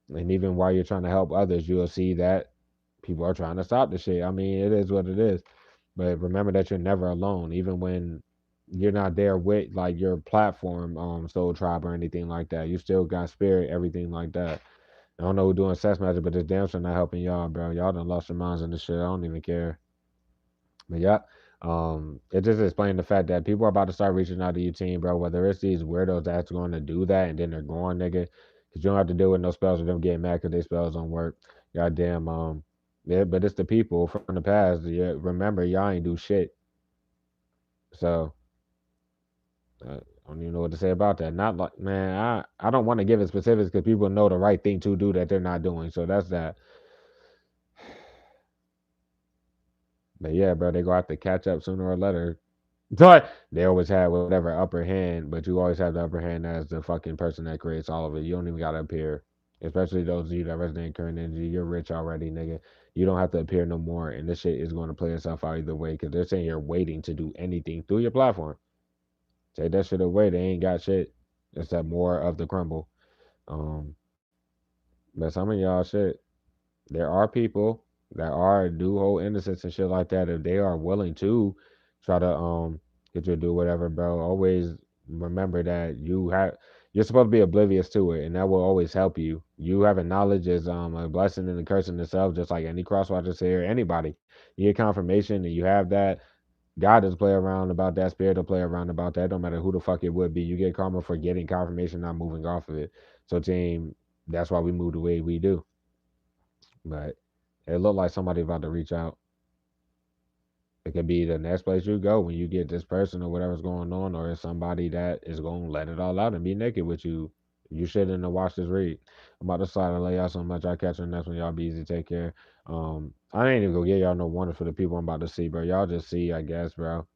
And even while you're trying to help others, you'll see that people are trying to stop the shit. I mean, it is what it is. But remember that you're never alone, even when you're not there with like your platform, Soul Tribe or anything like that. You still got spirit, everything like that. I don't know who doing sex magic, but this damn sure not helping y'all, bro. Y'all done lost your minds in this shit. I don't even care. But yeah, it just explained the fact that people are about to start reaching out to you, team, bro. Whether it's these weirdos that's going to do that and then they're going, nigga, because you don't have to deal with no spells or them getting mad because their spells don't work. Goddamn, yeah, but it's the people from the past. Yeah, remember, y'all ain't do shit. So I don't even know what to say about that. Not like, man, I don't want to give it specifics because people know the right thing to do that they're not doing. So that's that. But yeah, bro, they go have to catch up sooner or later. But they always have whatever upper hand, but you always have the upper hand as the fucking person that creates all of it. You don't even gotta appear. Especially those of you that resonate in current energy. You're rich already, nigga. You don't have to appear no more, and this shit is going to play itself out either way because they're saying you're waiting to do anything through your platform. Take that shit away. They ain't got shit except more of the crumble. Um, but some of y'all shit. There are people that are do hold innocence and shit like that. If they are willing to try to get you to do whatever, bro, always remember that you're supposed to be oblivious to it, and that will always help you. You having knowledge is a blessing and a curse in itself, just like any crosswatcher here, anybody. You get confirmation and you have that. God does play around about that. Spirit will play around about that. Don't matter who the fuck it would be. You get karma for getting confirmation, not moving off of it. So, team, that's why we move the way we do. But it looked like somebody about to reach out. It could be the next place you go when you get this person or whatever's going on, or it's somebody that is going to let it all out and be naked with you. You shouldn't have watched this read. I'm about to slide and lay out so much. I'll catch you next one. Y'all be easy. Take care. I ain't even gonna get y'all no warning for the people I'm about to see, bro. Y'all just see, I guess, bro.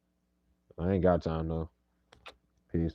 I ain't got time though. Peace.